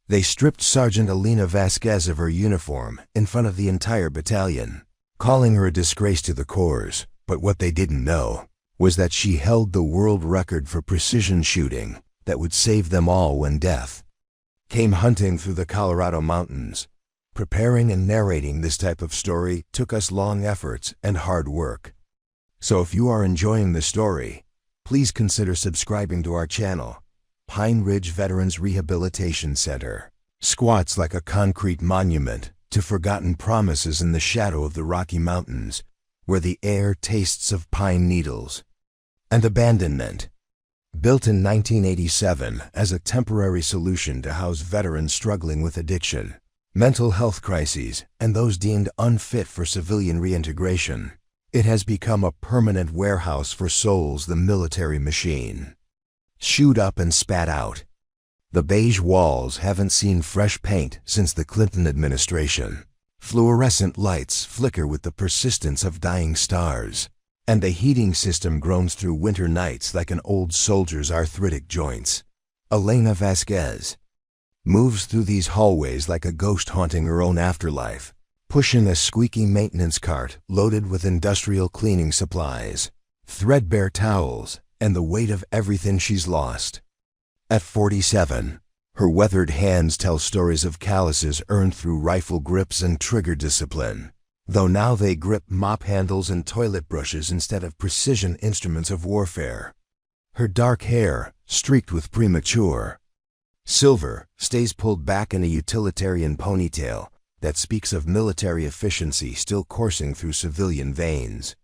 They stripped Sergeant Elena Vasquez of her uniform in front of the entire battalion, calling her a disgrace to the corps, but what they didn't know was that she held the world record for precision shooting that would save them all when death came hunting through the Colorado mountains. Preparing and narrating this type of story took us long efforts and hard work. So if you are enjoying the story, please consider subscribing to our channel. Pine Ridge Veterans Rehabilitation Center squats like a concrete monument to forgotten promises in the shadow of the Rocky Mountains, where the air tastes of pine needles and abandonment. Built in 1987 as a temporary solution to house veterans struggling with addiction, mental health crises, and those deemed unfit for civilian reintegration, it has become a permanent warehouse for souls the military machine chewed up and spat out. The beige walls haven't seen fresh paint since the Clinton administration. Fluorescent lights flicker with the persistence of dying stars, and the heating system groans through winter nights like an old soldier's arthritic joints. Elena Vasquez moves through these hallways like a ghost haunting her own afterlife, pushing a squeaky maintenance cart loaded with industrial cleaning supplies, threadbare towels, and the weight of everything she's lost. At 47, her weathered hands tell stories of calluses earned through rifle grips and trigger discipline, though now they grip mop handles and toilet brushes instead of precision instruments of warfare. Her dark hair, streaked with premature silver, stays pulled back in a utilitarian ponytail that speaks of military efficiency still coursing through civilian veins.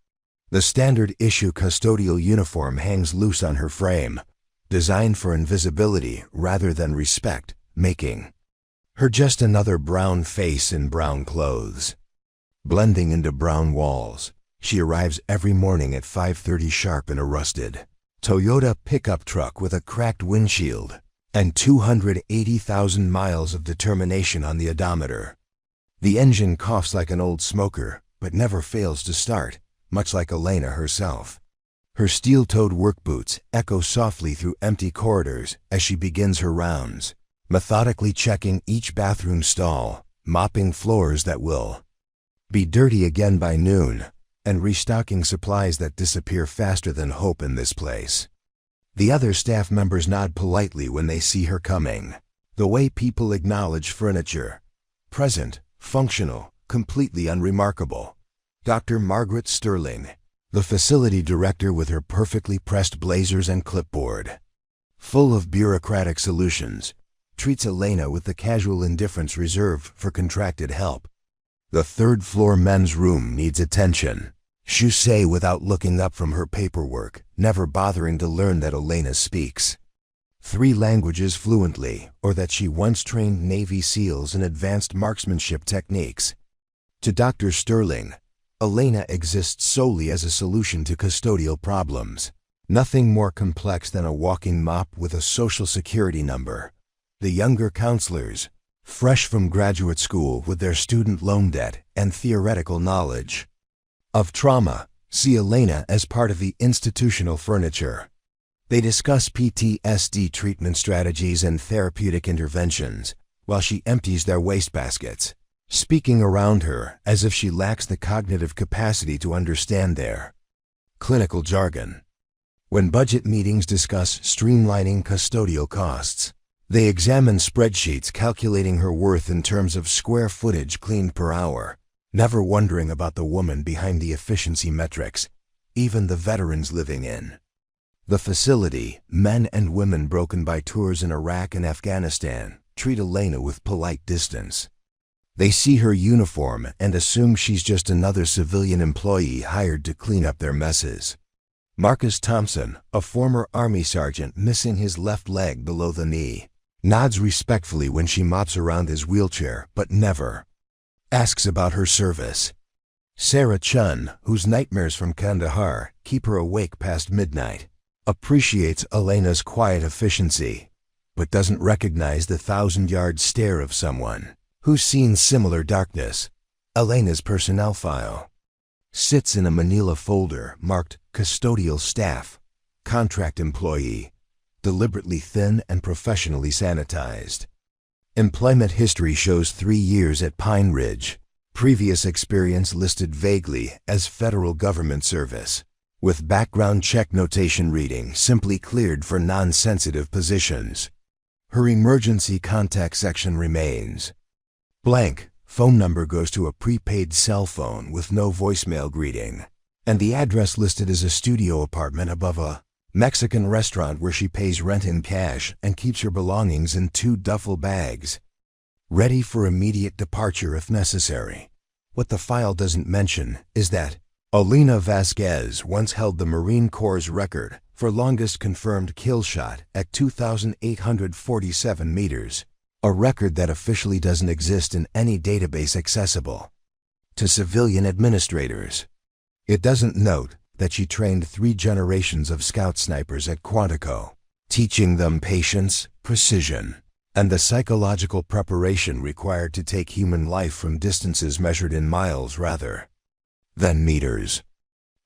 The standard-issue custodial uniform hangs loose on her frame, designed for invisibility rather than respect, making her just another brown face in brown clothes. Blending into brown walls, she arrives every morning at 5:30 sharp in a rusted Toyota pickup truck with a cracked windshield and 280,000 miles of determination on the odometer. The engine coughs like an old smoker, but never fails to start, much like Elena herself. Her steel-toed work boots echo softly through empty corridors as she begins her rounds, methodically checking each bathroom stall, mopping floors that will be dirty again by noon, and restocking supplies that disappear faster than hope in this place. The other staff members nod politely when they see her coming, the way people acknowledge furniture. Present, functional, completely unremarkable. Dr. Margaret Sterling, the facility director with her perfectly pressed blazers and clipboard, full of bureaucratic solutions, treats Elena with the casual indifference reserved for contracted help. The third-floor men's room needs attention, she say without looking up from her paperwork, never bothering to learn that Elena speaks 3 languages fluently, or that she once trained Navy SEALs in advanced marksmanship techniques. To Dr. Sterling, Elena exists solely as a solution to custodial problems. Nothing more complex than a walking mop with a social security number. The younger counselors, fresh from graduate school with their student loan debt and theoretical knowledge of trauma, see Elena as part of the institutional furniture. They discuss PTSD treatment strategies and therapeutic interventions while she empties their wastebaskets, speaking around her as if she lacks the cognitive capacity to understand their clinical jargon. When budget meetings discuss streamlining custodial costs, they examine spreadsheets calculating her worth in terms of square footage cleaned per hour, never wondering about the woman behind the efficiency metrics, even the veterans living in the facility, men and women broken by tours in Iraq and Afghanistan, treat Elena with polite distance. They see her uniform and assume she's just another civilian employee hired to clean up their messes. Marcus Thompson, a former Army sergeant missing his left leg below the knee, nods respectfully when she mops around his wheelchair, but never asks about her service. Sarah Chun, whose nightmares from Kandahar keep her awake past midnight, appreciates Elena's quiet efficiency, but doesn't recognize the 1,000-yard stare of someone who's seen similar darkness. Elena's personnel file sits in a manila folder marked custodial staff, contract employee, deliberately thin and professionally sanitized. Employment history shows 3 years at Pine Ridge. Previous experience listed vaguely as federal government service, with background check notation reading simply cleared for non-sensitive positions. Her emergency contact section remains blank. Phone number goes to a prepaid cell phone with no voicemail greeting, and the address listed is a studio apartment above a Mexican restaurant where she pays rent in cash and keeps her belongings in 2 duffel bags, ready for immediate departure if necessary. What the file doesn't mention is that Elena Vasquez once held the Marine Corps' record for longest confirmed kill shot at 2,847 meters, a record that officially doesn't exist in any database accessible to civilian administrators. It doesn't note that she trained 3 generations of scout snipers at Quantico, teaching them patience, precision, and the psychological preparation required to take human life from distances measured in miles rather than meters.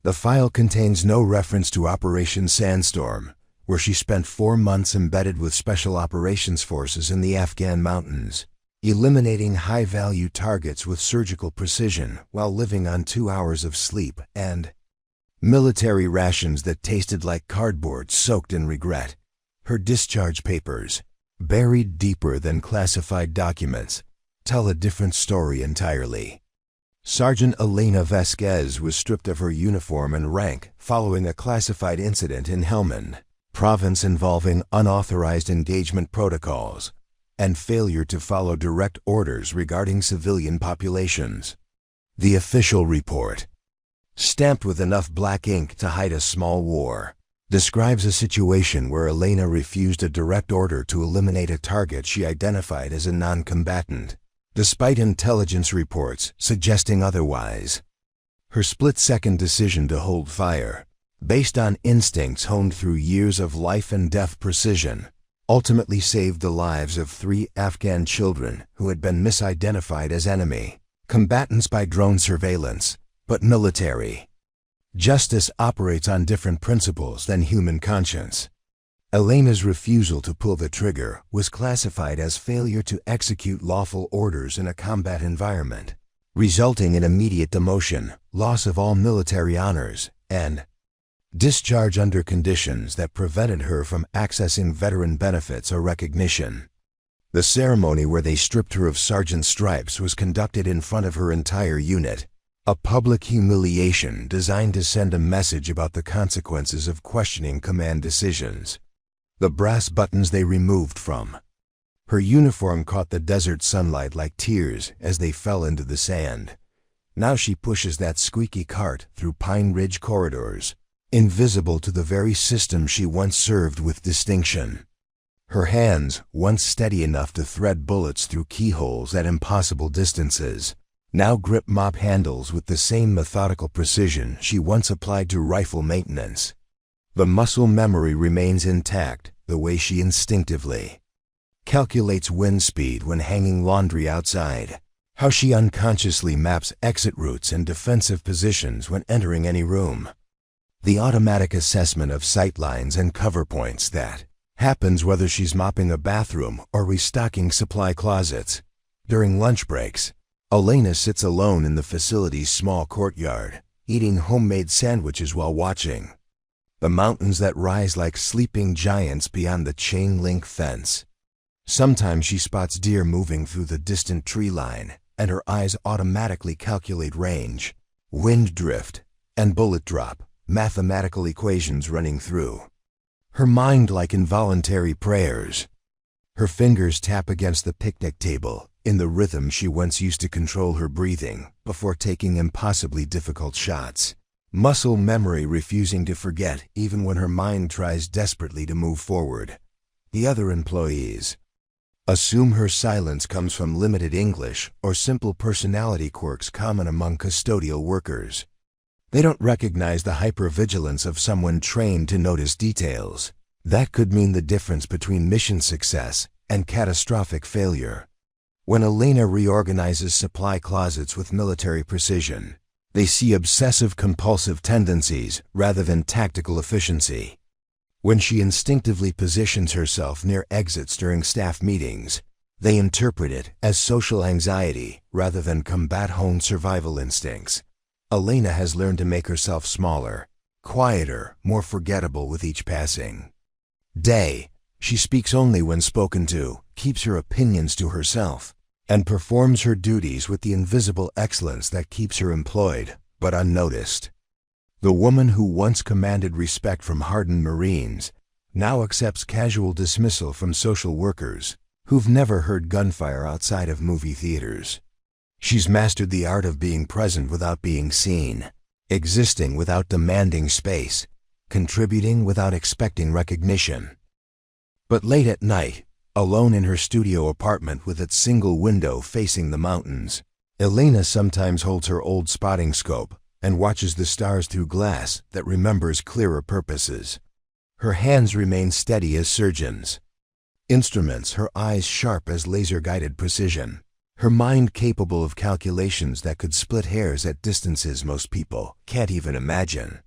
The file contains no reference to Operation Sandstorm, where she spent 4 months embedded with Special Operations Forces in the Afghan mountains, eliminating high-value targets with surgical precision while living on 2 hours of sleep and military rations that tasted like cardboard soaked in regret. Her discharge papers, buried deeper than classified documents, tell a different story entirely. Sergeant Elena Vasquez was stripped of her uniform and rank following a classified incident in Helmand Province involving unauthorized engagement protocols and failure to follow direct orders regarding civilian populations. The official report, stamped with enough black ink to hide a small war, describes a situation where Elena refused a direct order to eliminate a target she identified as a non-combatant, despite intelligence reports suggesting otherwise. Her split-second decision to hold fire, based on instincts honed through years of life and death precision, ultimately saved the lives of 3 Afghan children who had been misidentified as enemy combatants by drone surveillance. But military justice operates on different principles than human conscience. Elena's refusal to pull the trigger was classified as failure to execute lawful orders in a combat environment, resulting in immediate demotion, loss of all military honors, and discharge under conditions that prevented her from accessing veteran benefits or recognition. The ceremony where they stripped her of sergeant stripes was conducted in front of her entire unit, a public humiliation designed to send a message about the consequences of questioning command decisions. The brass buttons they removed from her uniform caught the desert sunlight like tears as they fell into the sand. Now she pushes that squeaky cart through Pine Ridge corridors, invisible to the very system she once served with distinction. Her hands, once steady enough to thread bullets through keyholes at impossible distances, now grip mop handles with the same methodical precision she once applied to rifle maintenance. The muscle memory remains intact, the way she instinctively calculates wind speed when hanging laundry outside, how she unconsciously maps exit routes and defensive positions when entering any room. The automatic assessment of sight lines and cover points that happens whether she's mopping a bathroom or restocking supply closets. During lunch breaks, Elena sits alone in the facility's small courtyard, eating homemade sandwiches while watching the mountains that rise like sleeping giants beyond the chain-link fence. Sometimes she spots deer moving through the distant tree line, and her eyes automatically calculate range, wind drift, and bullet drop, mathematical equations running through her mind like involuntary prayers. Her fingers tap against the picnic table in the rhythm she once used to control her breathing before taking impossibly difficult shots. Muscle memory refusing to forget even when her mind tries desperately to move forward. The other employees assume her silence comes from limited English or simple personality quirks common among custodial workers. They don't recognize the hypervigilance of someone trained to notice details. That could mean the difference between mission success and catastrophic failure. When Elena reorganizes supply closets with military precision, they see obsessive-compulsive tendencies rather than tactical efficiency. When she instinctively positions herself near exits during staff meetings, They interpret it as social anxiety rather than combat-honed survival instincts. Elena has learned to make herself smaller, quieter, more forgettable with each passing day. She speaks only when spoken to, keeps her opinions to herself, and performs her duties with the invisible excellence that keeps her employed, but unnoticed. The woman who once commanded respect from hardened Marines now accepts casual dismissal from social workers who've never heard gunfire outside of movie theaters. She's mastered the art of being present without being seen, existing without demanding space, contributing without expecting recognition. But late at night, alone in her studio apartment with its single window facing the mountains, Elena sometimes holds her old spotting scope and watches the stars through glass that remembers clearer purposes. Her hands remain steady as surgeons' instruments, her eyes sharp as laser-guided precision, her mind capable of calculations that could split hairs at distances most people can't even imagine.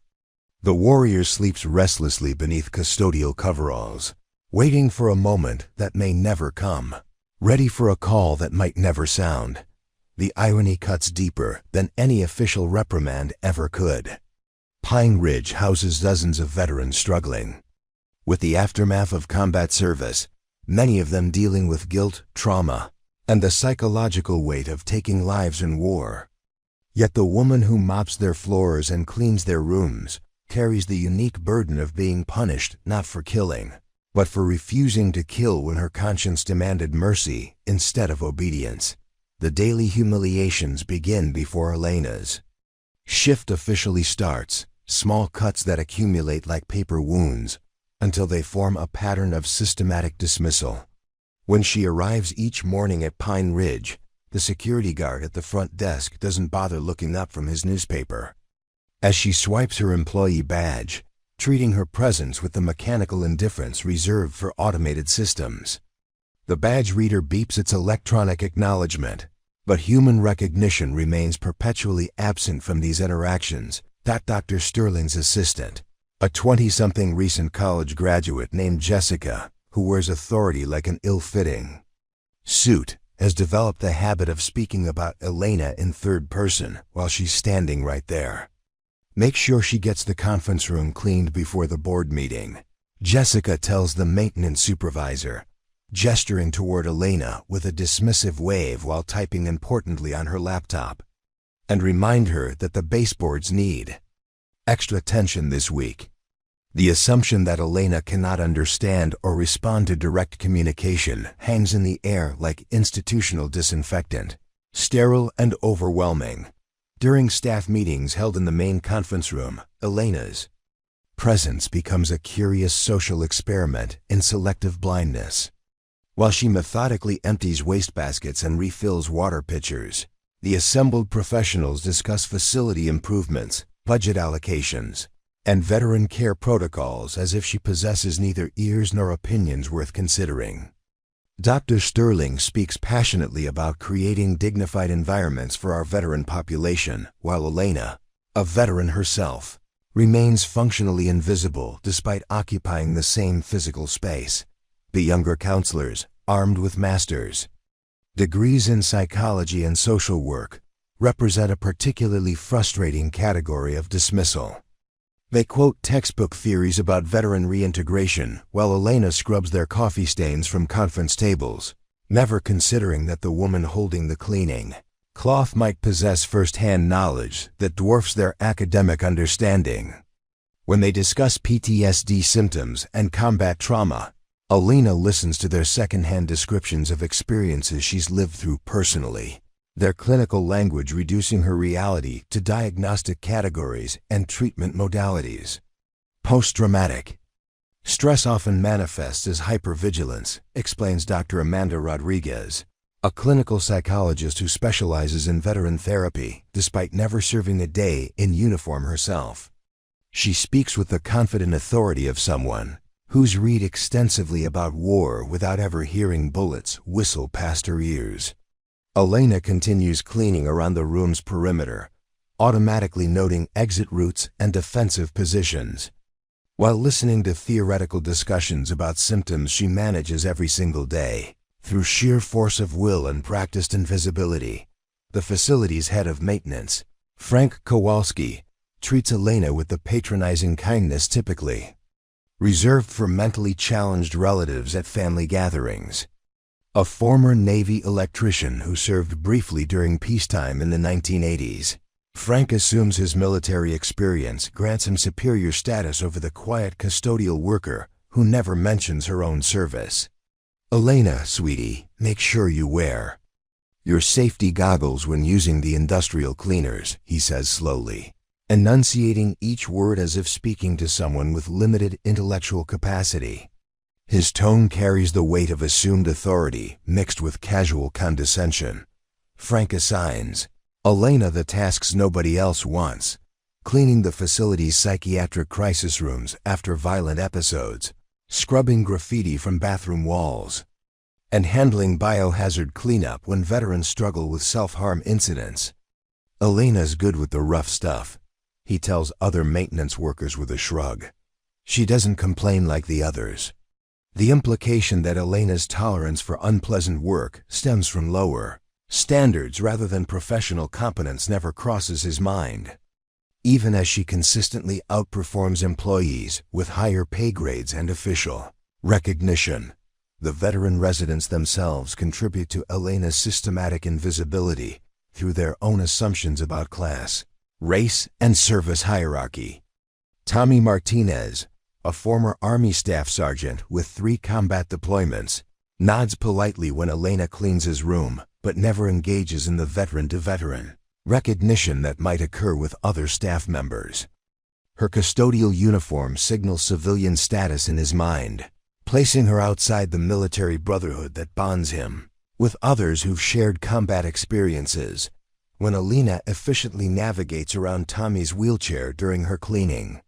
The warrior sleeps restlessly beneath custodial coveralls, waiting for a moment that may never come, ready for a call that might never sound. The irony cuts deeper than any official reprimand ever could. Pine Ridge houses dozens of veterans struggling with the aftermath of combat service, many of them dealing with guilt, trauma, and the psychological weight of taking lives in war. Yet the woman who mops their floors and cleans their rooms carries the unique burden of being punished not for killing, but for refusing to kill when her conscience demanded mercy instead of obedience. The daily humiliations begin before Elena's shift officially starts, small cuts that accumulate like paper wounds until they form a pattern of systematic dismissal. When she arrives each morning at Pine Ridge, the security guard at the front desk doesn't bother looking up from his newspaper. As she swipes her employee badge, treating her presence with the mechanical indifference reserved for automated systems, the badge reader beeps its electronic acknowledgement, but human recognition remains perpetually absent from these interactions. Dr. Sterling's assistant, a 20-something recent college graduate named Jessica, who wears authority like an ill-fitting suit, has developed the habit of speaking about Elena in third person while she's standing right there. Make sure she gets the conference room cleaned before the board meeting, Jessica tells the maintenance supervisor, gesturing toward Elena with a dismissive wave while typing importantly on her laptop. And remind her that the baseboards need extra attention this week. The assumption that Elena cannot understand or respond to direct communication hangs in the air like institutional disinfectant, sterile and overwhelming. During staff meetings held in the main conference room, Elena's presence becomes a curious social experiment in selective blindness. While she methodically empties wastebaskets and refills water pitchers, the assembled professionals discuss facility improvements, budget allocations, and veteran care protocols as if she possesses neither ears nor opinions worth considering. Dr. Sterling speaks passionately about creating dignified environments for our veteran population, while Elena, a veteran herself, remains functionally invisible despite occupying the same physical space. The younger counselors, armed with masters' degrees in psychology and social work, represent a particularly frustrating category of dismissal. They quote textbook theories about veteran reintegration while Elena scrubs their coffee stains from conference tables, never considering that the woman holding the cleaning cloth might possess first-hand knowledge that dwarfs their academic understanding. When they discuss PTSD symptoms and combat trauma, Elena listens to their second-hand descriptions of experiences she's lived through personally, their clinical language reducing her reality to diagnostic categories and treatment modalities. Post-traumatic stress often manifests as hypervigilance, explains Dr. Amanda Rodriguez, a clinical psychologist who specializes in veteran therapy despite never serving a day in uniform herself. She speaks with the confident authority of someone who's read extensively about war without ever hearing bullets whistle past her ears. Elena continues cleaning around the room's perimeter, automatically noting exit routes and defensive positions, while listening to theoretical discussions about symptoms she manages every single day. Through sheer force of will and practiced invisibility, the facility's head of maintenance, Frank Kowalski, treats Elena with the patronizing kindness typically reserved for mentally challenged relatives at family gatherings. A former Navy electrician who served briefly during peacetime in the 1980s, Frank assumes his military experience grants him superior status over the quiet custodial worker who never mentions her own service. "Elena, sweetie, make sure you wear your safety goggles when using the industrial cleaners," he says slowly, enunciating each word as if speaking to someone with limited intellectual capacity. His tone carries the weight of assumed authority mixed with casual condescension. Frank assigns Elena the tasks nobody else wants: cleaning the facility's psychiatric crisis rooms after violent episodes, scrubbing graffiti from bathroom walls, and handling biohazard cleanup when veterans struggle with self-harm incidents. "Elena's good with the rough stuff," he tells other maintenance workers with a shrug. "She doesn't complain like the others." The implication that Elena's tolerance for unpleasant work stems from lower standards rather than professional competence never crosses his mind. Even as she consistently outperforms employees with higher pay grades and official recognition, the veteran residents themselves contribute to Elena's systematic invisibility through their own assumptions about class, race, and service hierarchy. Tommy Martinez, a former Army staff sergeant with 3 combat deployments, nods politely when Elena cleans his room, but never engages in the veteran-to-veteran recognition that might occur with other staff members. Her custodial uniform signals civilian status in his mind, placing her outside the military brotherhood that bonds him with others who've shared combat experiences. When Elena efficiently navigates around Tommy's wheelchair during her cleaning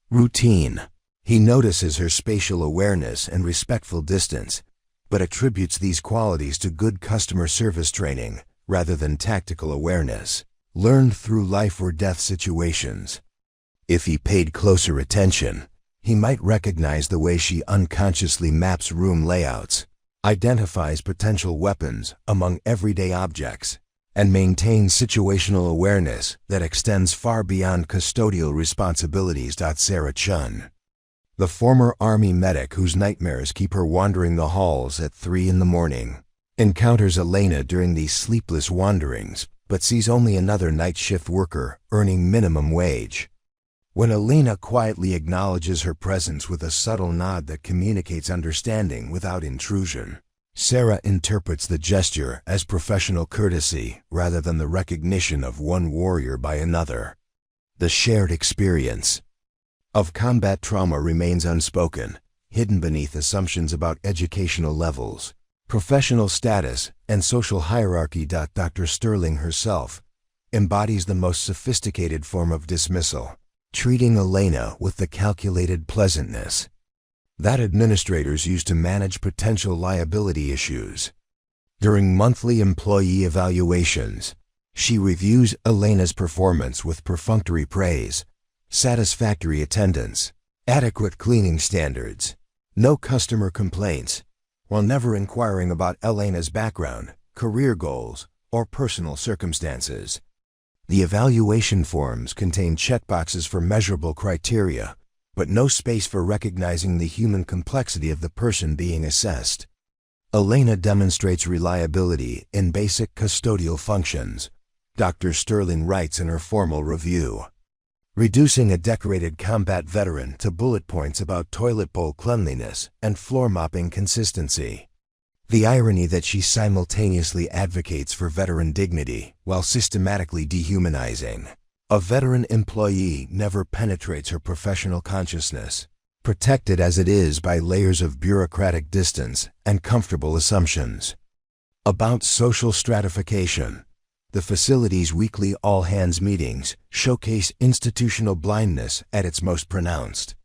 routine, he notices her spatial awareness and respectful distance, but attributes these qualities to good customer service training rather than tactical awareness, learned through life or death situations. If he paid closer attention, he might recognize the way she unconsciously maps room layouts, identifies potential weapons among everyday objects, and maintains situational awareness that extends far beyond custodial responsibilities. Sarah Chun, the former Army medic whose nightmares keep her wandering the halls at 3 in the morning, encounters Elena during these sleepless wanderings, but sees only another night shift worker earning minimum wage. When Elena quietly acknowledges her presence with a subtle nod that communicates understanding without intrusion, Sarah interprets the gesture as professional courtesy rather than the recognition of one warrior by another. The shared experience of combat trauma remains unspoken, hidden beneath assumptions about educational levels, professional status, and social hierarchy. Dr. Sterling herself embodies the most sophisticated form of dismissal, treating Elena with the calculated pleasantness that administrators use to manage potential liability issues. During monthly employee evaluations, she reviews Elena's performance with perfunctory praise, satisfactory attendance, adequate cleaning standards, no customer complaints, while never inquiring about Elena's background, career goals, or personal circumstances. The evaluation forms contain checkboxes for measurable criteria, but no space for recognizing the human complexity of the person being assessed. Elena demonstrates reliability in basic custodial functions, Dr. Sterling writes in her formal review, reducing a decorated combat veteran to bullet points about toilet bowl cleanliness and floor mopping consistency. The irony that she simultaneously advocates for veteran dignity while systematically dehumanizing a veteran employee never penetrates her professional consciousness, protected as it is by layers of bureaucratic distance and comfortable assumptions. About social stratification, the facility's weekly all-hands meetings showcase institutional blindness at its most pronounced.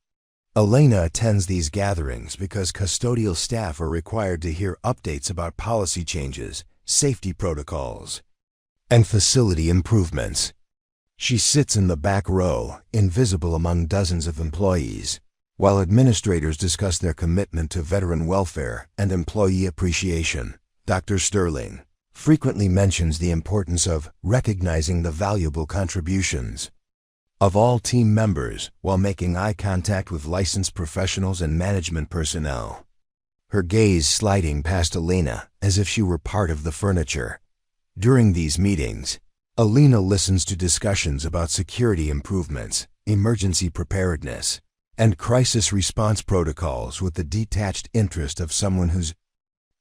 Elena attends these gatherings because custodial staff are required to hear updates about policy changes, safety protocols, and facility improvements. She sits in the back row, invisible among dozens of employees, while administrators discuss their commitment to veteran welfare and employee appreciation. Dr. Sterling frequently mentions the importance of recognizing the valuable contributions of all team members while making eye contact with licensed professionals and management personnel, her gaze sliding past Elena as if she were part of the furniture. During these meetings, Elena listens to discussions about security improvements, emergency preparedness, and crisis response protocols with the detached interest of someone who's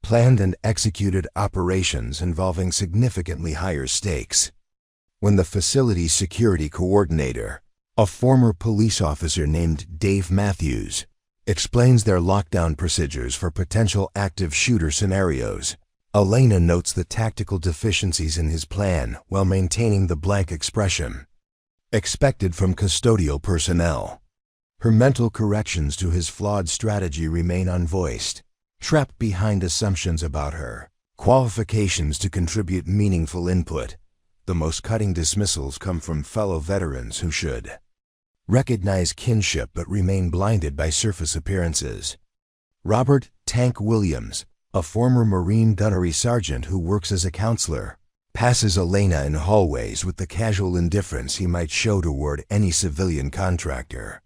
planned and executed operations involving significantly higher stakes. When the facility's security coordinator, a former police officer named Dave Matthews, explains their lockdown procedures for potential active shooter scenarios, Elena notes the tactical deficiencies in his plan while maintaining the blank expression expected from custodial personnel. Her mental corrections to his flawed strategy remain unvoiced, trapped behind assumptions about her qualifications to contribute meaningful input. The most cutting dismissals come from fellow veterans who should recognize kinship but remain blinded by surface appearances. Robert "Tank" Williams, a former Marine gunnery sergeant who works as a counselor, passes Elena in hallways with the casual indifference he might show toward any civilian contractor.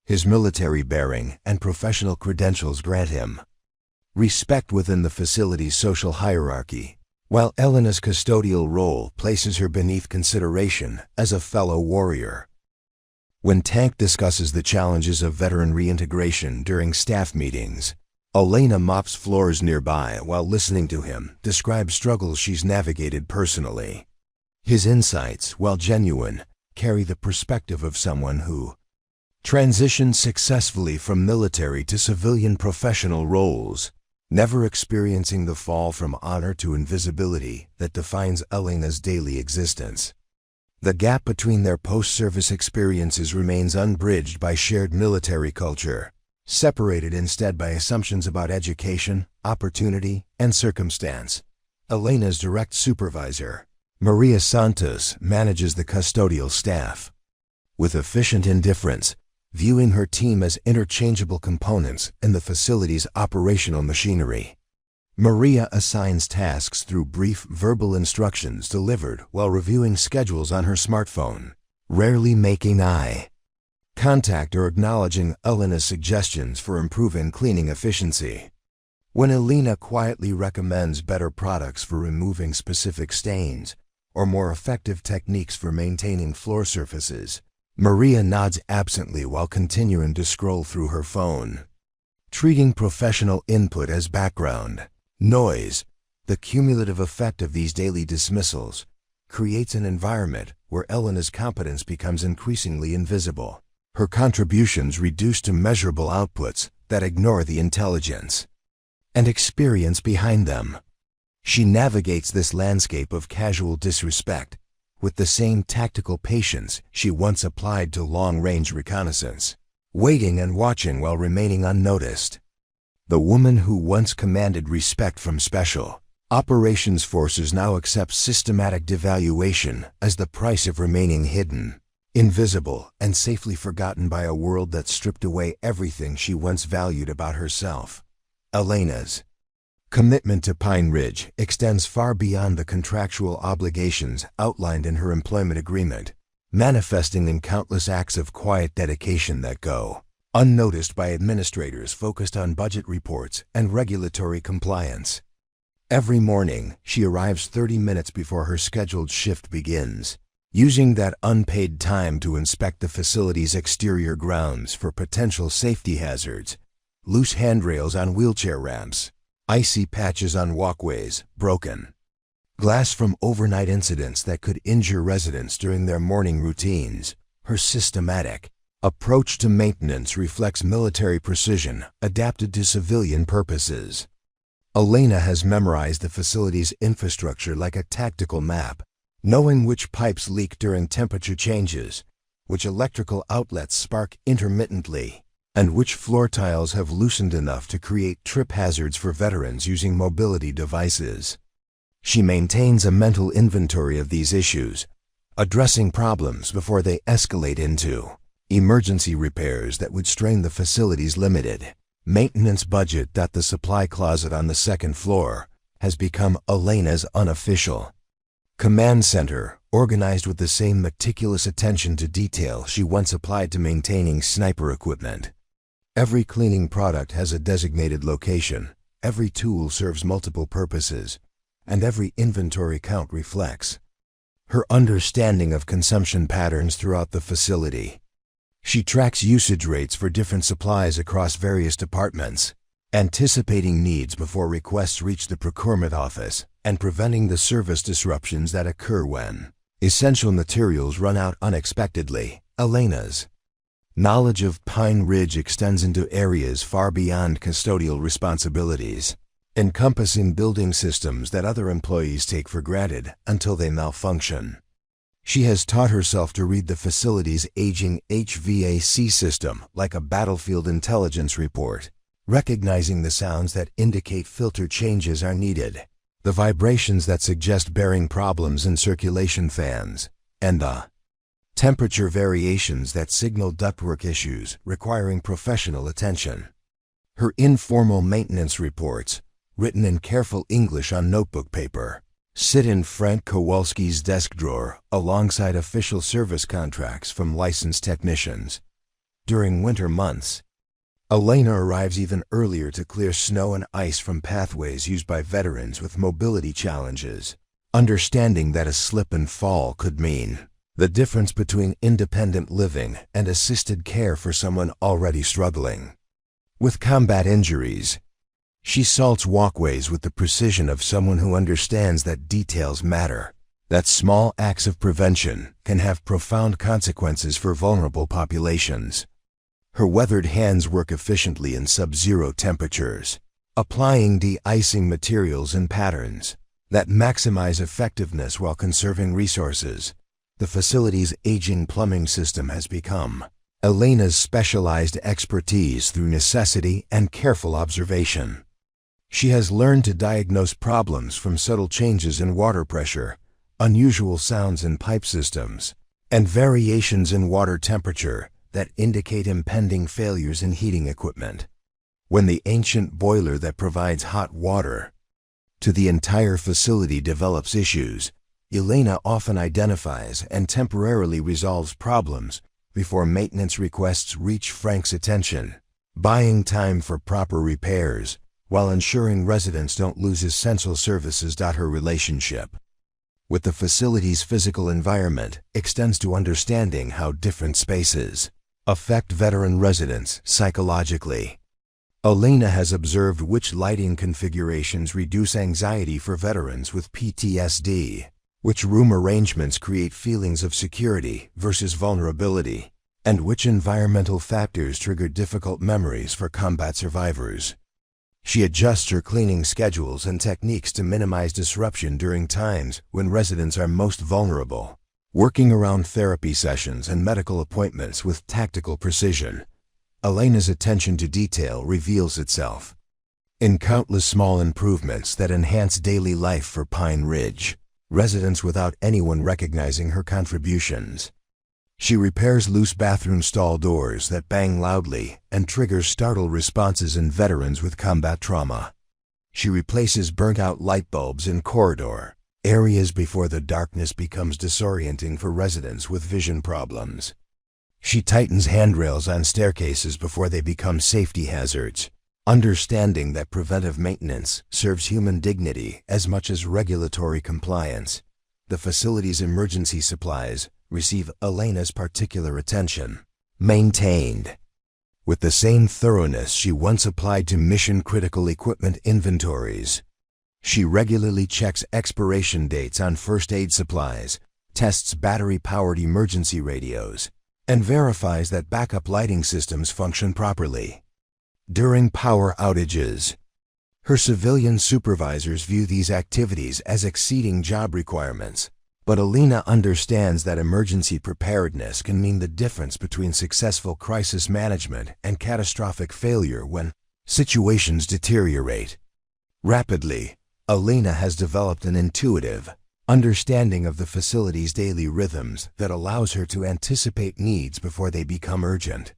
His military bearing and professional credentials grant him respect within the facility's social hierarchy, while Elena's custodial role places her beneath consideration as a fellow warrior. When Tank discusses the challenges of veteran reintegration during staff meetings, Elena mops floors nearby while listening to him describe struggles she's navigated personally. His insights, while genuine, carry the perspective of someone who transitioned successfully from military to civilian professional roles, never experiencing the fall from honor to invisibility that defines Elena's daily existence. The gap between their post-service experiences remains unbridged by shared military culture, separated instead by assumptions about education, opportunity, and circumstance. Elena's direct supervisor, Maria Santos, manages the custodial staff with efficient indifference, viewing her team as interchangeable components in the facility's operational machinery. Maria assigns tasks through brief verbal instructions delivered while reviewing schedules on her smartphone, rarely making eye contact or acknowledging Elena's suggestions for improving cleaning efficiency. When Elena quietly recommends better products for removing specific stains or more effective techniques for maintaining floor surfaces, Maria nods absently while continuing to scroll through her phone. Treating professional input as background noise, the cumulative effect of these daily dismissals creates an environment where Elena's competence becomes increasingly invisible, her contributions reduced to measurable outputs that ignore the intelligence and experience behind them. She navigates this landscape of casual disrespect with the same tactical patience she once applied to long-range reconnaissance, waiting and watching while remaining unnoticed. The woman who once commanded respect from special operations forces now accepts systematic devaluation as the price of remaining hidden, invisible, and safely forgotten by a world that stripped away everything she once valued about herself. Elena's commitment to Pine Ridge extends far beyond the contractual obligations outlined in her employment agreement, manifesting in countless acts of quiet dedication that go unnoticed by administrators focused on budget reports and regulatory compliance. Every morning, she arrives 30 minutes before her scheduled shift begins, using that unpaid time to inspect the facility's exterior grounds for potential safety hazards, loose handrails on wheelchair ramps, icy patches on walkways, broken glass from overnight incidents that could injure residents during their morning routines. Her systematic approach to maintenance reflects military precision adapted to civilian purposes. Elena has memorized the facility's infrastructure like a tactical map, knowing which pipes leak during temperature changes, which electrical outlets spark intermittently, and which floor tiles have loosened enough to create trip hazards for veterans using mobility devices. She maintains a mental inventory of these issues, addressing problems before they escalate into Emergency repairs that would strain the facility's limited maintenance budget. The supply closet on the second floor has become Elena's unofficial command center, organized with the same meticulous attention to detail she once applied to maintaining sniper equipment. Every cleaning product has a designated location, every tool serves multiple purposes, and every inventory count reflects her understanding of consumption patterns throughout the facility. She tracks usage rates for different supplies across various departments, anticipating needs before requests reach the procurement office and preventing the service disruptions that occur when essential materials run out unexpectedly. Elena's knowledge of Pine Ridge extends into areas far beyond custodial responsibilities, encompassing building systems that other employees take for granted until they malfunction. She has taught herself to read the facility's aging HVAC system like a battlefield intelligence report, recognizing the sounds that indicate filter changes are needed, the vibrations that suggest bearing problems in circulation fans, and the temperature variations that signal ductwork issues requiring professional attention. Her informal maintenance reports, written in careful English on notebook paper, sit in Frank Kowalski's desk drawer alongside official service contracts from licensed technicians. During winter months, Elena arrives even earlier to clear snow and ice from pathways used by veterans with mobility challenges, understanding that a slip and fall could mean the difference between independent living and assisted care for someone already struggling with combat injuries. She salts walkways with the precision of someone who understands that details matter, that small acts of prevention can have profound consequences for vulnerable populations. Her weathered hands work efficiently in sub-zero temperatures, applying de-icing materials and patterns that maximize effectiveness while conserving resources. The facility's aging plumbing system has become Elena's specialized expertise through necessity and careful observation. She has learned to diagnose problems from subtle changes in water pressure, unusual sounds in pipe systems, and variations in water temperature that indicate impending failures in heating equipment. When the ancient boiler that provides hot water to the entire facility develops issues, Elena often identifies and temporarily resolves problems before maintenance requests reach Frank's attention, buying time for proper repairs while ensuring residents don't lose essential services. Her relationship with the facility's physical environment extends to understanding how different spaces affect veteran residents psychologically. Elena has observed which lighting configurations reduce anxiety for veterans with PTSD, which room arrangements create feelings of security versus vulnerability, and which environmental factors trigger difficult memories for combat survivors. She adjusts her cleaning schedules and techniques to minimize disruption during times when residents are most vulnerable, working around therapy sessions and medical appointments with tactical precision. Elena's attention to detail reveals itself in countless small improvements that enhance daily life for Pine Ridge residents without anyone recognizing her contributions. She repairs loose bathroom stall doors that bang loudly and triggers startled responses in veterans with combat trauma. She replaces burnt-out light bulbs in corridor areas before the darkness becomes disorienting for residents with vision problems. She tightens handrails on staircases before they become safety hazards, understanding that preventive maintenance serves human dignity as much as regulatory compliance. The facility's emergency supplies receive Elena's particular attention, maintained with the same thoroughness she once applied to mission-critical equipment inventories. She regularly checks expiration dates on first aid supplies, tests battery-powered emergency radios, and verifies that backup lighting systems function properly. During power outages, her civilian supervisors view these activities as exceeding job requirements, but Elena understands that emergency preparedness can mean the difference between successful crisis management and catastrophic failure when situations deteriorate rapidly. Elena has developed an intuitive, understanding of the facility's daily rhythms that allows her to anticipate needs before they become urgent.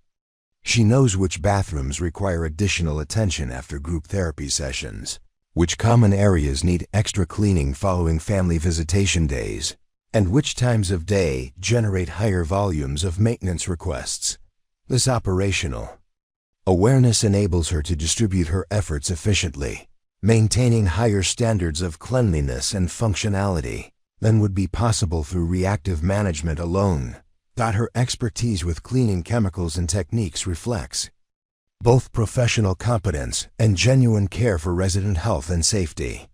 She knows which bathrooms require additional attention after group therapy sessions, which common areas need extra cleaning following family visitation days, and which times of day generate higher volumes of maintenance requests. This operational awareness enables her to distribute her efforts efficiently, maintaining higher standards of cleanliness and functionality than would be possible through reactive management alone. Her expertise with cleaning chemicals and techniques reflects both professional competence and genuine care for resident health and safety.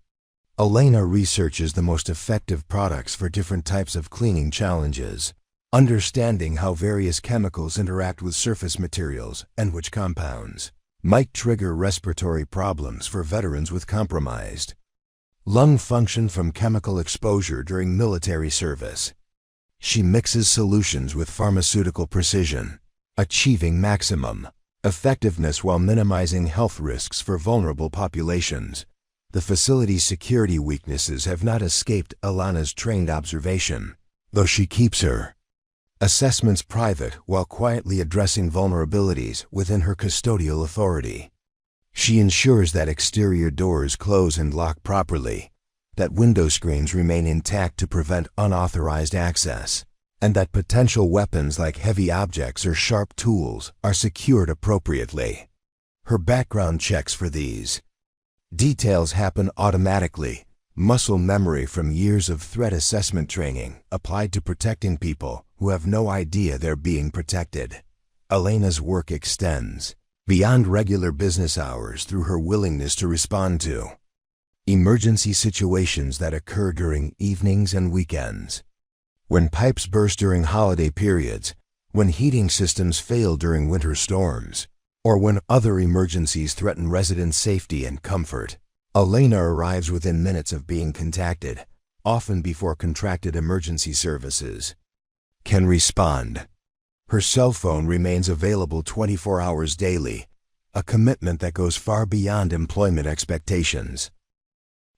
Elena researches the most effective products for different types of cleaning challenges, understanding how various chemicals interact with surface materials and which compounds might trigger respiratory problems for veterans with compromised lung function from chemical exposure during military service. She mixes solutions with pharmaceutical precision, achieving maximum effectiveness while minimizing health risks for vulnerable populations. The facility's security weaknesses have not escaped Elena's trained observation, though she keeps her assessments private while quietly addressing vulnerabilities within her custodial authority. She ensures that exterior doors close and lock properly, that window screens remain intact to prevent unauthorized access, and that potential weapons like heavy objects or sharp tools are secured appropriately. Her background checks for these details happen automatically, muscle memory from years of threat assessment training applied to protecting people who have no idea they're being protected. Elena's work extends beyond regular business hours through her willingness to respond to emergency situations that occur during evenings and weekends. When pipes burst during holiday periods, when heating systems fail during winter storms, or when other emergencies threaten resident safety and comfort, Elena arrives within minutes of being contacted, often before contracted emergency services can respond. Her cell phone remains available 24 hours daily, a commitment that goes far beyond employment expectations.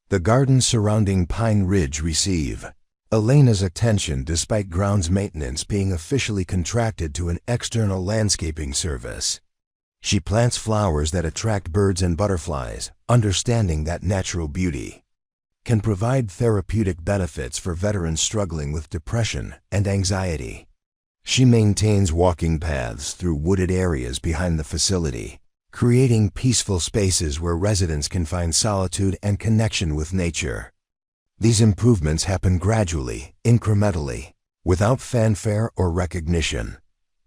The gardens surrounding Pine Ridge receive Elena's attention despite grounds maintenance being officially contracted to an external landscaping service. She plants flowers that attract birds and butterflies, understanding that natural beauty can provide therapeutic benefits for veterans struggling with depression and anxiety. She maintains walking paths through wooded areas behind the facility, creating peaceful spaces where residents can find solitude and connection with nature. These improvements happen gradually, incrementally, without fanfare or recognition.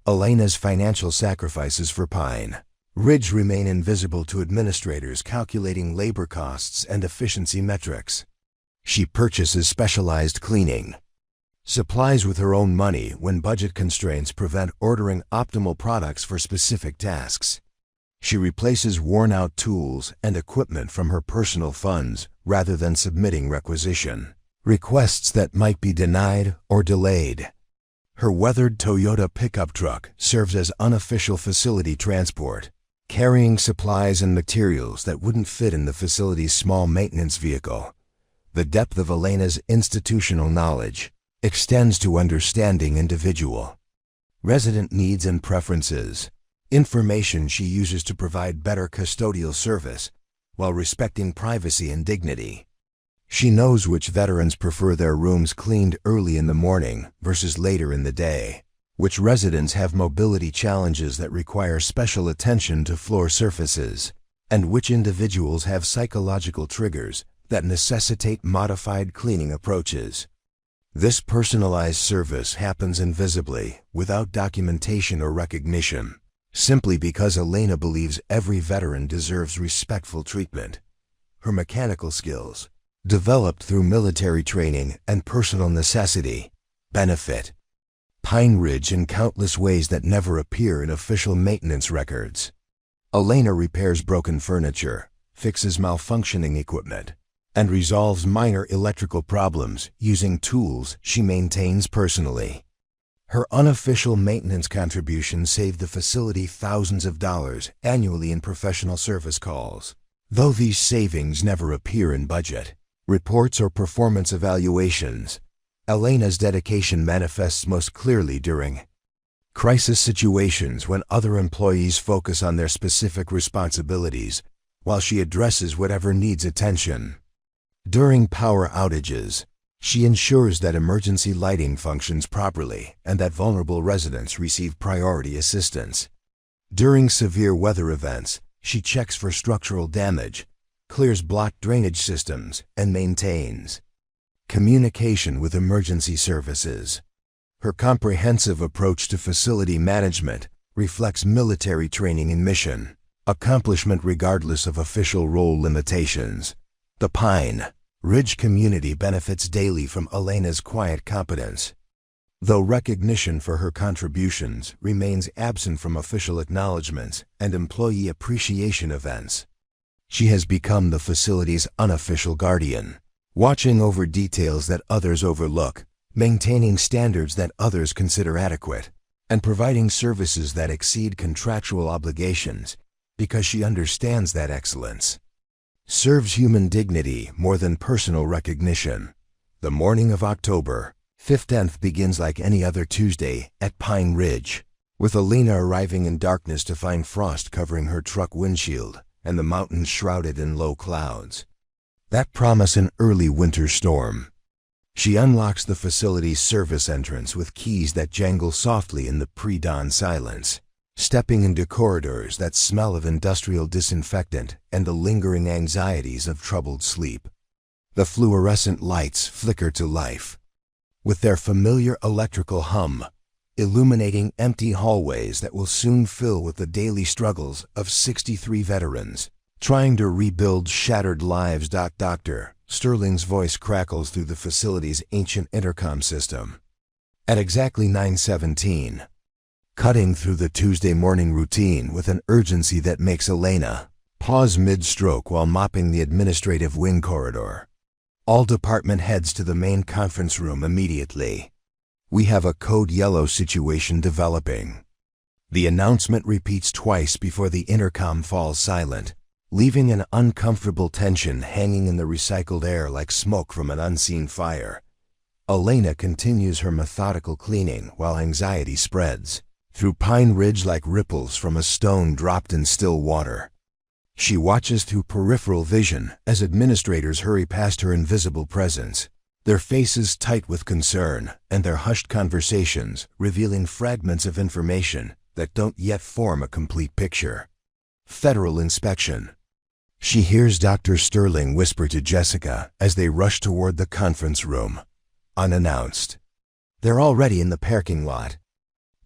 Elena's financial sacrifices for Pine Ridge remain invisible to administrators calculating labor costs and efficiency metrics. She purchases specialized cleaning supplies with her own money when budget constraints prevent ordering optimal products for specific tasks. She replaces worn-out tools and equipment from her personal funds rather than submitting requisition requests that might be denied or delayed. Her weathered Toyota pickup truck serves as unofficial facility transport, carrying supplies and materials that wouldn't fit in the facility's small maintenance vehicle. The depth of Elena's institutional knowledge extends to understanding individual resident needs and preferences, information she uses to provide better custodial service while respecting privacy and dignity. She knows which veterans prefer their rooms cleaned early in the morning versus later in the day, which residents have mobility challenges that require special attention to floor surfaces, and which individuals have psychological triggers that necessitate modified cleaning approaches. This personalized service happens invisibly, without documentation or recognition, simply because Elena believes every veteran deserves respectful treatment. Her mechanical skills, developed through military training and personal necessity, benefit Pine Ridge in countless ways that never appear in official maintenance records. Elena repairs broken furniture, fixes malfunctioning equipment, and resolves minor electrical problems using tools she maintains personally. Her unofficial maintenance contributions save the facility thousands of dollars annually in professional service calls, though these savings never appear in budget. reports or performance evaluations. Elena's dedication manifests most clearly during crisis situations when other employees focus on their specific responsibilities, while she addresses whatever needs attention. During power outages, she ensures that emergency lighting functions properly and that vulnerable residents receive priority assistance. During severe weather events, she checks for structural damage, clears blocked drainage systems, and maintains communication with emergency services. Her comprehensive approach to facility management reflects military training and mission accomplishment regardless of official role limitations. The Pine Ridge community benefits daily from Elena's quiet competence. Though recognition for her contributions remains absent from official acknowledgments and employee appreciation events, she has become the facility's unofficial guardian, watching over details that others overlook, maintaining standards that others consider adequate, and providing services that exceed contractual obligations because she understands that excellence serves human dignity more than personal recognition. The morning of October 15th begins like any other Tuesday at Pine Ridge, with Elena arriving in darkness to find frost covering her truck windshield and the mountains shrouded in low clouds that promise an early winter storm. She unlocks the facility's service entrance with keys that jangle softly in the pre-dawn silence, stepping into corridors that smell of industrial disinfectant and the lingering anxieties of troubled sleep. The fluorescent lights flicker to life, with their familiar electrical hum, illuminating empty hallways that will soon fill with the daily struggles of 63 veterans trying to rebuild shattered lives. Dr. Sterling's voice crackles through the facility's ancient intercom system. At exactly 9:17, cutting through the Tuesday morning routine with an urgency that makes Elena pause mid-stroke while mopping the administrative wing corridor. All department heads to the main conference room immediately. We have a code yellow situation developing. The announcement repeats twice before the intercom falls silent, leaving an uncomfortable tension hanging in the recycled air like smoke from an unseen fire. Elena continues her methodical cleaning while anxiety spreads through Pine Ridge like ripples from a stone dropped in still water. She watches through peripheral vision as administrators hurry past her invisible presence, their faces tight with concern and their hushed conversations revealing fragments of information that don't yet form a complete picture. Federal inspection. She hears Dr. Sterling whisper to Jessica as they rush toward the conference room, unannounced. They're already in the parking lot.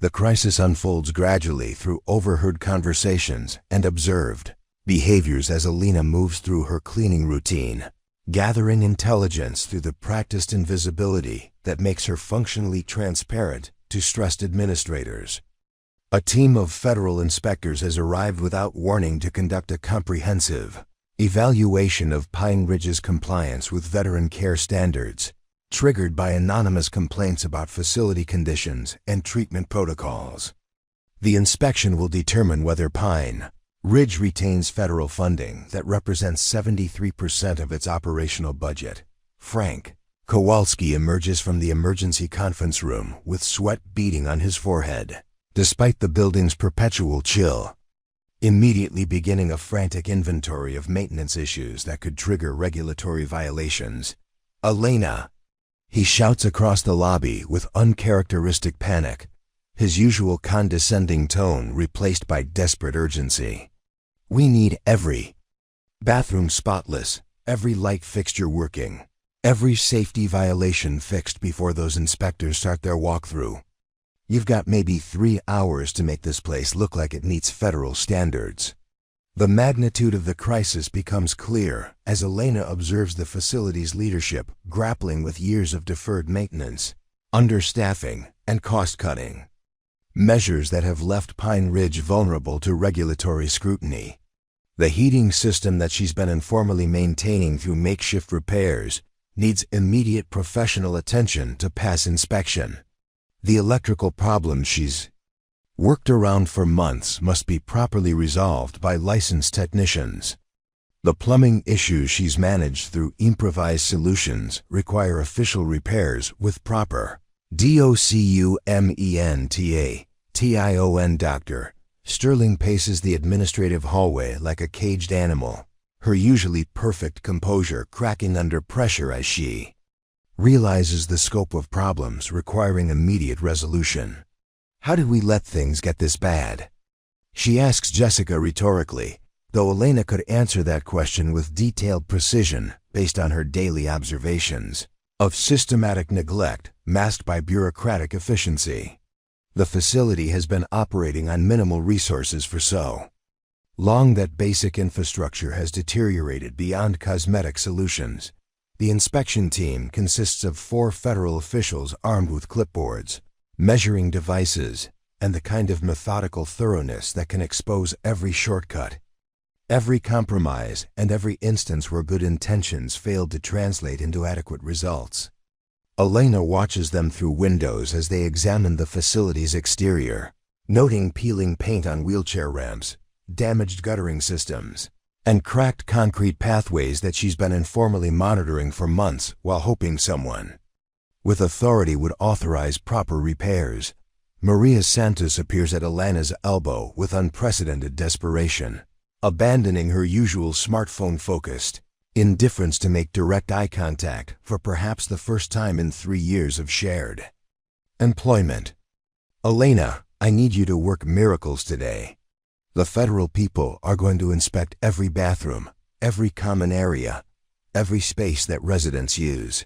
The crisis unfolds gradually through overheard conversations and observed behaviors as Elena moves through her cleaning routine, gathering intelligence through the practiced invisibility that makes her functionally transparent to stressed administrators. A team of federal inspectors has arrived without warning to conduct a comprehensive evaluation of Pine Ridge's compliance with veteran care standards, triggered by anonymous complaints about facility conditions and treatment protocols. The inspection will determine whether Pine Ridge retains federal funding that represents 73% of its operational budget. Frank Kowalski emerges from the emergency conference room with sweat beading on his forehead, despite the building's perpetual chill, immediately beginning a frantic inventory of maintenance issues that could trigger regulatory violations. Elena, he shouts across the lobby with uncharacteristic panic, his usual condescending tone replaced by desperate urgency. We need every bathroom spotless, every light fixture working, every safety violation fixed before those inspectors start their walkthrough. You've got maybe 3 hours to make this place look like it meets federal standards. The magnitude of the crisis becomes clear as Elena observes the facility's leadership grappling with years of deferred maintenance, understaffing, and cost-cutting. Measures that have left Pine Ridge vulnerable to regulatory scrutiny. The heating system that she's been informally maintaining through makeshift repairs needs immediate professional attention to pass inspection. The electrical problems she's worked around for months must be properly resolved by licensed technicians. The plumbing issues she's managed through improvised solutions require official repairs with proper documentation. Dr. Sterling paces the administrative hallway like a caged animal, her usually perfect composure cracking under pressure as she realizes the scope of problems requiring immediate resolution. How did we let things get this bad? She asks Jessica rhetorically, though Elena could answer that question with detailed precision based on her daily observations of systematic neglect masked by bureaucratic efficiency. The facility has been operating on minimal resources for so long that basic infrastructure has deteriorated beyond cosmetic solutions. The inspection team consists of 4 federal officials armed with clipboards, measuring devices, and the kind of methodical thoroughness that can expose every shortcut, every compromise, and every instance where good intentions failed to translate into adequate results. Elena watches them through windows as they examine the facility's exterior, noting peeling paint on wheelchair ramps, damaged guttering systems, and cracked concrete pathways that she's been informally monitoring for months while hoping someone with authority would authorize proper repairs. Maria Santos appears at Elena's elbow with unprecedented desperation, abandoning her usual smartphone-focused indifference to make direct eye contact for perhaps the first time in 3 years of shared employment. Elena, I need you to work miracles today. The federal people are going to inspect every bathroom, every common area, every space that residents use.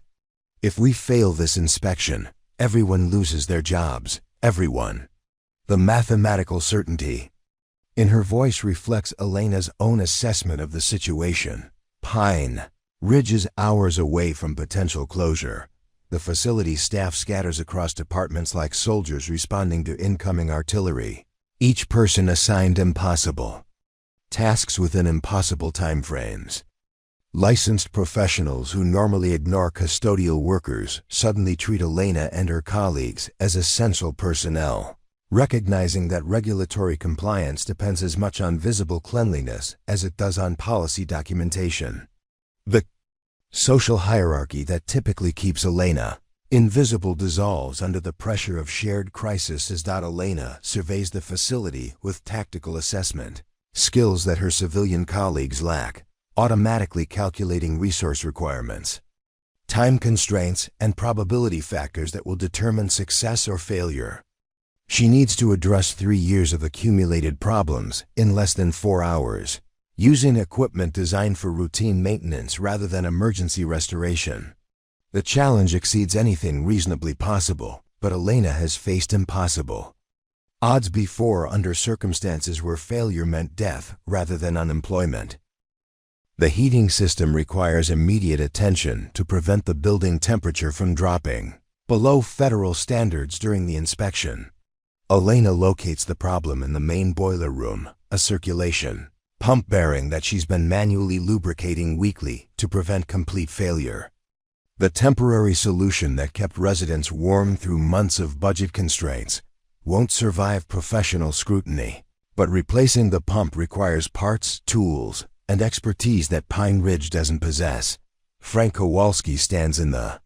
If we fail this inspection, everyone loses their jobs, everyone. The mathematical certainty in her voice reflects Elena's own assessment of the situation. Pine Ridge is hours away from potential closure. The facility staff scatters across departments like soldiers responding to incoming artillery, each person assigned impossible tasks within impossible timeframes. Licensed professionals who normally ignore custodial workers suddenly treat Elena and her colleagues as essential personnel, recognizing that regulatory compliance depends as much on visible cleanliness as it does on policy documentation. The social hierarchy that typically keeps Elena invisible dissolves under the pressure of shared crisis as Elena surveys the facility with tactical assessment, skills that her civilian colleagues lack, automatically calculating resource requirements, time constraints, and probability factors that will determine success or failure. She needs to address 3 years of accumulated problems in less than 4 hours, using equipment designed for routine maintenance rather than emergency restoration. The challenge exceeds anything reasonably possible, but Elena has faced impossible odds before under circumstances where failure meant death rather than unemployment. The heating system requires immediate attention to prevent the building temperature from dropping below federal standards during the inspection. Elena locates the problem in the main boiler room, a circulation pump bearing that she's been manually lubricating weekly to prevent complete failure. The temporary solution that kept residents warm through months of budget constraints won't survive professional scrutiny, but replacing the pump requires parts, tools, and expertise that Pine Ridge doesn't possess. Frank Kowalski stands in the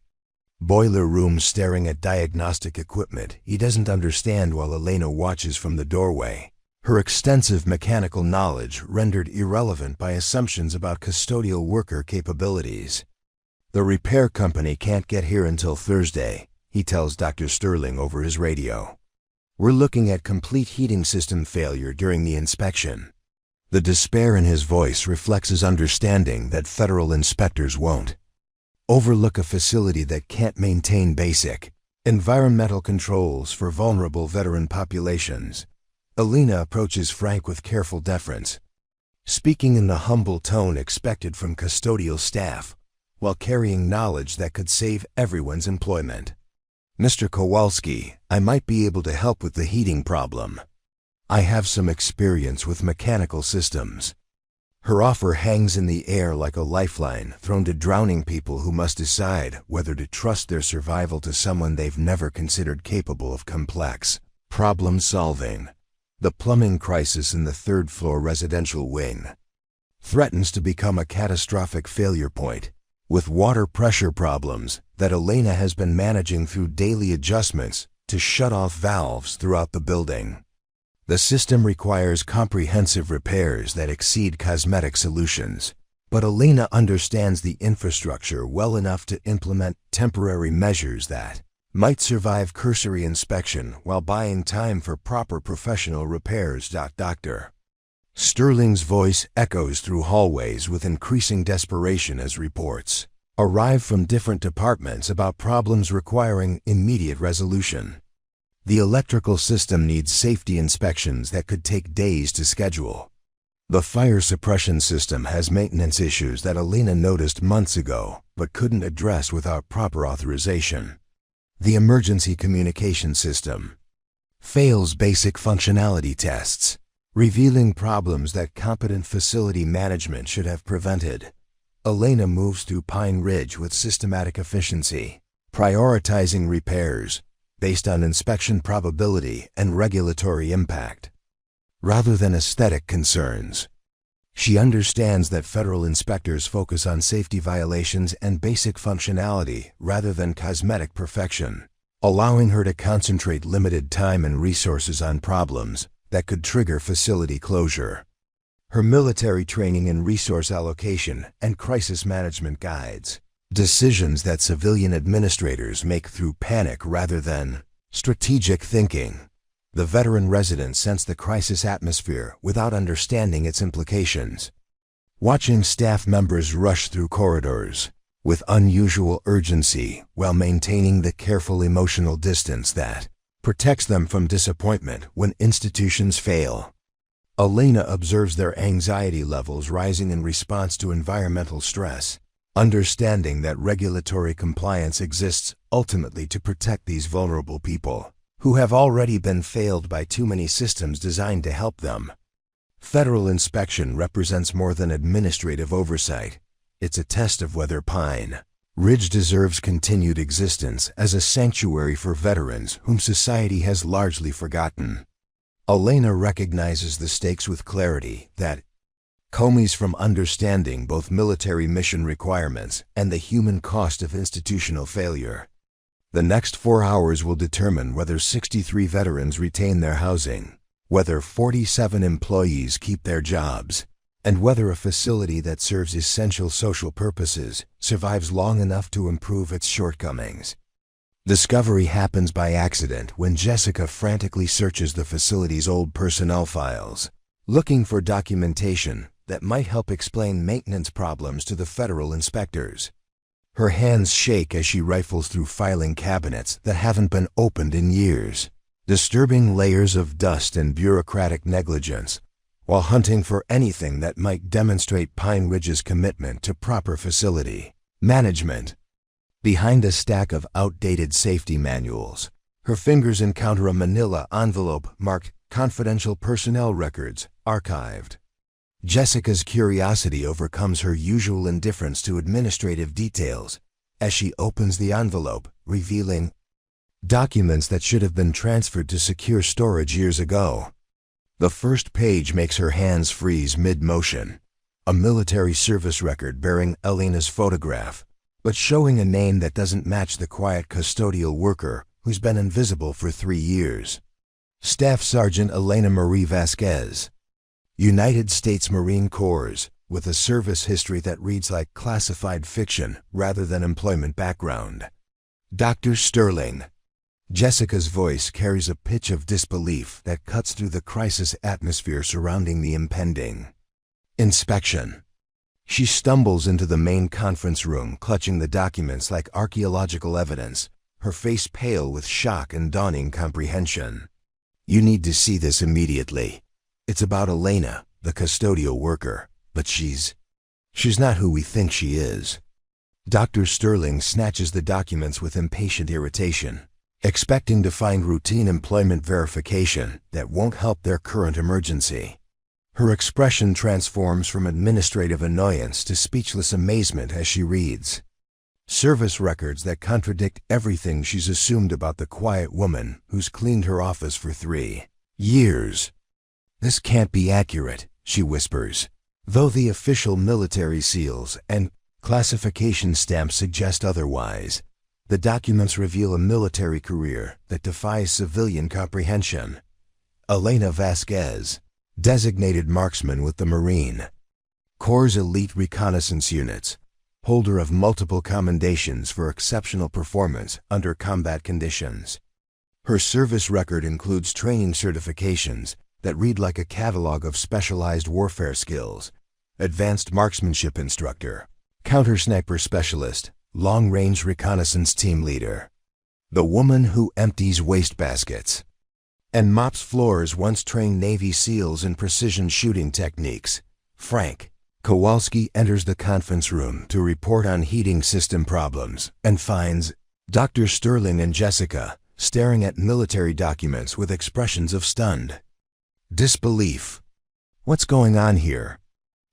boiler room staring at diagnostic equipment he doesn't understand while Elena watches from the doorway, her extensive mechanical knowledge rendered irrelevant by assumptions about custodial worker capabilities. The repair company can't get here until Thursday, he tells Dr. Sterling over his radio. We're looking at complete heating system failure during the inspection. The despair in his voice reflects his understanding that federal inspectors won't overlook a facility that can't maintain basic environmental controls for vulnerable veteran populations. Elena approaches Frank with careful deference, speaking in the humble tone expected from custodial staff, while carrying knowledge that could save everyone's employment. Mr. Kowalski, I might be able to help with the heating problem. I have some experience with mechanical systems. Her offer hangs in the air like a lifeline thrown to drowning people who must decide whether to trust their survival to someone they've never considered capable of complex problem solving. The plumbing crisis in the third-floor residential wing threatens to become a catastrophic failure point, with water pressure problems that Elena has been managing through daily adjustments to shut-off valves throughout the building. The system requires comprehensive repairs that exceed cosmetic solutions, but Elena understands the infrastructure well enough to implement temporary measures that might survive cursory inspection while buying time for proper professional repairs. Dr. Sterling's voice echoes through hallways with increasing desperation as reports arrive from different departments about problems requiring immediate resolution. The electrical system needs safety inspections that could take days to schedule. The fire suppression system has maintenance issues that Elena noticed months ago but couldn't address without proper authorization. The emergency communication system fails basic functionality tests, revealing problems that competent facility management should have prevented. Elena moves through Pine Ridge with systematic efficiency, prioritizing repairs based on inspection probability and regulatory impact, rather than aesthetic concerns. She understands that federal inspectors focus on safety violations and basic functionality rather than cosmetic perfection, allowing her to concentrate limited time and resources on problems that could trigger facility closure. Her military training in resource allocation and crisis management guides decisions that civilian administrators make through panic rather than strategic thinking. The veteran residents sense the crisis atmosphere without understanding its implications, watching staff members rush through corridors with unusual urgency while maintaining the careful emotional distance that protects them from disappointment when institutions fail. Elena observes their anxiety levels rising in response to environmental stress, understanding that regulatory compliance exists ultimately to protect these vulnerable people who have already been failed by too many systems designed to help them. Federal inspection represents more than administrative oversight. It's a test of whether Pine Ridge deserves continued existence as a sanctuary for veterans whom society has largely forgotten. Elena recognizes the stakes with clarity that comes from understanding both military mission requirements and the human cost of institutional failure. The next 4 hours will determine whether 63 veterans retain their housing, whether 47 employees keep their jobs, and whether a facility that serves essential social purposes survives long enough to improve its shortcomings. Discovery happens by accident when Jessica frantically searches the facility's old personnel files, looking for documentation that might help explain maintenance problems to the federal inspectors. Her hands shake as she rifles through filing cabinets that haven't been opened in years, disturbing layers of dust and bureaucratic negligence, while hunting for anything that might demonstrate Pine Ridge's commitment to proper facility management. Behind a stack of outdated safety manuals, her fingers encounter a manila envelope marked "Confidential Personnel Records, Archived." Jessica's curiosity overcomes her usual indifference to administrative details as she opens the envelope, revealing documents that should have been transferred to secure storage years ago. The first page makes her hands freeze mid-motion, a military service record bearing Elena's photograph, but showing a name that doesn't match the quiet custodial worker who's been invisible for 3 years. Staff Sergeant Elena Marie Vasquez, United States Marine Corps, with a service history that reads like classified fiction rather than employment background. Dr. Sterling. Jessica's voice carries a pitch of disbelief that cuts through the crisis atmosphere surrounding the impending inspection. She stumbles into the main conference room, clutching the documents like archaeological evidence, her face pale with shock and dawning comprehension. "You need to see this immediately. It's about Elena, the custodial worker, but she's not who we think she is." Dr. Sterling snatches the documents with impatient irritation, expecting to find routine employment verification that won't help their current emergency. Her expression transforms from administrative annoyance to speechless amazement as she reads. Service records that contradict everything she's assumed about the quiet woman who's cleaned her office for 3 years. "This can't be accurate," she whispers, though the official military seals and classification stamps suggest otherwise. The documents reveal a military career that defies civilian comprehension. Elena Vasquez, designated marksman with the Marine Corps' elite reconnaissance units, holder of multiple commendations for exceptional performance under combat conditions. Her service record includes training certifications that read like a catalog of specialized warfare skills: advanced marksmanship instructor, counter-sniper specialist, long-range reconnaissance team leader. The woman who empties wastebaskets and mops floors once trained Navy SEALs in precision shooting techniques. Frank Kowalski enters the conference room to report on heating system problems and finds Dr. Sterling and Jessica staring at military documents with expressions of stunned disbelief. "What's going on here?"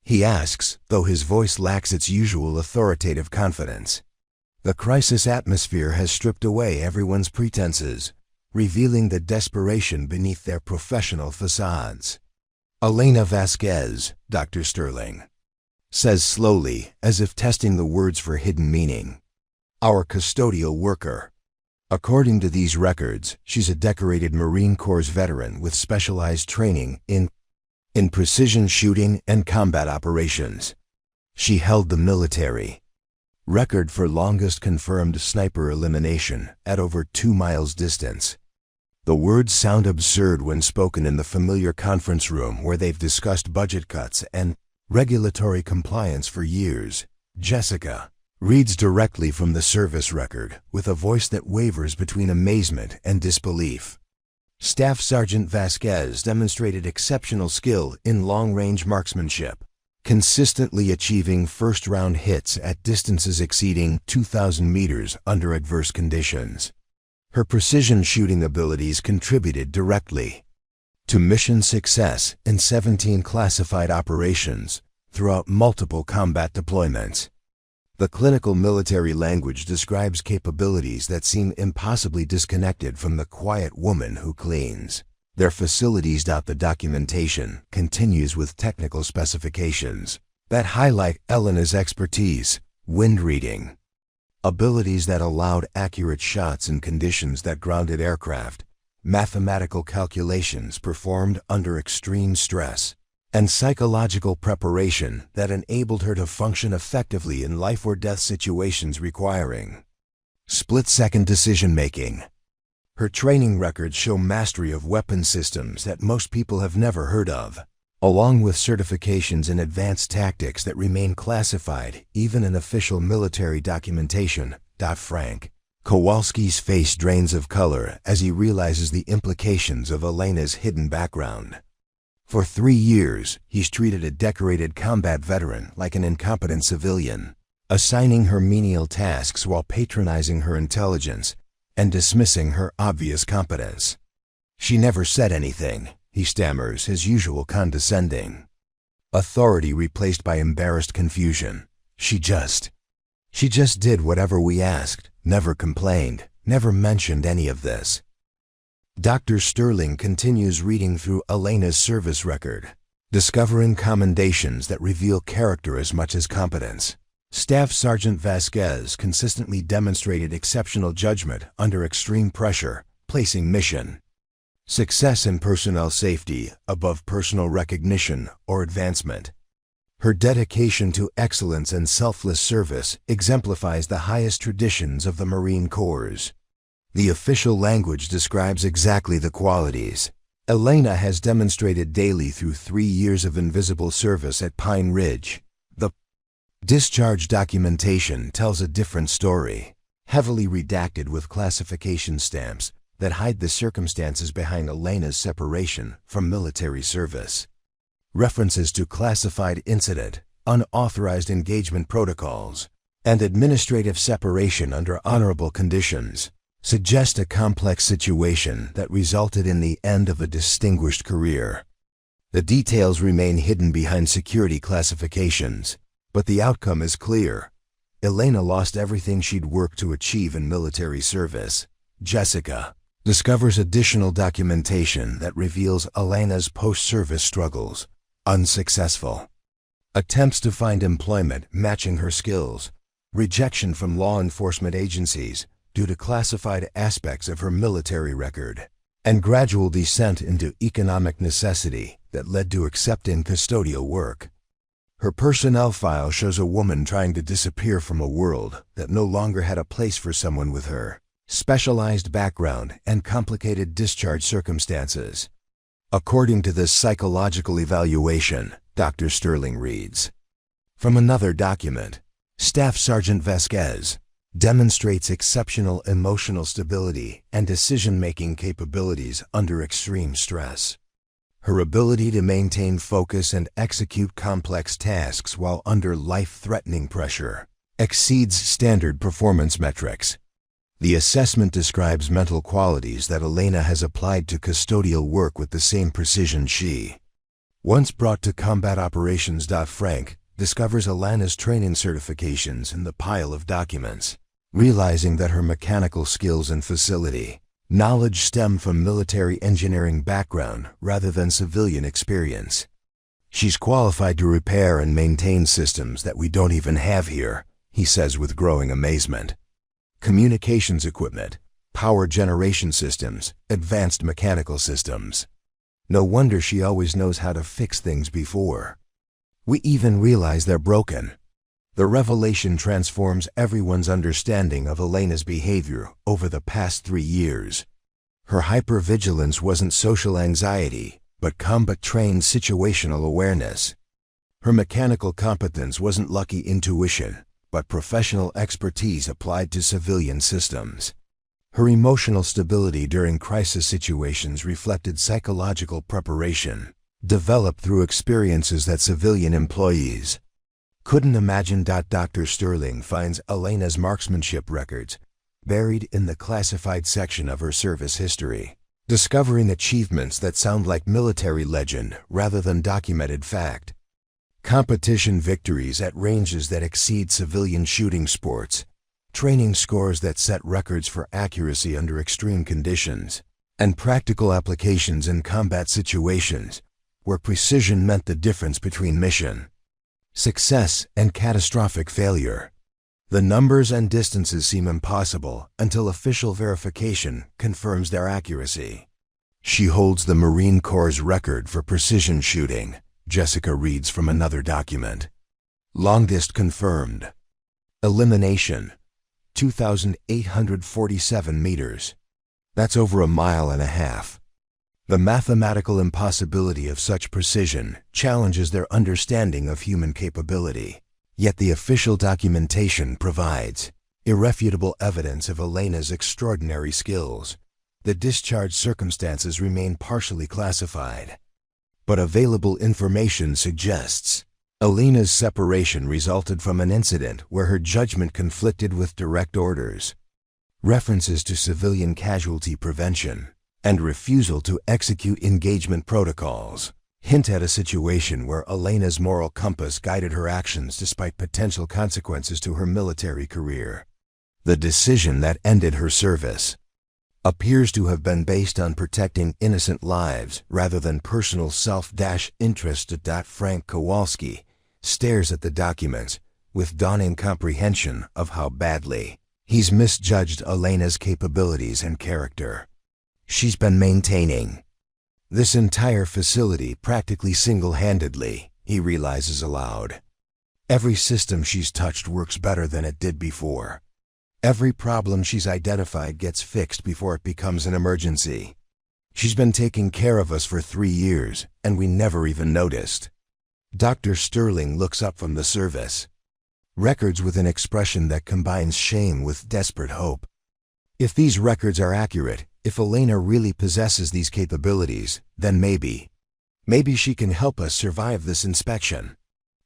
he asks, though his voice lacks its usual authoritative confidence. The crisis atmosphere has stripped away everyone's pretenses, revealing the desperation beneath their professional facades. "Elena Vasquez," Dr. Sterling says slowly, as if testing the words for hidden meaning. "Our custodial worker." According to these records, she's a decorated Marine Corps veteran with specialized training in precision shooting and combat operations. She held the military record for longest confirmed sniper elimination at over 2 miles distance. The words sound absurd when spoken in the familiar conference room where they've discussed budget cuts and regulatory compliance for years. Jessica reads directly from the service record with a voice that wavers between amazement and disbelief. Staff Sergeant Vasquez demonstrated exceptional skill in long-range marksmanship, consistently achieving first-round hits at distances exceeding 2,000 meters under adverse conditions. Her precision shooting abilities contributed directly to mission success in 17 classified operations throughout multiple combat deployments. The clinical military language describes capabilities that seem impossibly disconnected from the quiet woman who cleans their facilities. The documentation continues with technical specifications that highlight Elena's expertise: wind reading, abilities that allowed accurate shots in conditions that grounded aircraft, mathematical calculations performed under extreme stress, and psychological preparation that enabled her to function effectively in life-or-death situations requiring split-second decision-making. Her training records show mastery of weapon systems that most people have never heard of, along with certifications in advanced tactics that remain classified even in official military documentation. Frank Kowalski's face drains of color as he realizes the implications of Elena's hidden background. For 3 years, he's treated a decorated combat veteran like an incompetent civilian, assigning her menial tasks while patronizing her intelligence and dismissing her obvious competence. "She never said anything," he stammers, his usual condescending authority replaced by embarrassed confusion. She just did whatever we asked, never complained, never mentioned any of this." Dr. Sterling continues reading through Elena's service record, discovering commendations that reveal character as much as competence. Staff Sergeant Vasquez consistently demonstrated exceptional judgment under extreme pressure, placing mission success in personnel safety above personal recognition or advancement. Her dedication to excellence and selfless service exemplifies the highest traditions of the Marine Corps. The official language describes exactly the qualities Elena has demonstrated daily through 3 years of invisible service at Pine Ridge. The discharge documentation tells a different story, heavily redacted with classification stamps that hide the circumstances behind Elena's separation from military service. References to classified incident, unauthorized engagement protocols, and administrative separation under honorable conditions suggest a complex situation that resulted in the end of a distinguished career. The details remain hidden behind security classifications, but the outcome is clear. Elena lost everything she'd worked to achieve in military service. Jessica discovers additional documentation that reveals Elena's post-service struggles. Unsuccessful attempts to find employment matching her skills, rejection from law enforcement agencies due to classified aspects of her military record, and gradual descent into economic necessity that led to accepting custodial work. Her personnel file shows a woman trying to disappear from a world that no longer had a place for someone with her specialized background and complicated discharge circumstances. According to this psychological evaluation, Dr. Sterling reads, from another document, Staff Sergeant Vasquez demonstrates exceptional emotional stability and decision-making capabilities under extreme stress. Her ability to maintain focus and execute complex tasks while under life-threatening pressure exceeds standard performance metrics. The assessment describes mental qualities that Elena has applied to custodial work with the same precision she, once brought to combat operations. Frank discovers Elena's training certifications in the pile of documents, realizing that her mechanical skills and facility knowledge stem from military engineering background rather than civilian experience. She's qualified to repair and maintain systems that we don't even have here, he says with growing amazement. Communications equipment, power generation systems, advanced mechanical systems. No wonder she always knows how to fix things before we even realize they're broken. The revelation transforms everyone's understanding of Elena's behavior over the past 3 years. Her hypervigilance wasn't social anxiety, but combat-trained situational awareness. Her mechanical competence wasn't lucky intuition, but professional expertise applied to civilian systems. Her emotional stability during crisis situations reflected psychological preparation, developed through experiences that civilian employees couldn't imagine. Dr. Sterling finds Elena's marksmanship records buried in the classified section of her service history, discovering achievements that sound like military legend rather than documented fact. Competition victories at ranges that exceed civilian shooting sports, training scores that set records for accuracy under extreme conditions, and practical applications in combat situations where precision meant the difference between mission success and catastrophic failure. The numbers and distances seem impossible until official verification confirms their accuracy. She holds the Marine Corps' record for precision shooting, Jessica reads from another document. Longest confirmed. Elimination, 2,847 meters. That's over 1.5 miles. The mathematical impossibility of such precision challenges their understanding of human capability. Yet the official documentation provides irrefutable evidence of Elena's extraordinary skills. The discharge circumstances remain partially classified, but available information suggests Elena's separation resulted from an incident where her judgment conflicted with direct orders. References to civilian casualty prevention and refusal to execute engagement protocols hint at a situation where Elena's moral compass guided her actions despite potential consequences to her military career. The decision that ended her service appears to have been based on protecting innocent lives rather than personal self-interest. Frank Kowalski stares at the documents with dawning comprehension of how badly he's misjudged Elena's capabilities and character. She's been maintaining this entire facility practically single-handedly, he realizes aloud. Every system she's touched works better than it did before. Every problem she's identified gets fixed before it becomes an emergency. She's been taking care of us for 3 years, and we never even noticed. Dr. Sterling looks up from the service records with an expression that combines shame with desperate hope. If these records are accurate, if Elena really possesses these capabilities, then maybe she can help us survive this inspection.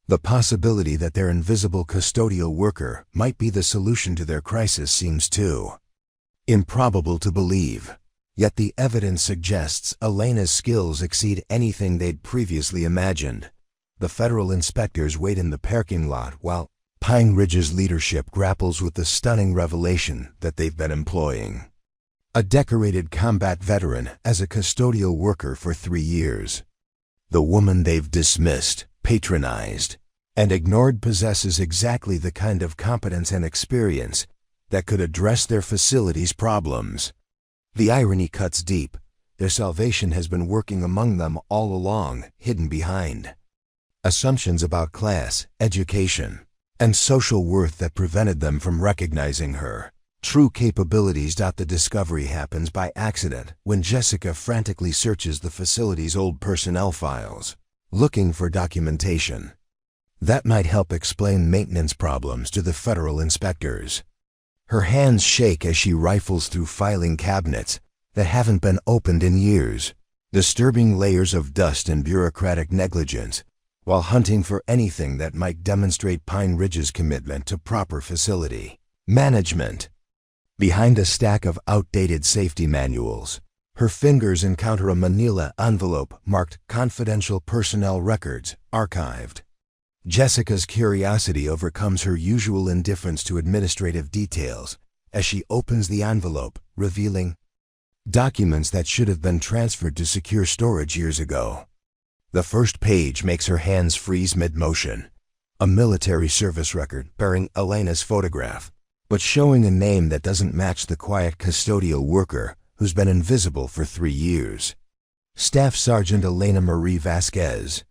The possibility that their invisible custodial worker might be the solution to their crisis seems too improbable to believe. Yet the evidence suggests Elena's skills exceed anything they'd previously imagined. The federal inspectors wait in the parking lot while Pine Ridge's leadership grapples with the stunning revelation that they've been employing a decorated combat veteran as a custodial worker for 3 years. The woman they've dismissed, patronized, and ignored possesses exactly the kind of competence and experience that could address their facility's problems. The irony cuts deep. Their salvation has been working among them all along, hidden behind assumptions about class, education, and social worth that prevented them from recognizing her true capabilities. The discovery happens by accident when Jessica frantically searches the facility's old personnel files, looking for documentation that might help explain maintenance problems to the federal inspectors. Her hands shake as she rifles through filing cabinets that haven't been opened in years, disturbing layers of dust and bureaucratic negligence, while hunting for anything that might demonstrate Pine Ridge's commitment to proper facility management. Behind a stack of outdated safety manuals, her fingers encounter a manila envelope marked Confidential Personnel Records, Archived. Jessica's curiosity overcomes her usual indifference to administrative details as she opens the envelope, revealing documents that should have been transferred to secure storage years ago. The first page makes her hands freeze mid-motion. A military service record bearing Elena's photograph, but showing a name that doesn't match the quiet custodial worker who's been invisible for 3 years. Staff Sergeant Elena Marie Vasquez,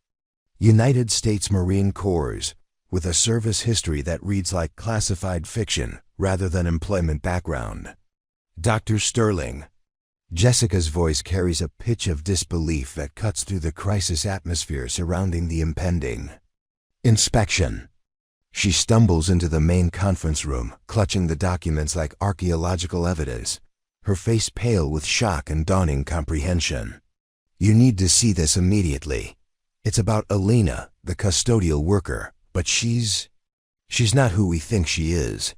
United States Marine Corps, with a service history that reads like classified fiction rather than employment background. Dr. Sterling. Jessica's voice carries a pitch of disbelief that cuts through the crisis atmosphere surrounding the impending inspection. She stumbles into the main conference room, clutching the documents like archaeological evidence, her face pale with shock and dawning comprehension. "You need to see this immediately. It's about Elena, the custodial worker, but she's not who we think she is."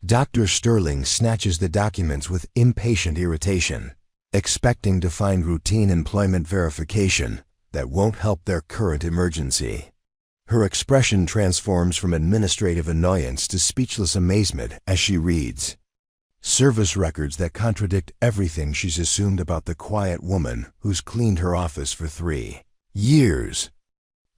Dr. Sterling snatches the documents with impatient irritation, expecting to find routine employment verification that won't help their current emergency. Her expression transforms from administrative annoyance to speechless amazement as she reads service records that contradict everything she's assumed about the quiet woman who's cleaned her office for 3 years.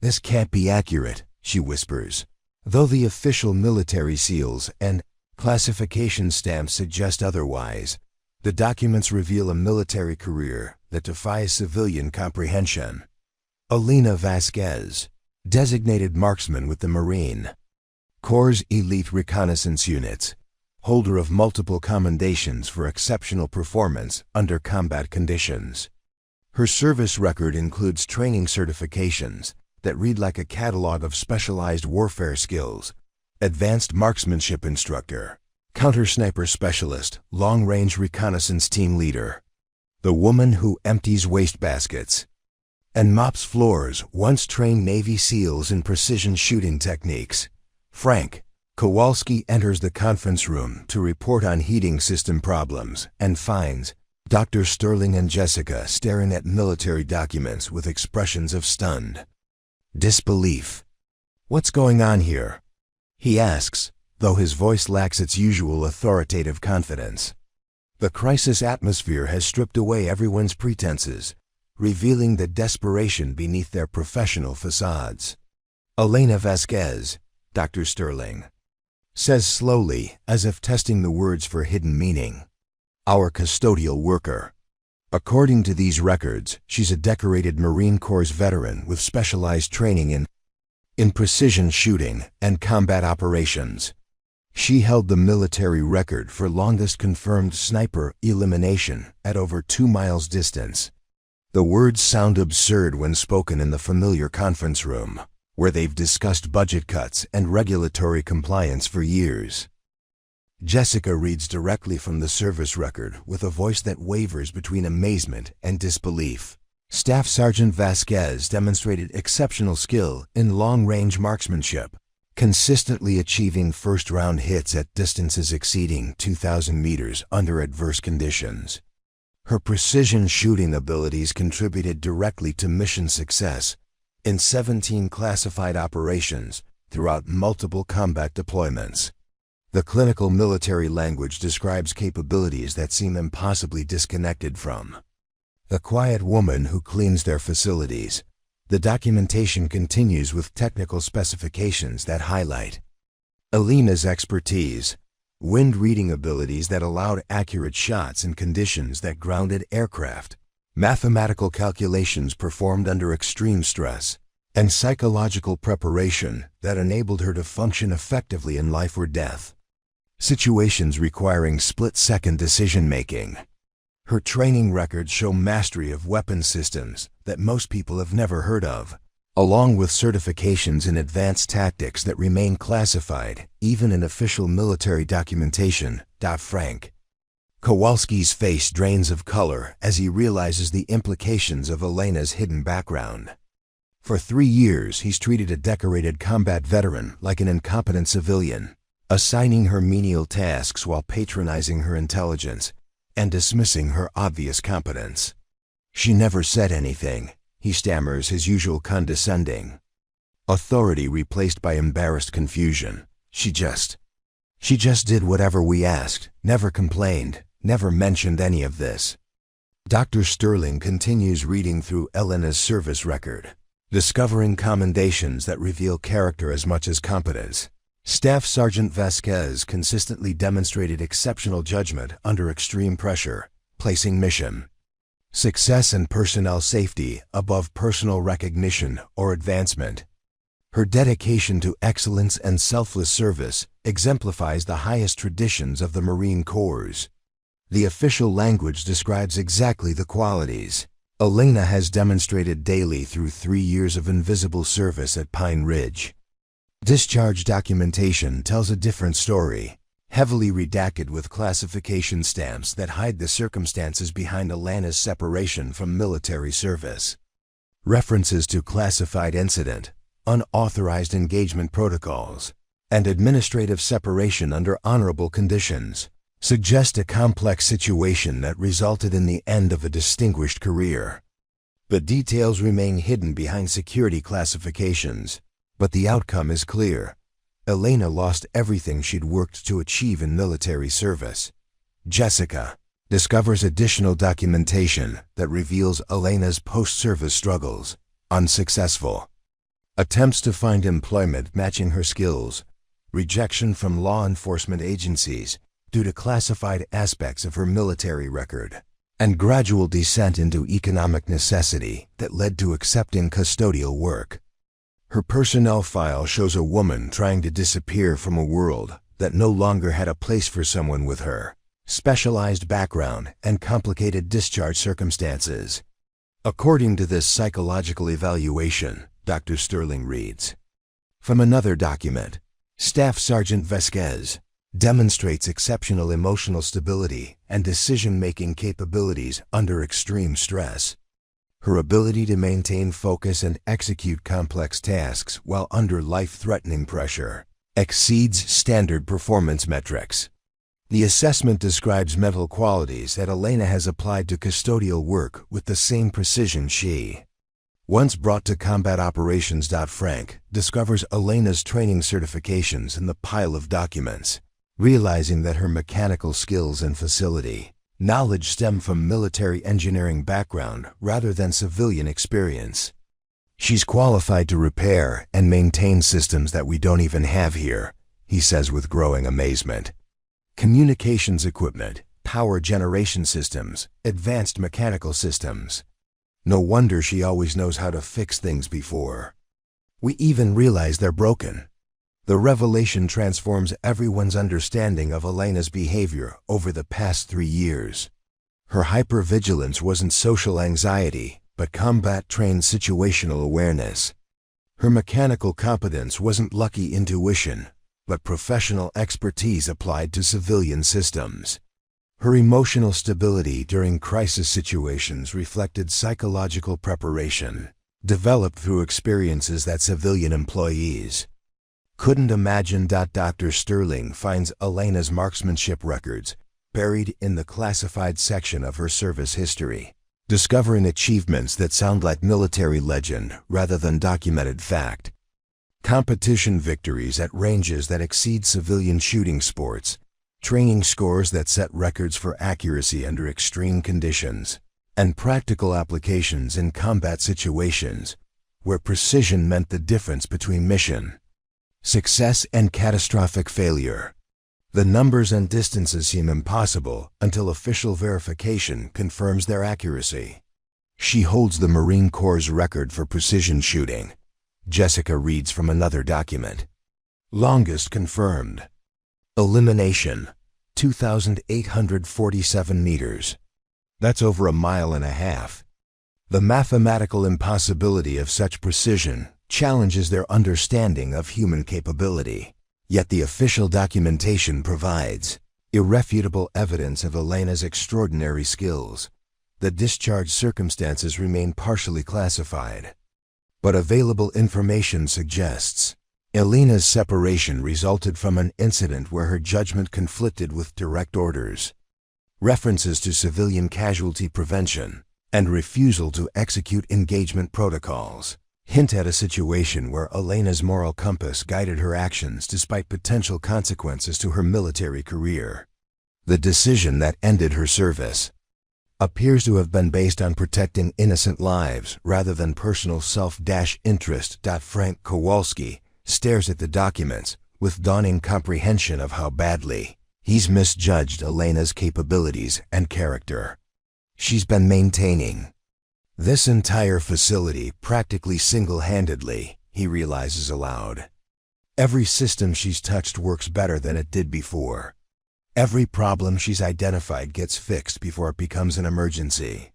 "This can't be accurate," she whispers, though the official military seals and classification stamps suggest otherwise. The documents reveal a military career that defies civilian comprehension. Elena Vasquez, designated marksman with the Marine Corps' elite reconnaissance units, holder of multiple commendations for exceptional performance under combat conditions. Her service record includes training certifications that read like a catalog of specialized warfare skills: advanced marksmanship instructor, counter-sniper specialist, long-range reconnaissance team leader. The woman who empties wastebaskets and mops floors once trained Navy SEALs in precision shooting techniques. Frank Kowalski enters the conference room to report on heating system problems and finds Dr. Sterling and Jessica staring at military documents with expressions of stunned disbelief. "What's going on here?" he asks, though his voice lacks its usual authoritative confidence. The crisis atmosphere has stripped away everyone's pretenses, revealing the desperation beneath their professional facades. "Elena Vasquez," Dr. Sterling says slowly, as if testing the words for hidden meaning. "Our custodial worker. According to these records, she's a decorated Marine Corps veteran with specialized training in precision shooting and combat operations. She held the military record for longest confirmed sniper elimination at over 2 miles distance." The words sound absurd when spoken in the familiar conference room, where they've discussed budget cuts and regulatory compliance for years. Jessica reads directly from the service record with a voice that wavers between amazement and disbelief. Staff Sergeant Vasquez demonstrated exceptional skill in long-range marksmanship, consistently achieving first-round hits at distances exceeding 2,000 meters under adverse conditions. Her precision shooting abilities contributed directly to mission success in 17 classified operations throughout multiple combat deployments. The clinical military language describes capabilities that seem impossibly disconnected from the quiet woman who cleans their facilities. The documentation continues with technical specifications that highlight Elena's expertise, wind reading abilities that allowed accurate shots in conditions that grounded aircraft, mathematical calculations performed under extreme stress, and psychological preparation that enabled her to function effectively in life or death situations requiring split-second decision-making. Her training records show mastery of weapon systems that most people have never heard of, along with certifications in advanced tactics that remain classified even in official military documentation. Frank Kowalski's face drains of color as he realizes the implications of Elena's hidden background. For 3 years, he's treated a decorated combat veteran like an incompetent civilian, assigning her menial tasks while patronizing her intelligence and dismissing her obvious competence. She never said anything, he stammers, his usual condescending authority replaced by embarrassed confusion. She just did whatever we asked, never complained, never mentioned any of this. Dr. Sterling continues reading through Elena's service record, discovering commendations that reveal character as much as competence. Staff Sergeant Vasquez consistently demonstrated exceptional judgment under extreme pressure, placing mission success and personnel safety above personal recognition or advancement. Her dedication to excellence and selfless service exemplifies the highest traditions of the Marine Corps. The official language describes exactly the qualities Elena has demonstrated daily through 3 years of invisible service at Pine Ridge. Discharge documentation tells a different story, heavily redacted with classification stamps that hide the circumstances behind Elena's separation from military service. References to classified incident, unauthorized engagement protocols, and administrative separation under honorable conditions suggest a complex situation that resulted in the end of a distinguished career. The details remain hidden behind security classifications, but the outcome is clear. Elena lost everything she'd worked to achieve in military service. Jessica discovers additional documentation that reveals Elena's post-service struggles, unsuccessful attempts to find employment matching her skills, rejection from law enforcement agencies due to classified aspects of her military record, and gradual descent into economic necessity that led to accepting custodial work. Her personnel file shows a woman trying to disappear from a world that no longer had a place for someone with her specialized background and complicated discharge circumstances. According to this psychological evaluation, Dr. Sterling reads from another document, Staff Sergeant Vasquez demonstrates exceptional emotional stability and decision-making capabilities under extreme stress. Her ability to maintain focus and execute complex tasks while under life-threatening pressure exceeds standard performance metrics. The assessment describes mental qualities that Elena has applied to custodial work with the same precision she once brought to combat operations. Frank discovers Elena's training certifications in the pile of documents, realizing that her mechanical skills and facility knowledge stem from military engineering background rather than civilian experience. She's qualified to repair and maintain systems that we don't even have here, he says with growing amazement. Communications equipment, power generation systems, advanced mechanical systems. No wonder she always knows how to fix things before we even realize they're broken. The revelation transforms everyone's understanding of Elena's behavior over the past 3 years. Her hypervigilance wasn't social anxiety, but combat-trained situational awareness. Her mechanical competence wasn't lucky intuition, but professional expertise applied to civilian systems. Her emotional stability during crisis situations reflected psychological preparation, developed through experiences that civilian employees couldn't imagine. Dr. Sterling finds Elena's marksmanship records buried in the classified section of her service history, discovering achievements that sound like military legend rather than documented fact. Competition victories at ranges that exceed civilian shooting sports, training scores that set records for accuracy under extreme conditions, and practical applications in combat situations where precision meant the difference between mission success and catastrophic failure. The numbers and distances seem impossible until official verification confirms their accuracy. She holds the Marine Corps' record for precision shooting. Jessica reads from another document. Longest confirmed. Elimination, 2,847 meters. That's over 1.5 miles. The mathematical impossibility of such precision challenges their understanding of human capability. Yet the official documentation provides irrefutable evidence of Elena's extraordinary skills. The discharge circumstances remain partially classified, but available information suggests Elena's separation resulted from an incident where her judgment conflicted with direct orders. References to civilian casualty prevention and refusal to execute engagement protocols hint at a situation where Elena's moral compass guided her actions despite potential consequences to her military career. The decision that ended her service appears to have been based on protecting innocent lives rather than personal self-interest. Frank Kowalski stares at the documents with dawning comprehension of how badly he's misjudged Elena's capabilities and character. She's been maintaining this entire facility practically single-handedly, he realizes aloud. Every system she's touched works better than it did before. Every problem she's identified gets fixed before it becomes an emergency.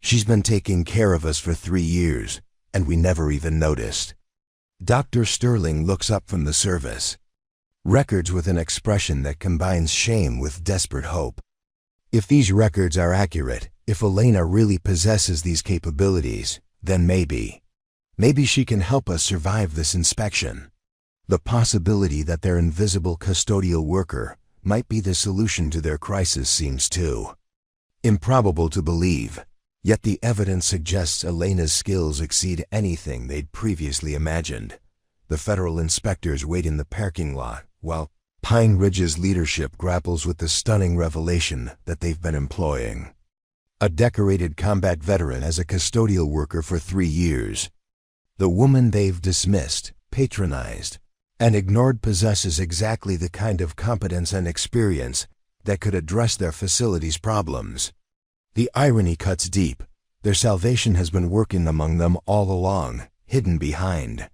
She's been taking care of us for 3 years, and we never even noticed. Dr. Sterling looks up from the service. Records with an expression that combines shame with desperate hope. If these records are accurate, if Elena really possesses these capabilities, then maybe she can help us survive this inspection. The possibility that their invisible custodial worker might be the solution to their crisis seems too improbable to believe, yet the evidence suggests Elena's skills exceed anything they'd previously imagined. The federal inspectors wait in the parking lot while Pine Ridge's leadership grapples with the stunning revelation that they've been employing a decorated combat veteran as a custodial worker for 3 years. The woman they've dismissed, patronized, and ignored possesses exactly the kind of competence and experience that could address their facility's problems. The irony cuts deep. Their salvation has been working among them all along, hidden behind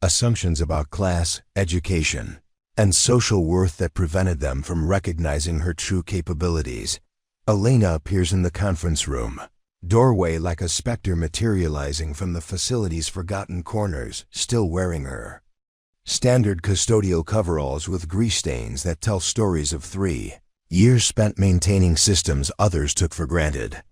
assumptions about class, education, and social worth that prevented them from recognizing her true capabilities. Elena appears in the conference room, doorway like a specter materializing from the facility's forgotten corners, still wearing her standard custodial coveralls with grease stains that tell stories of 3 years spent maintaining systems others took for granted.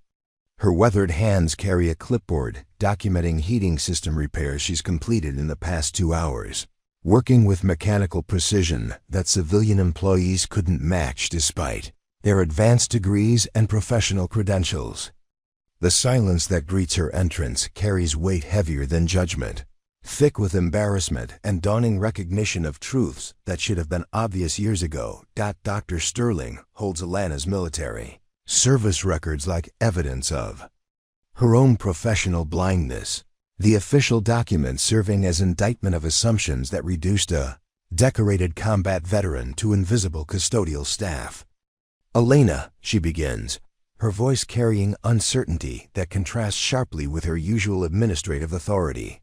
Her weathered hands carry a clipboard documenting heating system repairs she's completed in the past 2 hours, working with mechanical precision that civilian employees couldn't match despite their advanced degrees and professional credentials. The silence that greets her entrance carries weight heavier than judgment, thick with embarrassment and dawning recognition of truths that should have been obvious years ago. Dr. Sterling holds Elena's military service records like evidence of her own professional blindness, the official documents serving as indictment of assumptions that reduced a decorated combat veteran to invisible custodial staff. Elena, she begins, her voice carrying uncertainty that contrasts sharply with her usual administrative authority.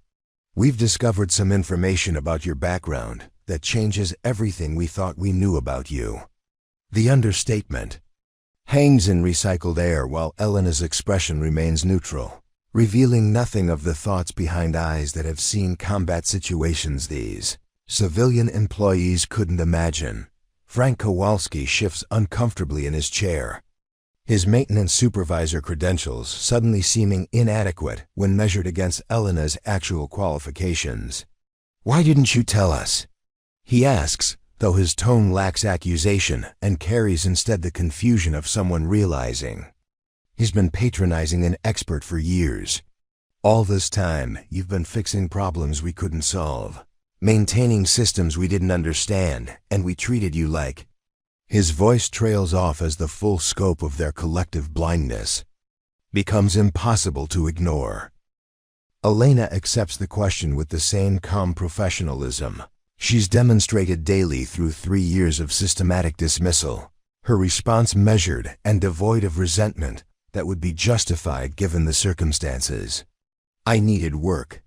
We've discovered some information about your background that changes everything we thought we knew about you. The understatement hangs in recycled air while Elena's expression remains neutral, revealing nothing of the thoughts behind eyes that have seen combat situations these civilian employees couldn't imagine. Frank Kowalski shifts uncomfortably in his chair, his maintenance supervisor credentials suddenly seeming inadequate when measured against Elena's actual qualifications. "Why didn't you tell us?" he asks, though his tone lacks accusation and carries instead the confusion of someone realizing he's been patronizing an expert for years. All this time, you've been fixing problems we couldn't solve, maintaining systems we didn't understand, and we treated you like... His voice trails off as the full scope of their collective blindness becomes impossible to ignore. Elena accepts the question with the same calm professionalism she's demonstrated daily through 3 years of systematic dismissal, her response measured and devoid of resentment that would be justified given the circumstances. I needed work.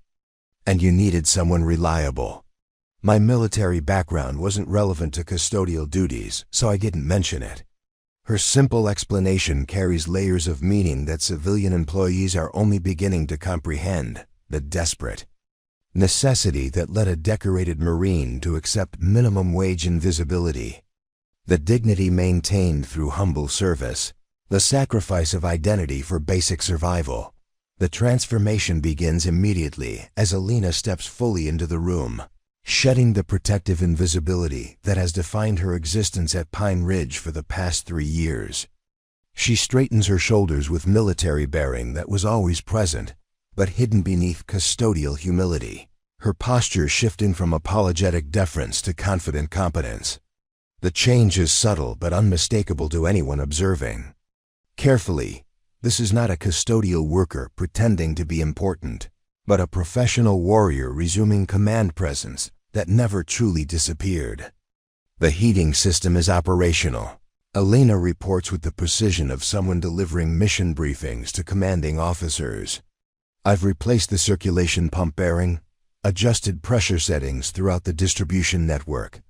And you needed someone reliable. My military background wasn't relevant to custodial duties, so I didn't mention it. Her simple explanation carries layers of meaning that civilian employees are only beginning to comprehend: the desperate necessity that led a decorated Marine to accept minimum wage invisibility, the dignity maintained through humble service, the sacrifice of identity for basic survival. The transformation begins immediately as Elena steps fully into the room, shedding the protective invisibility that has defined her existence at Pine Ridge for the past 3 years. She straightens her shoulders with military bearing that was always present, but hidden beneath custodial humility, her posture shifting from apologetic deference to confident competence. The change is subtle but unmistakable to anyone observing. Carefully, this is not a custodial worker pretending to be important, but a professional warrior resuming command presence that never truly disappeared. The heating system is operational. Elena reports with the precision of someone delivering mission briefings to commanding officers. I've replaced the circulation pump bearing, adjusted pressure settings throughout the distribution network,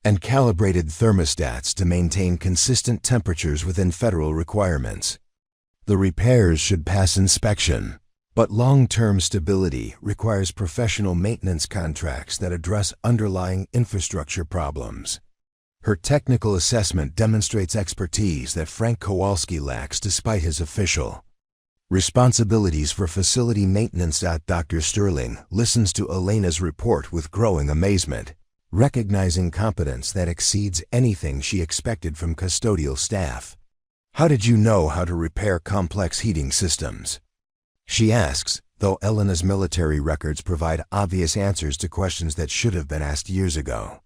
and calibrated thermostats to maintain consistent temperatures within federal requirements. The repairs should pass inspection, but long-term stability requires professional maintenance contracts that address underlying infrastructure problems. Her technical assessment demonstrates expertise that Frank Kowalski lacks despite his official responsibilities for facility maintenance. Dr. Sterling listens to Elena's report with growing amazement, recognizing competence that exceeds anything she expected from custodial staff. How did you know how to repair complex heating systems? She asks, though Elena's military records provide obvious answers to questions that should have been asked years ago.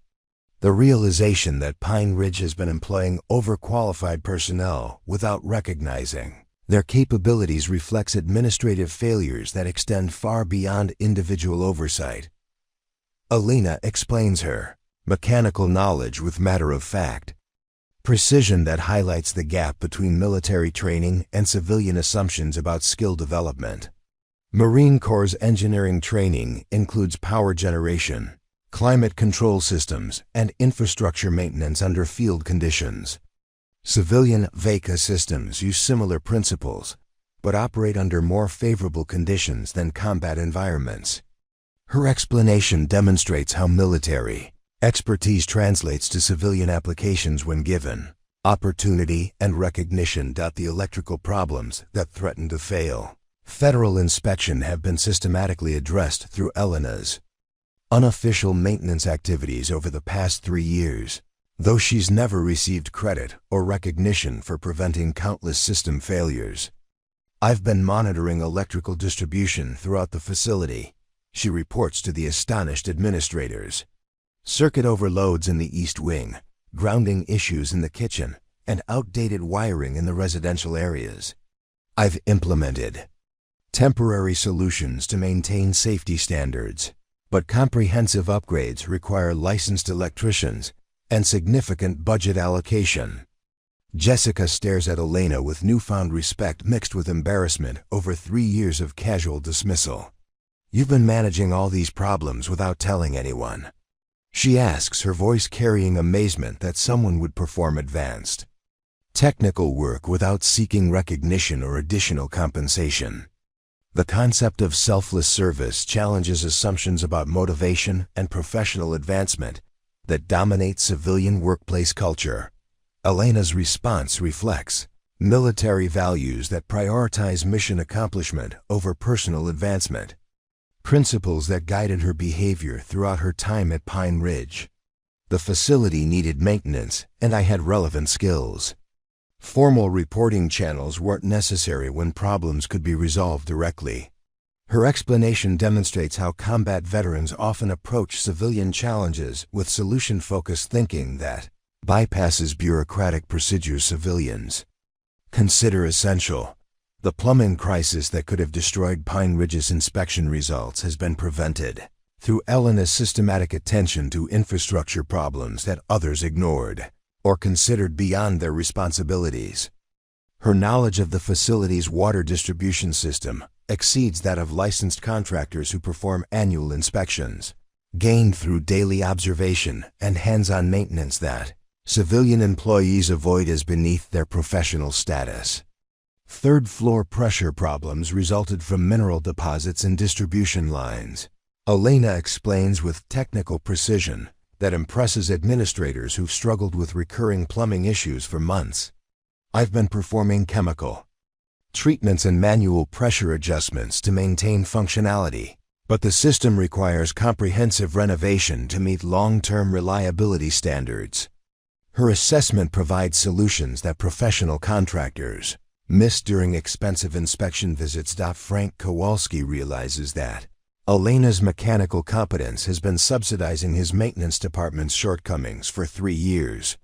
The realization that Pine Ridge has been employing overqualified personnel without recognizing their capabilities reflects administrative failures that extend far beyond individual oversight. Elena explains her mechanical knowledge with matter-of-fact precision that highlights the gap between military training and civilian assumptions about skill development. Marine Corps' engineering training includes power generation, climate control systems, and infrastructure maintenance under field conditions. Civilian VACA systems use similar principles, but operate under more favorable conditions than combat environments. Her explanation demonstrates how military expertise translates to civilian applications when given opportunity and recognition. The electrical problems that threaten to fail federal inspection have been systematically addressed through Elena's unofficial maintenance activities over the past 3 years, though she's never received credit or recognition for preventing countless system failures. I've been monitoring electrical distribution throughout the facility, she reports to the astonished administrators. Circuit overloads in the East Wing, grounding issues in the kitchen, and outdated wiring in the residential areas. I've implemented temporary solutions to maintain safety standards, but comprehensive upgrades require licensed electricians and significant budget allocation. Jessica stares at Elena with newfound respect mixed with embarrassment over 3 years of casual dismissal. You've been managing all these problems without telling anyone, she asks, her voice carrying amazement that someone would perform advanced technical work without seeking recognition or additional compensation. The concept of selfless service challenges assumptions about motivation and professional advancement that dominate civilian workplace culture. Elena's response reflects military values that prioritize mission accomplishment over personal advancement, principles that guided her behavior throughout her time at Pine Ridge. The facility needed maintenance, and I had relevant skills. Formal reporting channels weren't necessary when problems could be resolved directly. Her explanation demonstrates how combat veterans often approach civilian challenges with solution-focused thinking that bypasses bureaucratic procedures civilians consider essential. The plumbing crisis that could have destroyed Pine Ridge's inspection results has been prevented through Elena's systematic attention to infrastructure problems that others ignored or considered beyond their responsibilities. Her knowledge of the facility's water distribution system exceeds that of licensed contractors who perform annual inspections, gained through daily observation and hands-on maintenance that civilian employees avoid as beneath their professional status. Third-floor pressure problems resulted from mineral deposits and distribution lines. Elena explains with technical precision that impresses administrators who've struggled with recurring plumbing issues for months. I've been performing chemical treatments and manual pressure adjustments to maintain functionality, but the system requires comprehensive renovation to meet long-term reliability standards. Her assessment provides solutions that professional contractors miss during expensive inspection visits. Frank Kowalski realizes that Elena's mechanical competence has been subsidizing his maintenance department's shortcomings for 3 years,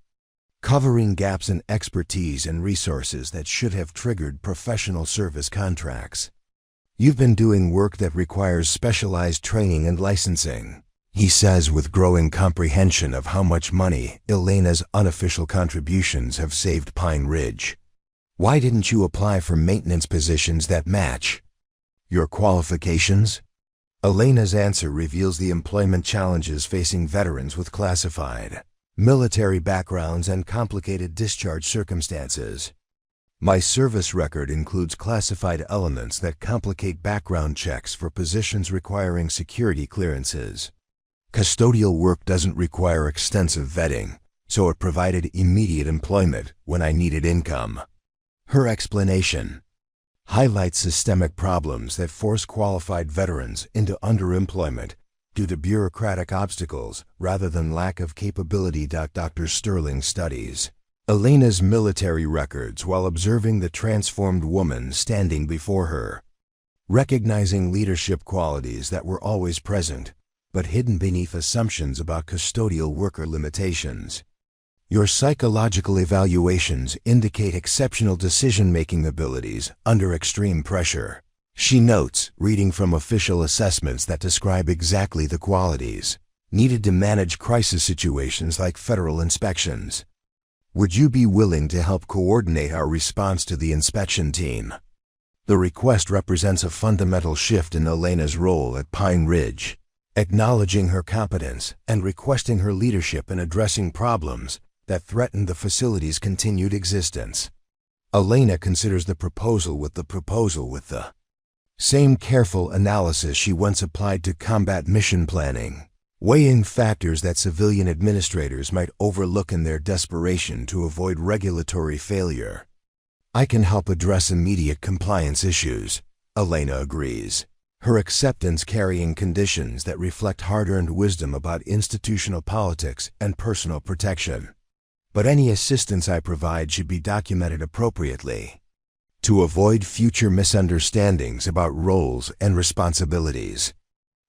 covering gaps in expertise and resources that should have triggered professional service contracts. You've been doing work that requires specialized training and licensing, he says with growing comprehension of how much money Elena's unofficial contributions have saved Pine Ridge. Why didn't you apply for maintenance positions that match your qualifications? Elena's answer reveals the employment challenges facing veterans with classified military backgrounds and complicated discharge circumstances. My service record includes classified elements that complicate background checks for positions requiring security clearances. Custodial work doesn't require extensive vetting, so it provided immediate employment when I needed income. Her explanation highlights systemic problems that force qualified veterans into underemployment due to bureaucratic obstacles rather than lack of capability. Dr. Sterling studies Elena's military records while observing the transformed woman standing before her, recognizing leadership qualities that were always present but hidden beneath assumptions about custodial worker limitations. Your psychological evaluations indicate exceptional decision-making abilities under extreme pressure, she notes, reading from official assessments that describe exactly the qualities needed to manage crisis situations like federal inspections. Would you be willing to help coordinate our response to the inspection team? The request represents a fundamental shift in Elena's role at Pine Ridge, acknowledging her competence and requesting her leadership in addressing problems that threatened the facility's continued existence. Elena considers the proposal with the same careful analysis she once applied to combat mission planning, weighing factors that civilian administrators might overlook in their desperation to avoid regulatory failure. I can help address immediate compliance issues, Elena agrees, her acceptance carrying conditions that reflect hard-earned wisdom about institutional politics and personal protection. But any assistance I provide should be documented appropriately to avoid future misunderstandings about roles and responsibilities.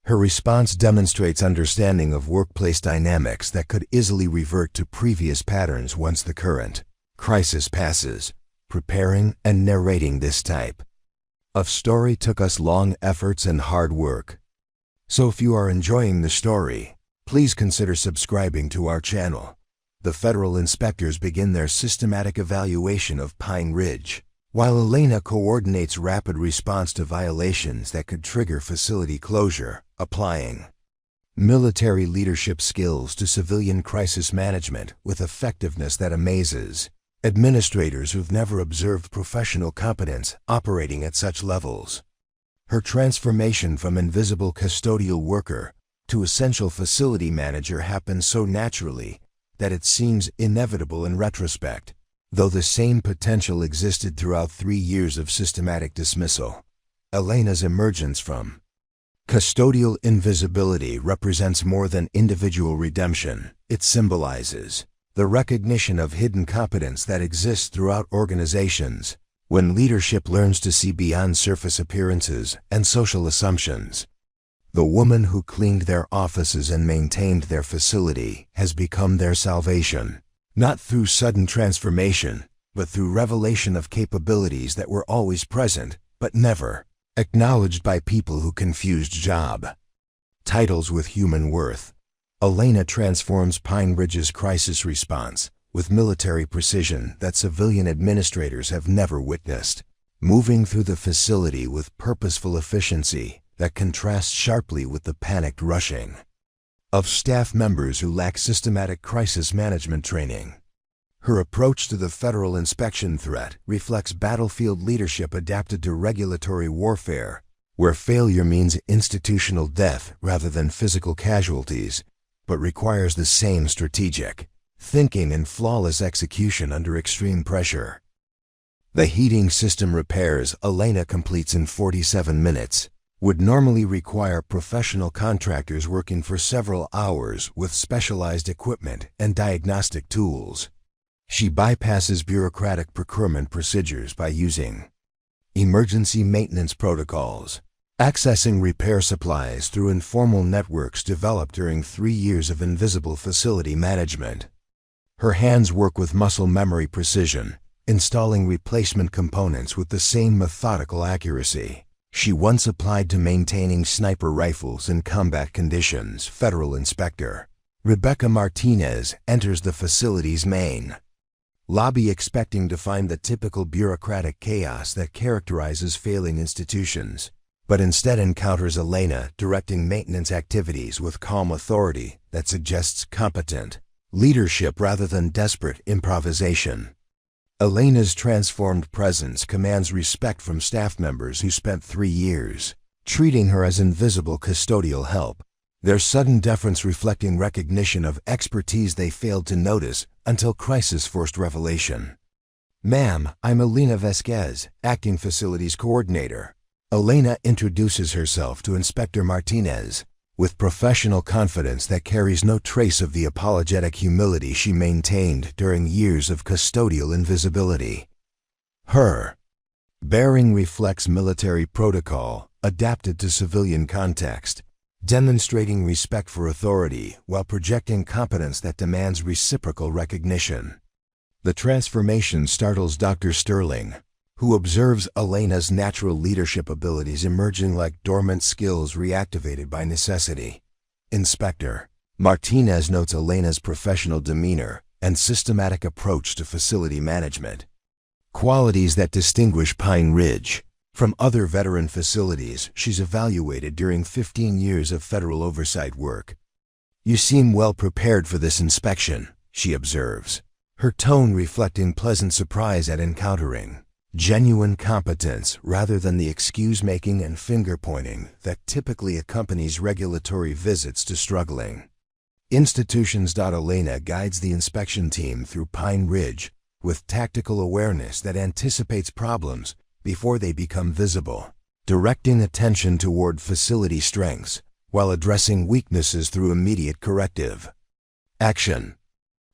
Her response demonstrates understanding of workplace dynamics that could easily revert to previous patterns once the current crisis passes. Preparing and narrating this type of story took us long efforts and hard work. So if you are enjoying the story, please consider subscribing to our channel. The federal inspectors begin their systematic evaluation of Pine Ridge, while Elena coordinates rapid response to violations that could trigger facility closure, applying military leadership skills to civilian crisis management with effectiveness that amazes administrators who've never observed professional competence operating at such levels. Her transformation from invisible custodial worker to essential facility manager happens so naturally that it seems inevitable in retrospect, though the same potential existed throughout 3 years of systematic dismissal. Elena's emergence from custodial invisibility represents more than individual redemption. It symbolizes the recognition of hidden competence that exists throughout organizations when leadership learns to see beyond surface appearances and social assumptions. The woman who cleaned their offices and maintained their facility has become their salvation, not through sudden transformation, but through revelation of capabilities that were always present, but never acknowledged by people who confused job titles with human worth. Elena transforms Pine Ridge's crisis response with military precision that civilian administrators have never witnessed, moving through the facility with purposeful efficiency that contrasts sharply with the panicked rushing of staff members who lack systematic crisis management training. Her approach to the federal inspection threat reflects battlefield leadership adapted to regulatory warfare, where failure means institutional death rather than physical casualties, but requires the same strategic thinking and flawless execution under extreme pressure. The heating system repairs Elena completes in 47 minutes would normally require professional contractors working for several hours with specialized equipment and diagnostic tools. She bypasses bureaucratic procurement procedures by using emergency maintenance protocols, accessing repair supplies through informal networks developed during 3 years of invisible facility management. Her hands work with muscle memory precision, installing replacement components with the same methodical accuracy she once applied to maintaining sniper rifles in combat conditions. Federal Inspector Rebecca Martinez enters the facility's main lobby expecting to find the typical bureaucratic chaos that characterizes failing institutions, but instead encounters Elena directing maintenance activities with calm authority that suggests competent leadership rather than desperate improvisation. Elena's transformed presence commands respect from staff members who spent 3 years treating her as invisible custodial help, their sudden deference reflecting recognition of expertise they failed to notice until crisis-forced revelation. "Ma'am, I'm Elena Vasquez, Acting Facilities Coordinator." Elena introduces herself to Inspector Martinez with professional confidence that carries no trace of the apologetic humility she maintained during years of custodial invisibility. Her bearing reflects military protocol adapted to civilian context, demonstrating respect for authority while projecting competence that demands reciprocal recognition. The transformation startles Dr. Sterling, who observes Elena's natural leadership abilities emerging like dormant skills reactivated by necessity. Inspector Martinez notes Elena's professional demeanor and systematic approach to facility management, qualities that distinguish Pine Ridge from other veteran facilities she's evaluated during 15 years of federal oversight work. "You seem well prepared for this inspection," she observes, her tone reflecting pleasant surprise at encountering genuine competence rather than the excuse-making and finger-pointing that typically accompanies regulatory visits to struggling institutions. Elena guides the inspection team through Pine Ridge with tactical awareness that anticipates problems before they become visible, directing attention toward facility strengths while addressing weaknesses through immediate corrective action.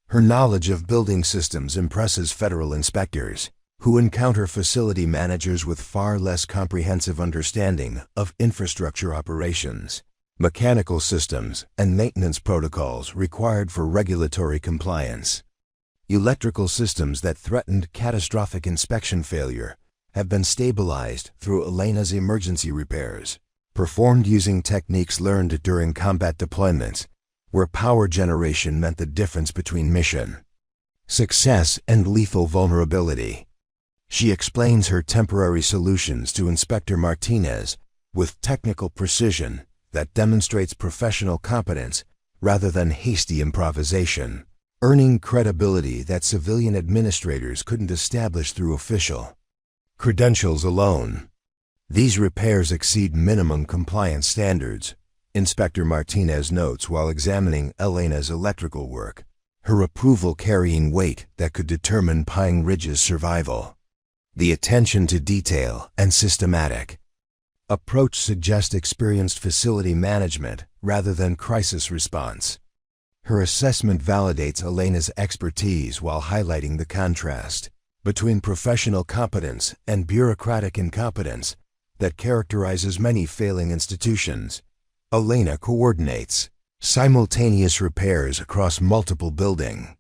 Her knowledge of building systems impresses federal inspectors, who encounter facility managers with far less comprehensive understanding of infrastructure operations, mechanical systems, and maintenance protocols required for regulatory compliance. Electrical systems that threatened catastrophic inspection failure have been stabilized through Elena's emergency repairs, performed using techniques learned during combat deployments, where power generation meant the difference between mission success and lethal vulnerability. She explains her temporary solutions to Inspector Martinez with technical precision that demonstrates professional competence rather than hasty improvisation, earning credibility that civilian administrators couldn't establish through official credentials alone. "These repairs exceed minimum compliance standards," Inspector Martinez notes while examining Elena's electrical work, her approval carrying weight that could determine Pine Ridge's survival. The attention to detail and systematic approach suggests experienced facility management rather than crisis response. Her assessment validates Elena's expertise while highlighting the contrast between professional competence and bureaucratic incompetence that characterizes many failing institutions. Elena coordinates simultaneous repairs across multiple building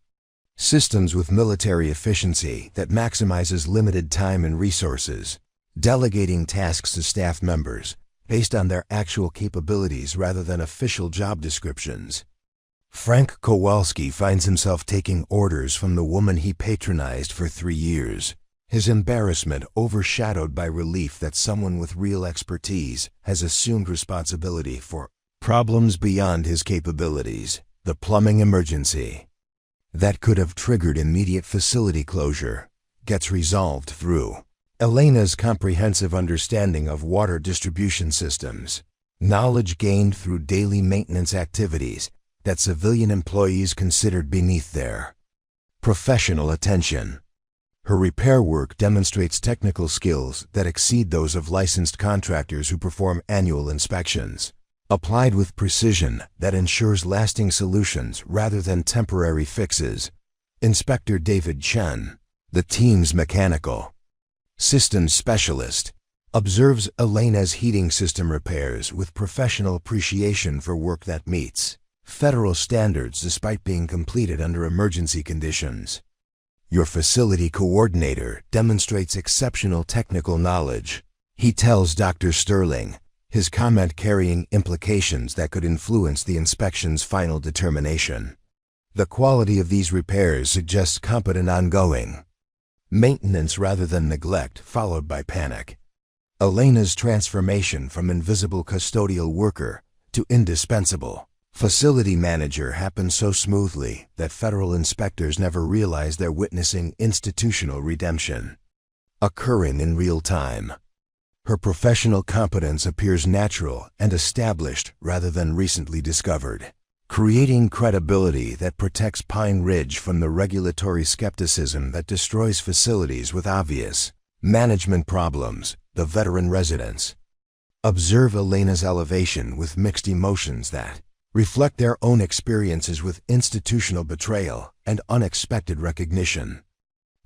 systems with military efficiency that maximizes limited time and resources, delegating tasks to staff members based on their actual capabilities rather than official job descriptions. Frank Kowalski finds himself taking orders from the woman he patronized for 3 years, his embarrassment overshadowed by relief that someone with real expertise has assumed responsibility for problems beyond his capabilities. The plumbing emergency that could have triggered immediate facility closure gets resolved through Elena's comprehensive understanding of water distribution systems, knowledge gained through daily maintenance activities that civilian employees considered beneath their professional attention. Her repair work demonstrates technical skills that exceed those of licensed contractors who perform annual inspections, applied with precision that ensures lasting solutions rather than temporary fixes. Inspector David Chen, the team's mechanical systems specialist, observes Elena's heating system repairs with professional appreciation for work that meets federal standards despite being completed under emergency conditions. Your facility coordinator demonstrates exceptional technical knowledge, he tells Dr. Sterling, his comment carrying implications that could influence the inspection's final determination. The quality of these repairs suggests competent ongoing maintenance rather than neglect followed by panic. Elena's transformation from invisible custodial worker to indispensable facility manager happened so smoothly that federal inspectors never realized they're witnessing institutional redemption occurring in real time. Her professional competence appears natural and established rather than recently discovered, creating credibility that protects Pine Ridge from the regulatory skepticism that destroys facilities with obvious management problems. The veteran residents observe Elena's elevation with mixed emotions that reflect their own experiences with institutional betrayal and unexpected recognition.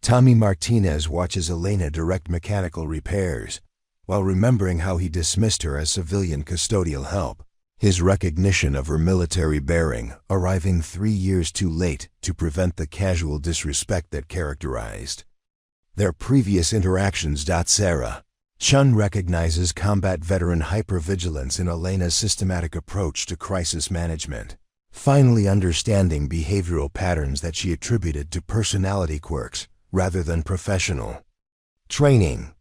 Tommy Martinez watches Elena direct mechanical repairs, while remembering how he dismissed her as civilian custodial help, his recognition of her military bearing arriving 3 years too late to prevent the casual disrespect that characterized their previous interactions. Sarah Chun recognizes combat veteran hypervigilance in Elena's systematic approach to crisis management, finally understanding behavioral patterns that she attributed to personality quirks rather than professional training.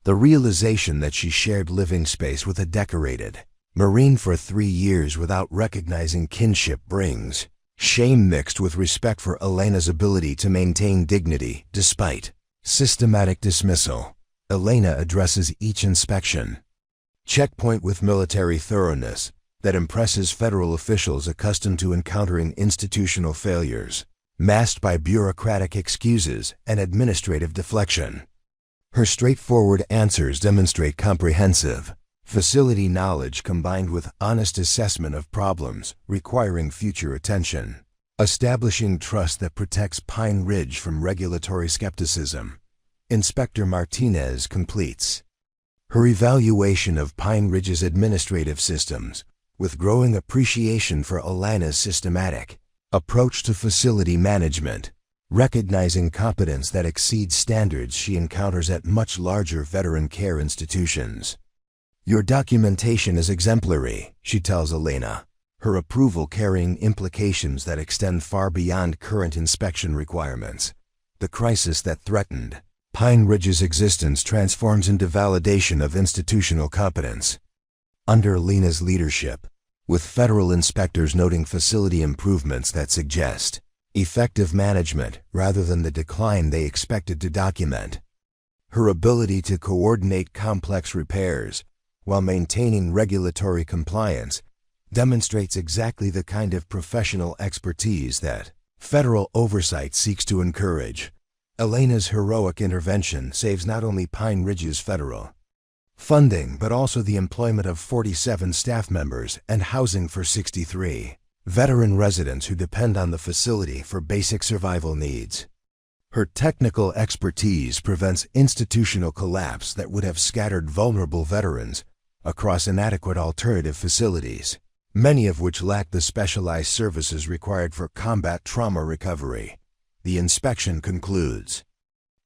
The realization that she shared living space with a decorated Marine for 3 years without recognizing kinship brings shame mixed with respect for Elena's ability to maintain dignity despite systematic dismissal. Elena addresses each inspection checkpoint with military thoroughness that impresses federal officials accustomed to encountering institutional failures, masked by bureaucratic excuses and administrative deflection. Her straightforward answers demonstrate comprehensive facility knowledge combined with honest assessment of problems requiring future attention, establishing trust that protects Pine Ridge from regulatory skepticism. Inspector Martinez completes her evaluation of Pine Ridge's administrative systems with growing appreciation for Elena's systematic approach to facility management, recognizing competence that exceeds standards she encounters at much larger veteran care institutions. Your documentation is exemplary, she tells Elena, her approval carrying implications that extend far beyond current inspection requirements. The crisis that threatened Pine Ridge's existence transforms into validation of institutional competence. Under Elena's leadership, with federal inspectors noting facility improvements that suggest effective management rather than the decline they expected to document, her ability to coordinate complex repairs while maintaining regulatory compliance demonstrates exactly the kind of professional expertise that federal oversight seeks to encourage. Elena's heroic intervention saves not only Pine Ridge's federal funding but also the employment of 47 staff members and housing for 63 veteran residents who depend on the facility for basic survival needs. Her technical expertise prevents institutional collapse that would have scattered vulnerable veterans across inadequate alternative facilities, many of which lack the specialized services required for combat trauma recovery. the inspection concludes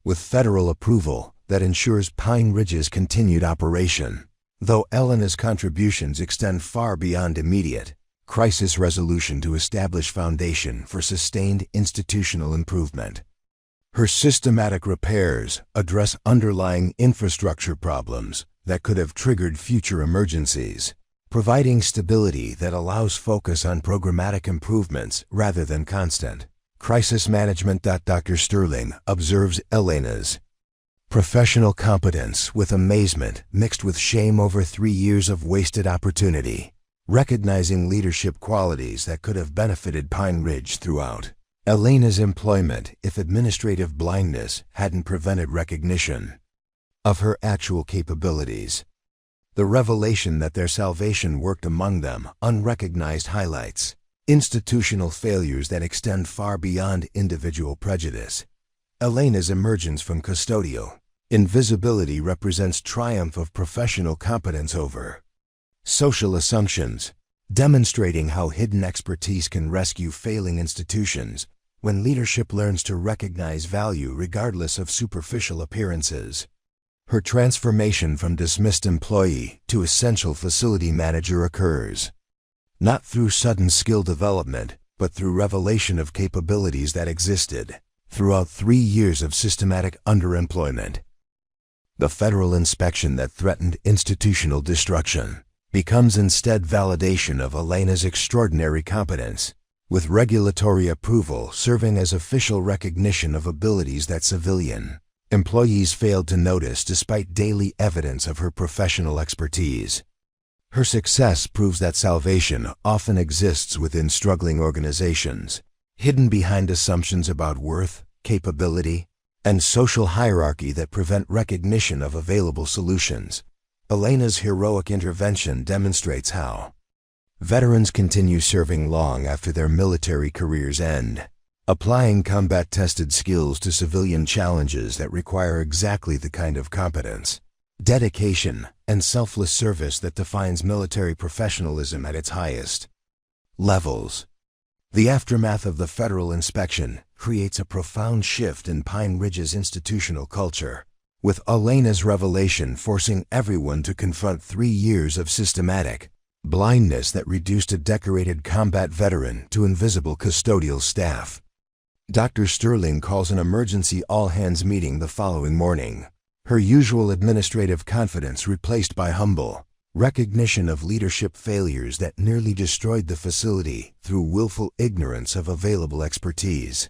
with federal approval that ensures Pine Ridge's continued operation. Though Elena's contributions extend far beyond immediate crisis resolution to establish foundation for sustained institutional improvement. Her systematic repairs address underlying infrastructure problems that could have triggered future emergencies, providing stability that allows focus on programmatic improvements rather than constant crisis management. Dr. Sterling observes Elena's professional competence with amazement mixed with shame over 3 years of wasted opportunity, recognizing leadership qualities that could have benefited Pine Ridge throughout Elena's employment if administrative blindness hadn't prevented recognition of her actual capabilities. The revelation that their salvation worked among them unrecognized highlights institutional failures that extend far beyond individual prejudice. Elena's emergence from custodial invisibility represents triumph of professional competence over social assumptions, demonstrating how hidden expertise can rescue failing institutions when leadership learns to recognize value regardless of superficial appearances. Her transformation from dismissed employee to essential facility manager occurs not through sudden skill development, but through revelation of capabilities that existed throughout 3 years of systematic underemployment. The federal inspection that threatened institutional destruction becomes instead validation of Elena's extraordinary competence, with regulatory approval serving as official recognition of abilities that civilian employees failed to notice despite daily evidence of her professional expertise. Her success proves that salvation often exists within struggling organizations, hidden behind assumptions about worth, capability, and social hierarchy that prevent recognition of available solutions. Elena's heroic intervention demonstrates how veterans continue serving long after their military careers end, applying combat-tested skills to civilian challenges that require exactly the kind of competence, dedication, and selfless service that defines military professionalism at its highest levels. The aftermath of the federal inspection creates a profound shift in Pine Ridge's institutional culture, with Elena's revelation forcing everyone to confront 3 years of systematic blindness that reduced a decorated combat veteran to invisible custodial staff. Dr. Sterling calls an emergency all-hands meeting the following morning, her usual administrative confidence replaced by humble recognition of leadership failures that nearly destroyed the facility through willful ignorance of available expertise.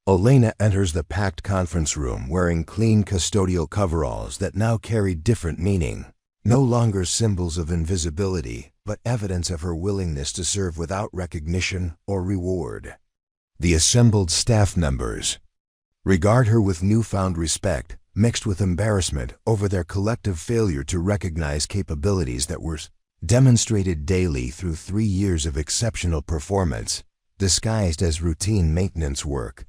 Elena enters the packed conference room wearing clean custodial coveralls that now carried different meaning, no longer symbols of invisibility, but evidence of her willingness to serve without recognition or reward. The assembled staff members regard her with newfound respect, mixed with embarrassment over their collective failure to recognize capabilities that were demonstrated daily through 3 years of exceptional performance, disguised as routine maintenance work.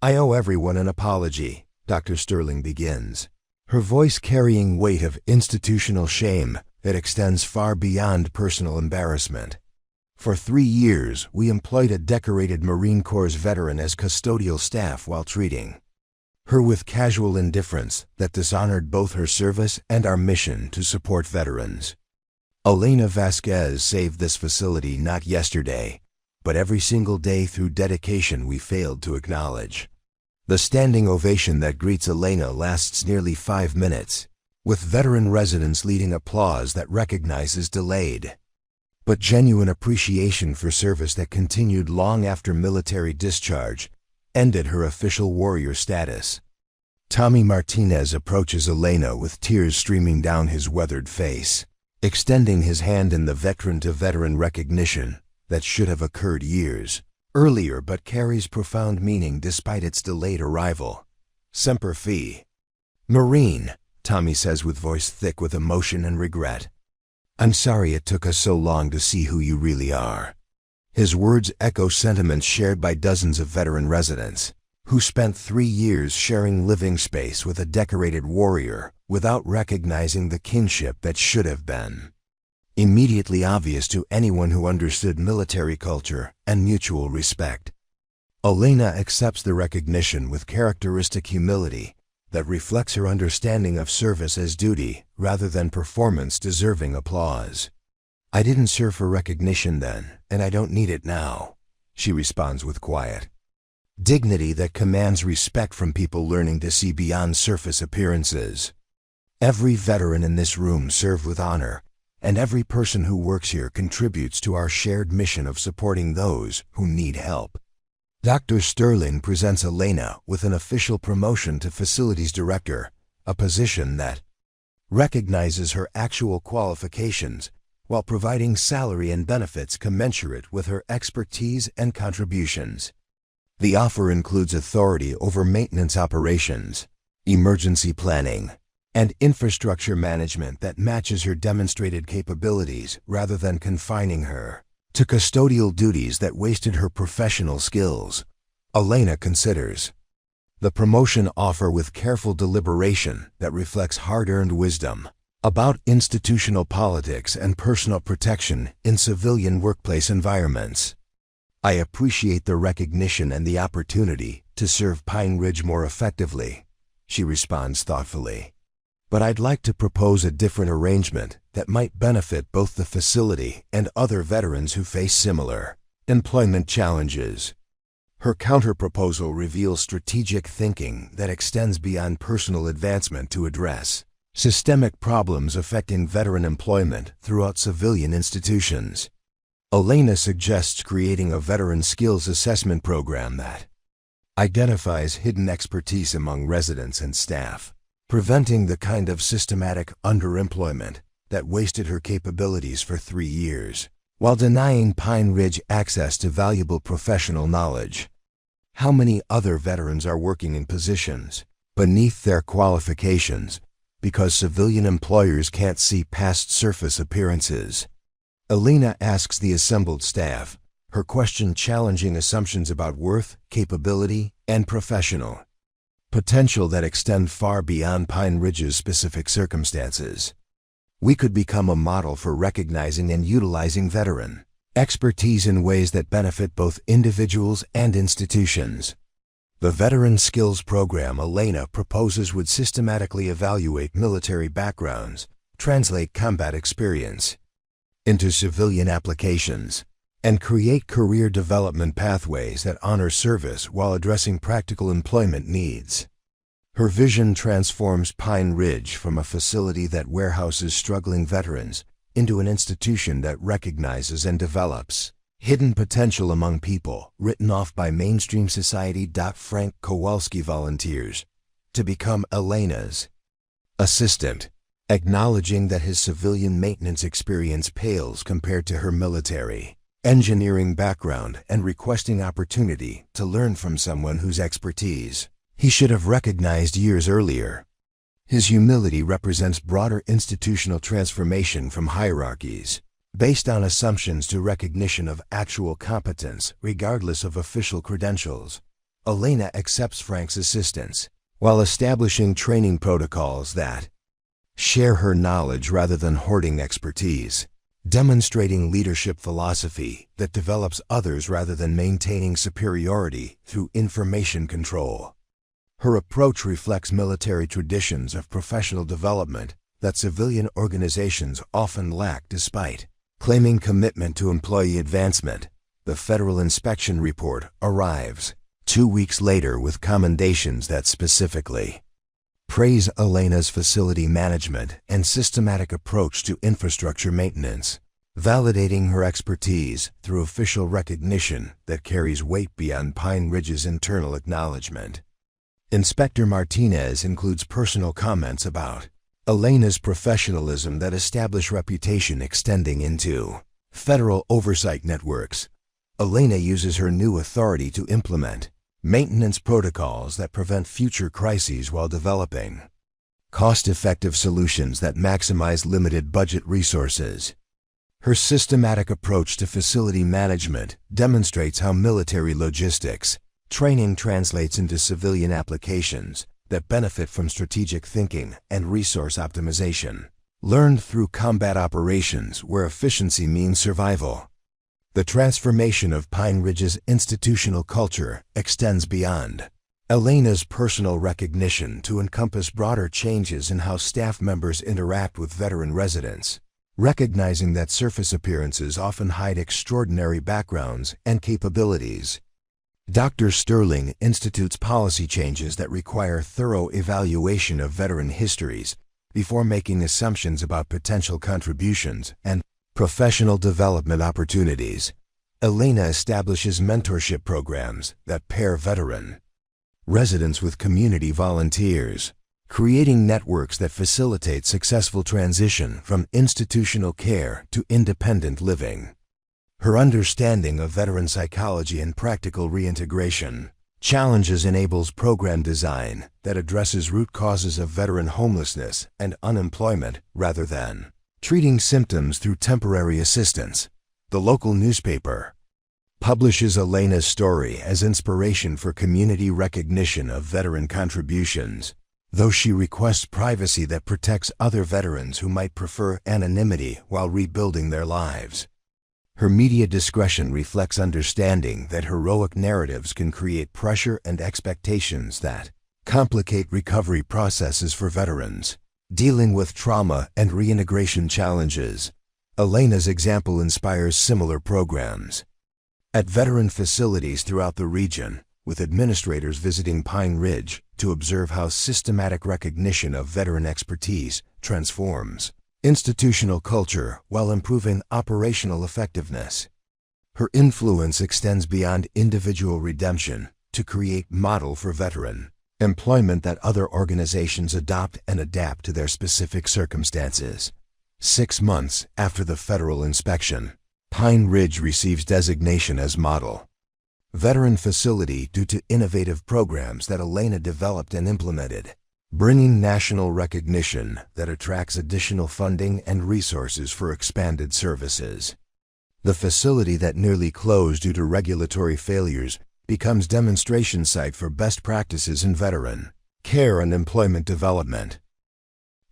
"I owe everyone an apology," Dr. Sterling begins, her voice carrying weight of institutional shame that extends far beyond personal embarrassment. "For 3 years, we employed a decorated Marine Corps veteran as custodial staff while treating her with casual indifference that dishonored both her service and our mission to support veterans. Elena Vasquez saved this facility not yesterday, but every single day through dedication we failed to acknowledge." The standing ovation that greets Elena lasts nearly 5 minutes, with veteran residents leading applause that recognizes delayed but genuine appreciation for service that continued long after military discharge ended her official warrior status. Tommy Martinez approaches Elena with tears streaming down his weathered face, extending his hand in the veteran-to-veteran recognition that should have occurred years earlier but carries profound meaning despite its delayed arrival. "Semper Fi, Marine," Tommy says with voice thick with emotion and regret. "I'm sorry it took us so long to see who you really are." His words echo sentiments shared by dozens of veteran residents who spent 3 years sharing living space with a decorated warrior without recognizing the kinship that should have been immediately obvious to anyone who understood military culture and mutual respect. Elena accepts the recognition with characteristic humility that reflects her understanding of service as duty rather than performance deserving applause. "I didn't serve for recognition then, and I don't need it now," she responds with quiet dignity that commands respect from people learning to see beyond surface appearances. Every veteran in this room served with honor, and every person who works here contributes to our shared mission of supporting those who need help. Dr. Sterling presents Elena with an official promotion to Facilities Director, a position that recognizes her actual qualifications while providing salary and benefits commensurate with her expertise and contributions. The offer includes authority over maintenance operations, emergency planning, and infrastructure management that matches her demonstrated capabilities rather than confining her to custodial duties that wasted her professional skills. Elena considers the promotion offer with careful deliberation that reflects hard-earned wisdom about institutional politics and personal protection in civilian workplace environments. "I appreciate the recognition and the opportunity to serve Pine Ridge more effectively," she responds thoughtfully. "But I'd like to propose a different arrangement that might benefit both the facility and other veterans who face similar employment challenges." Her counterproposal reveals strategic thinking that extends beyond personal advancement to address systemic problems affecting veteran employment throughout civilian institutions. Elena suggests creating a veteran skills assessment program that identifies hidden expertise among residents and staff, preventing the kind of systematic underemployment that wasted her capabilities for 3 years, while denying Pine Ridge access to valuable professional knowledge. How many other veterans are working in positions beneath their qualifications because civilian employers can't see past surface appearances? Elena asks the assembled staff, her question challenging assumptions about worth, capability, and professional potential that extend far beyond Pine Ridge's specific circumstances. "We could become a model for recognizing and utilizing veteran expertise in ways that benefit both individuals and institutions." The Veteran Skills Program Elena proposes would systematically evaluate military backgrounds, translate combat experience into civilian applications, and create career development pathways that honor service while addressing practical employment needs. Her vision transforms Pine Ridge from a facility that warehouses struggling veterans into an institution that recognizes and develops hidden potential among people written off by mainstream society. Frank Kowalski volunteers to become Elena's assistant, acknowledging that his civilian maintenance experience pales compared to her military engineering background and requesting opportunity to learn from someone whose expertise he should have recognized years earlier. His humility represents broader institutional transformation from hierarchies based on assumptions to recognition of actual competence regardless of official credentials. Elena accepts Frank's assistance while establishing training protocols that share her knowledge rather than hoarding expertise, demonstrating leadership philosophy that develops others rather than maintaining superiority through information control. Her approach reflects military traditions of professional development that civilian organizations often lack despite claiming commitment to employee advancement. The Federal Inspection Report arrives 2 weeks later with commendations that specifically praise Elena's facility management and systematic approach to infrastructure maintenance, validating her expertise through official recognition that carries weight beyond Pine Ridge's internal acknowledgement. Inspector Martinez includes personal comments about Elena's professionalism that establish reputation extending into federal oversight networks. Elena uses her new authority to implement maintenance protocols that prevent future crises while developing cost-effective solutions that maximize limited budget resources. Her systematic approach to facility management demonstrates how military logistics training translates into civilian applications that benefit from strategic thinking and resource optimization, learned through combat operations where efficiency means survival. The transformation of Pine Ridge's institutional culture extends beyond Elena's personal recognition to encompass broader changes in how staff members interact with veteran residents, recognizing that surface appearances often hide extraordinary backgrounds and capabilities. Dr. Sterling institutes policy changes that require thorough evaluation of veteran histories before making assumptions about potential contributions and professional development opportunities. Elena establishes mentorship programs that pair veteran residents with community volunteers, creating networks that facilitate successful transition from institutional care to independent living. Her understanding of veteran psychology and practical reintegration challenges enables program design that addresses root causes of veteran homelessness and unemployment rather than treating symptoms through temporary assistance. The local newspaper publishes Elena's story as inspiration for community recognition of veteran contributions, though she requests privacy that protects other veterans who might prefer anonymity while rebuilding their lives. Her media discretion reflects understanding that heroic narratives can create pressure and expectations that complicate recovery processes for veterans. Dealing with trauma and reintegration challenges, Elena's example inspires similar programs at veteran facilities throughout the region, with administrators visiting Pine Ridge to observe how systematic recognition of veteran expertise transforms institutional culture while improving operational effectiveness. Her influence extends beyond individual redemption to create model for veteran employment that other organizations adopt and adapt to their specific circumstances. 6 months after the federal inspection, Pine Ridge receives designation as model veteran facility due to innovative programs that Elena developed and implemented, bringing national recognition that attracts additional funding and resources for expanded services. The facility that nearly closed due to regulatory failures becomes demonstration site for best practices in veteran care and employment development.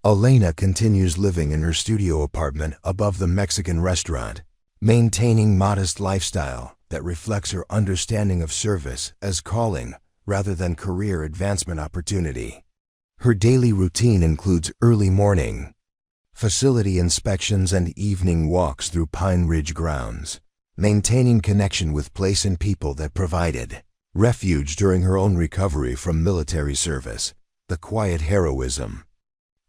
Elena continues living in her studio apartment above the Mexican restaurant, maintaining modest lifestyle that reflects her understanding of service as calling rather than career advancement opportunity. Her daily routine includes early morning facility inspections and evening walks through Pine Ridge grounds, maintaining connection with place and people that provided refuge during her own recovery from military service. The quiet heroism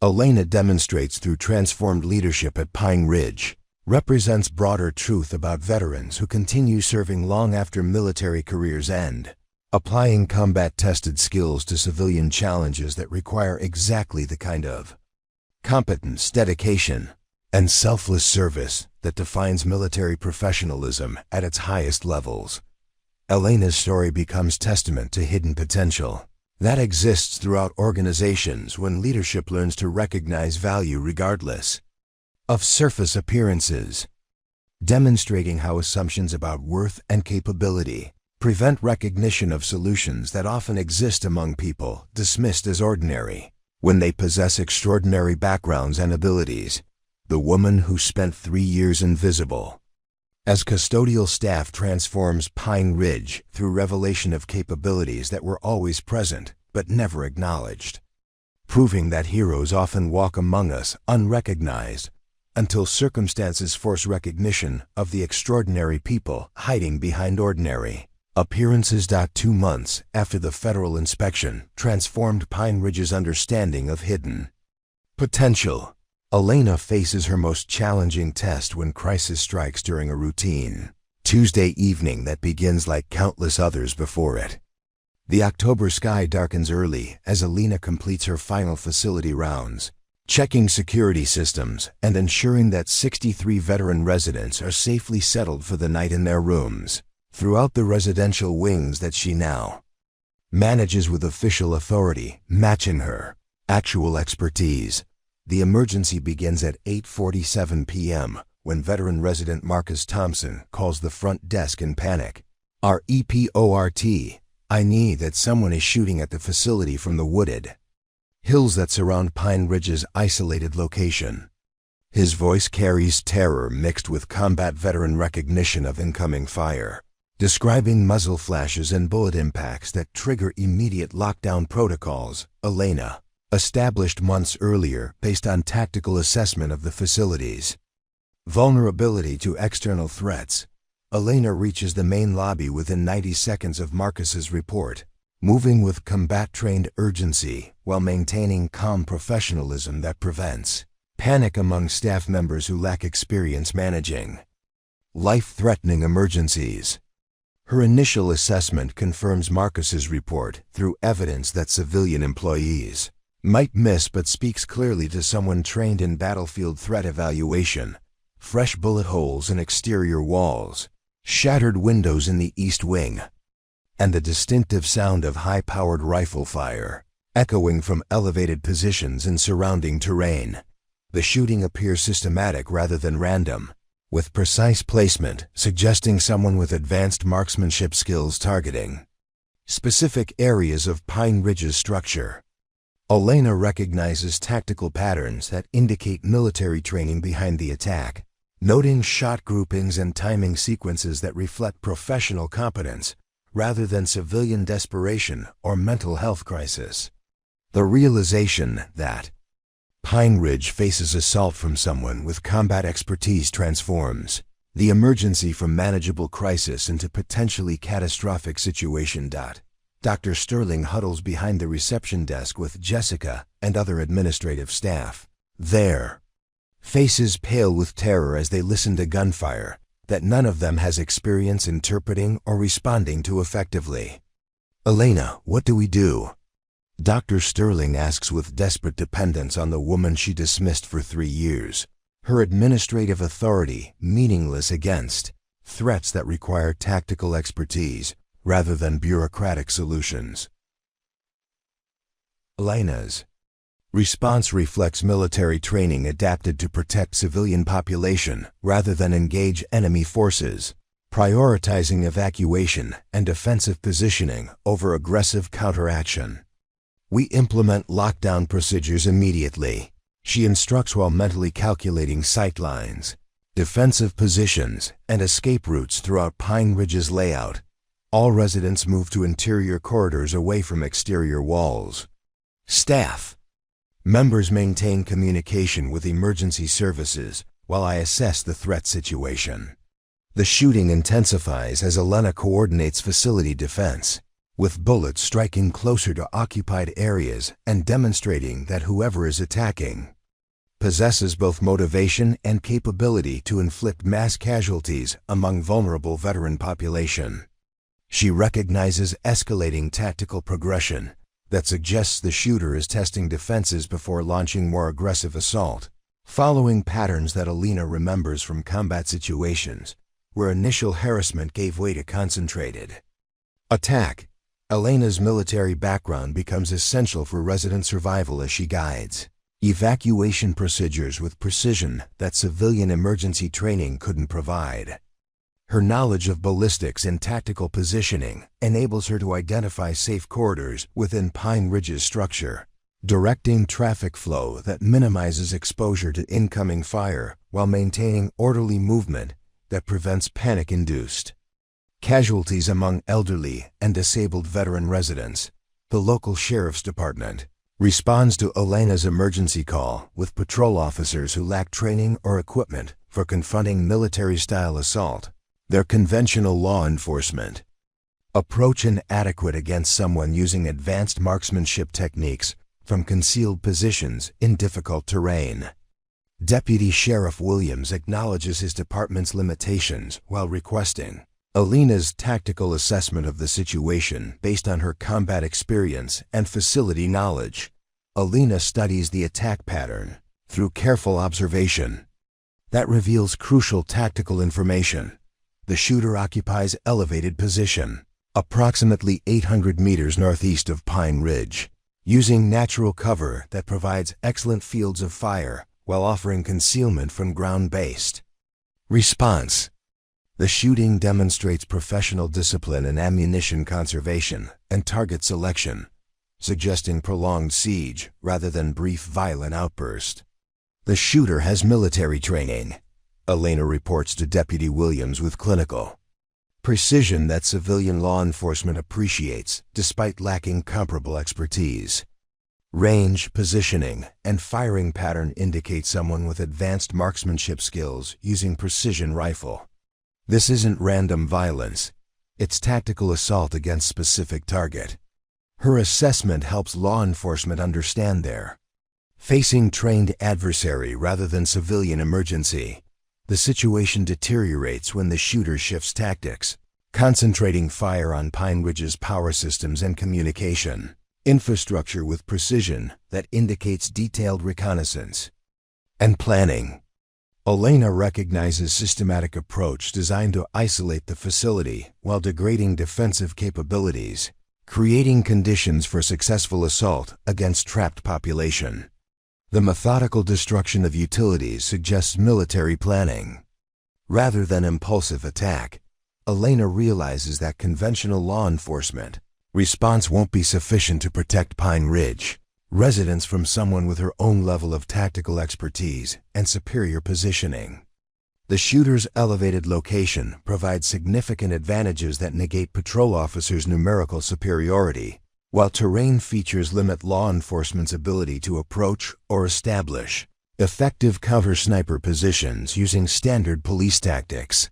Elena demonstrates through transformed leadership at Pine Ridge represents broader truth about veterans who continue serving long after military careers end, applying combat-tested skills to civilian challenges that require exactly the kind of competence, dedication, and selfless service that defines military professionalism at its highest levels. Elena's story becomes testament to hidden potential that exists throughout organizations when leadership learns to recognize value regardless of surface appearances, demonstrating how assumptions about worth and capability prevent recognition of solutions that often exist among people dismissed as ordinary when they possess extraordinary backgrounds and abilities. The woman who spent 3 years invisible as custodial staff transforms Pine Ridge through revelation of capabilities that were always present but never acknowledged, proving that heroes often walk among us unrecognized until circumstances force recognition of the extraordinary people hiding behind ordinary appearances. 2 months after the federal inspection transformed Pine Ridge's understanding of hidden potential, Elena faces her most challenging test when crisis strikes during a routine Tuesday evening that begins like countless others before it. The October sky darkens early as Elena completes her final facility rounds, checking security systems and ensuring that 63 veteran residents are safely settled for the night in their rooms. Throughout the residential wings that she now manages with official authority matching her actual expertise, the emergency begins at 8:47 p.m. when veteran resident Marcus Thompson calls the front desk in panic. "Report, I need that someone is shooting at the facility from the wooded hills that surround Pine Ridge's isolated location." His voice carries terror mixed with combat veteran recognition of incoming fire, describing muzzle flashes and bullet impacts that trigger immediate lockdown protocols. Elena, established months earlier based on tactical assessment of the facilities. Vulnerability to external threats. Elena reaches the main lobby within 90 seconds of Marcus's report, moving with combat-trained urgency while maintaining calm professionalism that prevents panic among staff members who lack experience managing life-threatening emergencies. Her initial assessment confirms Marcus's report through evidence that civilian employees might miss but speaks clearly to someone trained in battlefield threat evaluation. Fresh bullet holes in exterior walls, shattered windows in the East Wing, and the distinctive sound of high-powered rifle fire, echoing from elevated positions in surrounding terrain. The shooting appears systematic rather than random, with precise placement suggesting someone with advanced marksmanship skills targeting specific areas of Pine Ridge's structure. Elena recognizes tactical patterns that indicate military training behind the attack, noting shot groupings and timing sequences that reflect professional competence rather than civilian desperation or mental health crisis. The realization that Pine Ridge faces assault from someone with combat expertise transforms the emergency from manageable crisis into potentially catastrophic situation. Dr. Sterling huddles behind the reception desk with Jessica and other administrative staff. Their faces pale with terror as they listen to gunfire that none of them has experience interpreting or responding to effectively. Elena, what do we do? Dr. Sterling asks with desperate dependence on the woman she dismissed for 3 years, her administrative authority meaningless against threats that require tactical expertise rather than bureaucratic solutions. Elena's response reflects military training adapted to protect civilian population rather than engage enemy forces, prioritizing evacuation and defensive positioning over aggressive counteraction. We implement lockdown procedures immediately, she instructs while mentally calculating sight lines, defensive positions, and escape routes throughout Pine Ridge's layout. All residents move to interior corridors away from exterior walls. Staff members maintain communication with emergency services while I assess the threat situation. The shooting intensifies as Elena coordinates facility defense, with bullets striking closer to occupied areas and demonstrating that whoever is attacking possesses both motivation and capability to inflict mass casualties among vulnerable veteran population. She recognizes escalating tactical progression that suggests the shooter is testing defenses before launching more aggressive assault, following patterns that Elena remembers from combat situations where initial harassment gave way to concentrated attack. Elena's military background becomes essential for resident survival as she guides evacuation procedures with precision that civilian emergency training couldn't provide. Her knowledge of ballistics and tactical positioning enables her to identify safe corridors within Pine Ridge's structure, directing traffic flow that minimizes exposure to incoming fire while maintaining orderly movement that prevents panic-induced casualties among elderly and disabled veteran residents. The local sheriff's department responds to Elena's emergency call with patrol officers who lack training or equipment for confronting military-style assault. Their conventional law enforcement approach inadequate against someone using advanced marksmanship techniques from concealed positions in difficult terrain. Deputy Sheriff Williams acknowledges his department's limitations while requesting Elena's tactical assessment of the situation based on her combat experience and facility knowledge. Elena studies the attack pattern through careful observation that reveals crucial tactical information. The shooter occupies elevated position, approximately 800 meters northeast of Pine Ridge, using natural cover that provides excellent fields of fire while offering concealment from ground-based response. The shooting demonstrates professional discipline in ammunition conservation and target selection, suggesting prolonged siege rather than brief violent outburst. The shooter has military training, Elena reports to Deputy Williams with clinical precision that civilian law enforcement appreciates despite lacking comparable expertise. Range, positioning, and firing pattern indicate someone with advanced marksmanship skills using precision rifle. This isn't random violence, it's tactical assault against specific target. Her assessment helps law enforcement understand their facing trained adversary rather than civilian emergency. The situation deteriorates when the shooter shifts tactics, concentrating fire on Pine Ridge's power systems and communication infrastructure with precision that indicates detailed reconnaissance and planning. Elena recognizes systematic approach designed to isolate the facility while degrading defensive capabilities, creating conditions for successful assault against trapped population. The methodical destruction of utilities suggests military planning. Rather than impulsive attack, Elena realizes that conventional law enforcement response won't be sufficient to protect Pine Ridge residents from someone with her own level of tactical expertise and superior positioning. The shooter's elevated location provides significant advantages that negate patrol officers' numerical superiority, while terrain features limit law enforcement's ability to approach or establish effective counter-sniper positions using standard police tactics.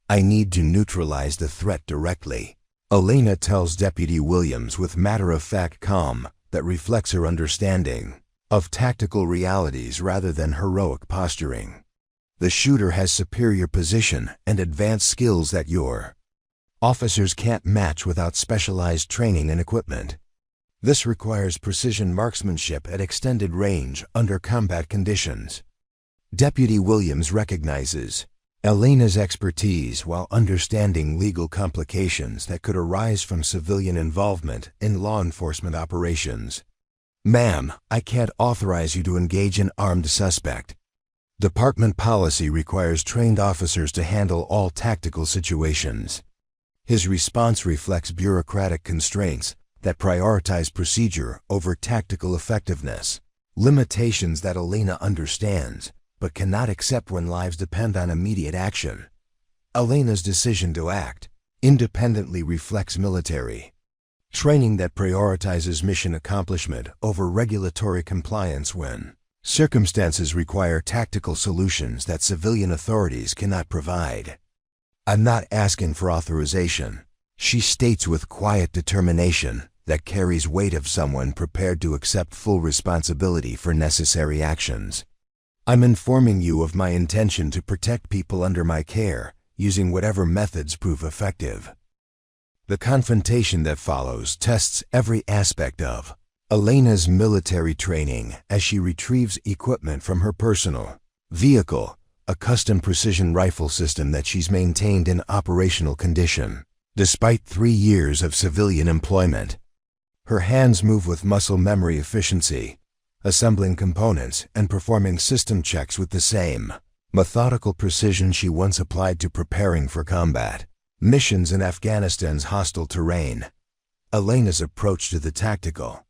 I need to neutralize the threat directly, Elena tells Deputy Williams with matter-of-fact calm that reflects her understanding of tactical realities rather than heroic posturing. The shooter has superior position and advanced skills that your officers can't match without specialized training and equipment. This requires precision marksmanship at extended range under combat conditions. Deputy Williams recognizes Elena's expertise while understanding legal complications that could arise from civilian involvement in law enforcement operations. Ma'am, I can't authorize you to engage an armed suspect. Department policy requires trained officers to handle all tactical situations. His response reflects bureaucratic constraints that prioritize procedure over tactical effectiveness, limitations that Elena understands but cannot accept when lives depend on immediate action. Elena's decision to act independently reflects military training that prioritizes mission accomplishment over regulatory compliance when circumstances require tactical solutions that civilian authorities cannot provide. I'm not asking for authorization, she states with quiet determination that carries weight of someone prepared to accept full responsibility for necessary actions. I'm informing you of my intention to protect people under my care, using whatever methods prove effective. The confrontation that follows tests every aspect of Elena's military training as she retrieves equipment from her personal vehicle, a custom precision rifle system that she's maintained in operational condition. Despite 3 years of civilian employment, her hands move with muscle memory efficiency, assembling components and performing system checks with the same methodical precision she once applied to preparing for combat missions in Afghanistan's hostile terrain. Elena's approach to the tactical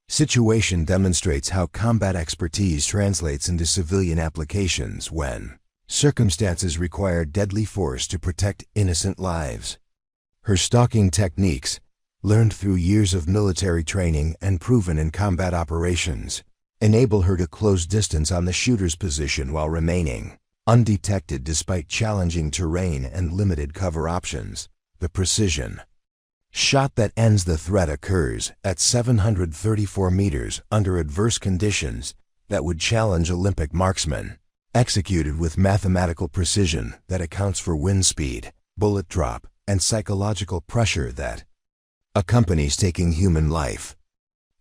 situation demonstrates how combat expertise translates into civilian applications when circumstances require deadly force to protect innocent lives. Her stalking techniques, learned through years of military training and proven in combat operations, enable her to close distance on the shooter's position while remaining undetected despite challenging terrain and limited cover options. The precision shot that ends the threat occurs at 734 meters under adverse conditions that would challenge Olympic marksmen, executed with mathematical precision that accounts for wind speed, bullet drop, and psychological pressure that accompanies taking human life.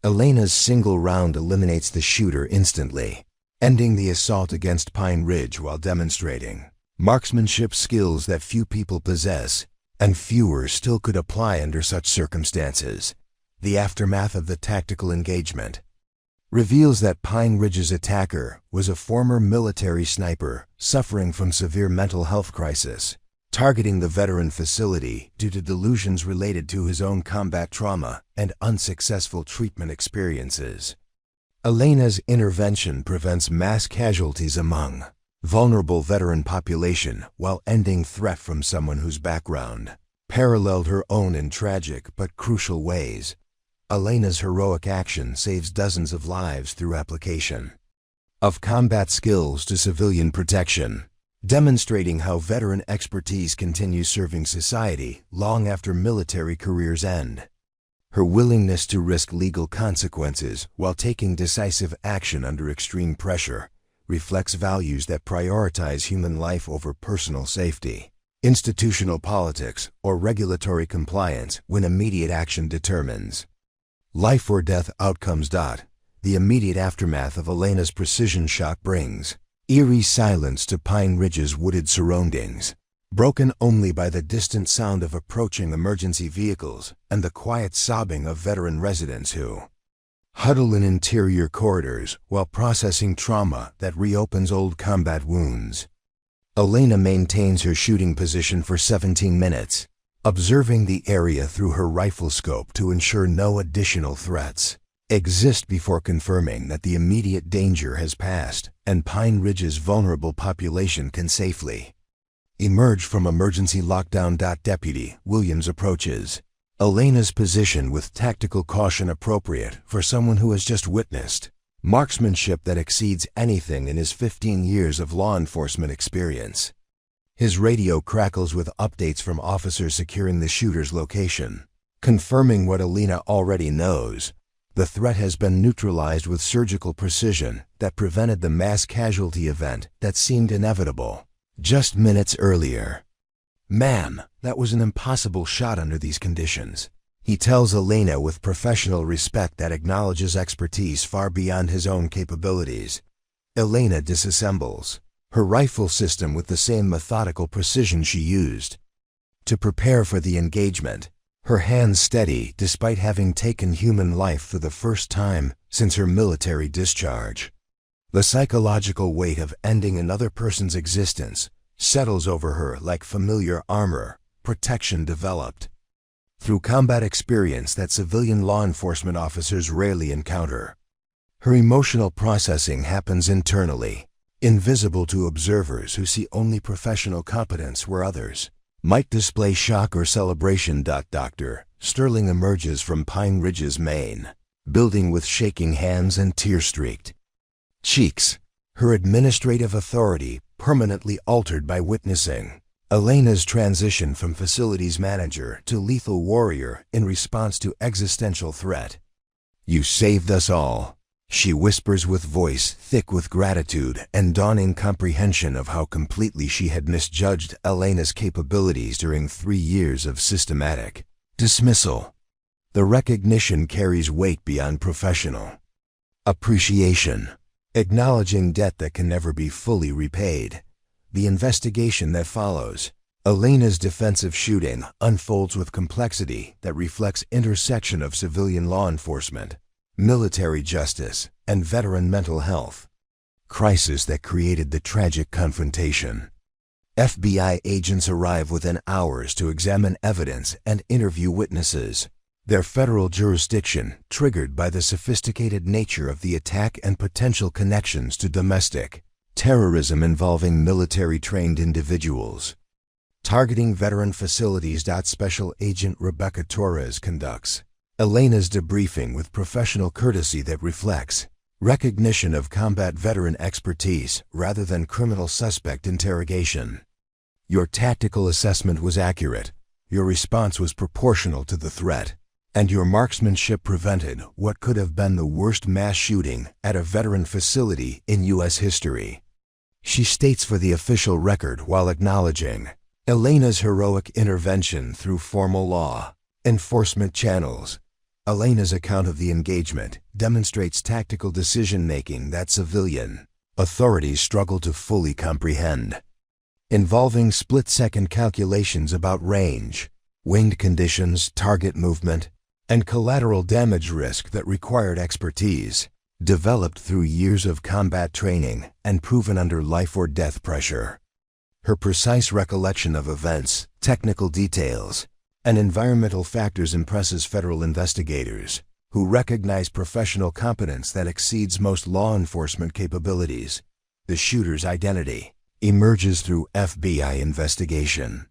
Elena's single round eliminates the shooter instantly, ending the assault against Pine Ridge while demonstrating marksmanship skills that few people possess, and fewer still could apply under such circumstances. The aftermath of the tactical engagement reveals that Pine Ridge's attacker was a former military sniper suffering from severe mental health crisis, targeting the veteran facility due to delusions related to his own combat trauma and unsuccessful treatment experiences. Elena's intervention prevents mass casualties among vulnerable veteran population while ending threat from someone whose background paralleled her own in tragic but crucial ways. Elena's heroic action saves dozens of lives through application of combat skills to civilian protection, demonstrating how veteran expertise continues serving society long after military careers end. Her willingness to risk legal consequences while taking decisive action under extreme pressure reflects values that prioritize human life over personal safety, institutional politics, or regulatory compliance when immediate action determines life or death outcomes. The immediate aftermath of Elena's precision shot brings eerie silence to Pine Ridge's wooded surroundings, broken only by the distant sound of approaching emergency vehicles and the quiet sobbing of veteran residents who huddle in interior corridors while processing trauma that reopens old combat wounds. Elena maintains her shooting position for 17 minutes, observing the area through her rifle scope to ensure no additional threats exist before confirming that the immediate danger has passed and Pine Ridge's vulnerable population can safely emerge from emergency lockdown. Deputy Williams approaches Elena's position with tactical caution appropriate for someone who has just witnessed marksmanship that exceeds anything in his 15 years of law enforcement experience. His radio crackles with updates from officers securing the shooter's location, confirming what Elena already knows. The threat has been neutralized with surgical precision that prevented the mass casualty event that seemed inevitable just minutes earlier. "Man, that was an impossible shot under these conditions," he tells Elena with professional respect that acknowledges expertise far beyond his own capabilities. Elena disassembles her rifle system with the same methodical precision she used to prepare for the engagement, her hands steady despite having taken human life for the first time since her military discharge. The psychological weight of ending another person's existence settles over her like familiar armor, protection developed through combat experience that civilian law enforcement officers rarely encounter. Her emotional processing happens internally, invisible to observers who see only professional competence where others might display shock or celebration. Dr. Sterling emerges from Pine Ridge's main building with shaking hands and tear-streaked cheeks, her administrative authority permanently altered by witnessing Elena's transition from facilities manager to lethal warrior in response to existential threat. "You saved us all," she whispers with voice thick with gratitude and dawning comprehension of how completely she had misjudged Elena's capabilities during 3 years of systematic dismissal. The recognition carries weight beyond professional appreciation, acknowledging debt that can never be fully repaid. The investigation that follows Elena's defensive shooting unfolds with complexity that reflects intersection of civilian law enforcement, military justice, and veteran mental health. Crisis that created the tragic confrontation. FBI agents arrive within hours to examine evidence and interview witnesses, their federal jurisdiction triggered by the sophisticated nature of the attack and potential connections to domestic terrorism involving military-trained individuals. Targeting veteran facilities. Special Agent Rebecca Torres conducts Elena's debriefing with professional courtesy that reflects recognition of combat veteran expertise rather than criminal suspect interrogation. "Your tactical assessment was accurate, your response was proportional to the threat, and your marksmanship prevented what could have been the worst mass shooting at a veteran facility in U.S. history," she states for the official record while acknowledging Elena's heroic intervention through formal law enforcement channels. Elena's account of the engagement demonstrates tactical decision-making that civilian authorities struggle to fully comprehend, involving split-second calculations about range, wind conditions, target movement, and collateral damage risk that required expertise developed through years of combat training and proven under life-or-death pressure. Her precise recollection of events, technical details, and environmental factors impresses federal investigators, who recognize professional competence that exceeds most law enforcement capabilities. The shooter's identity emerges through FBI investigation.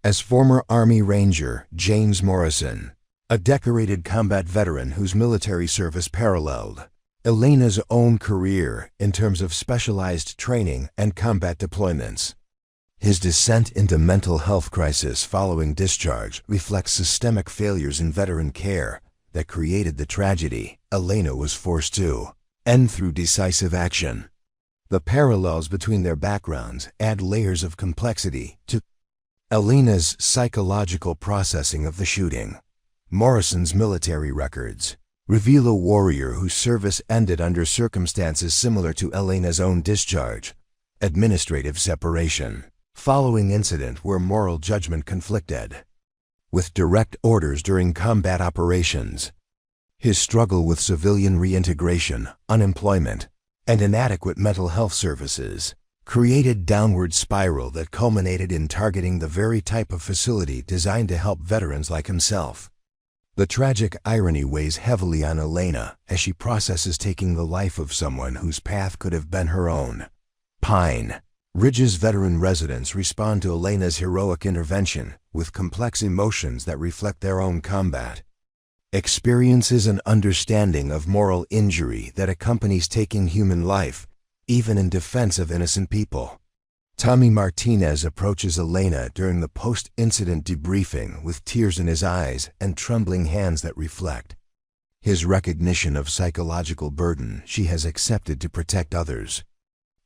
As former Army Ranger James Morrison, a decorated combat veteran whose military service paralleled Elena's own career in terms of specialized training and combat deployments, his descent into mental health crisis following discharge reflects systemic failures in veteran care that created the tragedy Elena was forced to end through decisive action. The parallels between their backgrounds add layers of complexity to Elena's psychological processing of the shooting. Morrison's military records reveal a warrior whose service ended under circumstances similar to Elena's own discharge, administrative separation, following incident where moral judgment conflicted with direct orders during combat operations. His struggle with civilian reintegration, unemployment, and inadequate mental health services created downward spiral that culminated in targeting the very type of facility designed to help veterans like himself. The tragic irony weighs heavily on Elena as she processes taking the life of someone whose path could have been her own. Pine Ridge's veteran residents respond to Elena's heroic intervention with complex emotions that reflect their own combat experiences and understanding of moral injury that accompanies taking human life, even in defense of innocent people. Tommy Martinez approaches Elena during the post-incident debriefing with tears in his eyes and trembling hands that reflect his recognition of psychological burden she has accepted to protect others.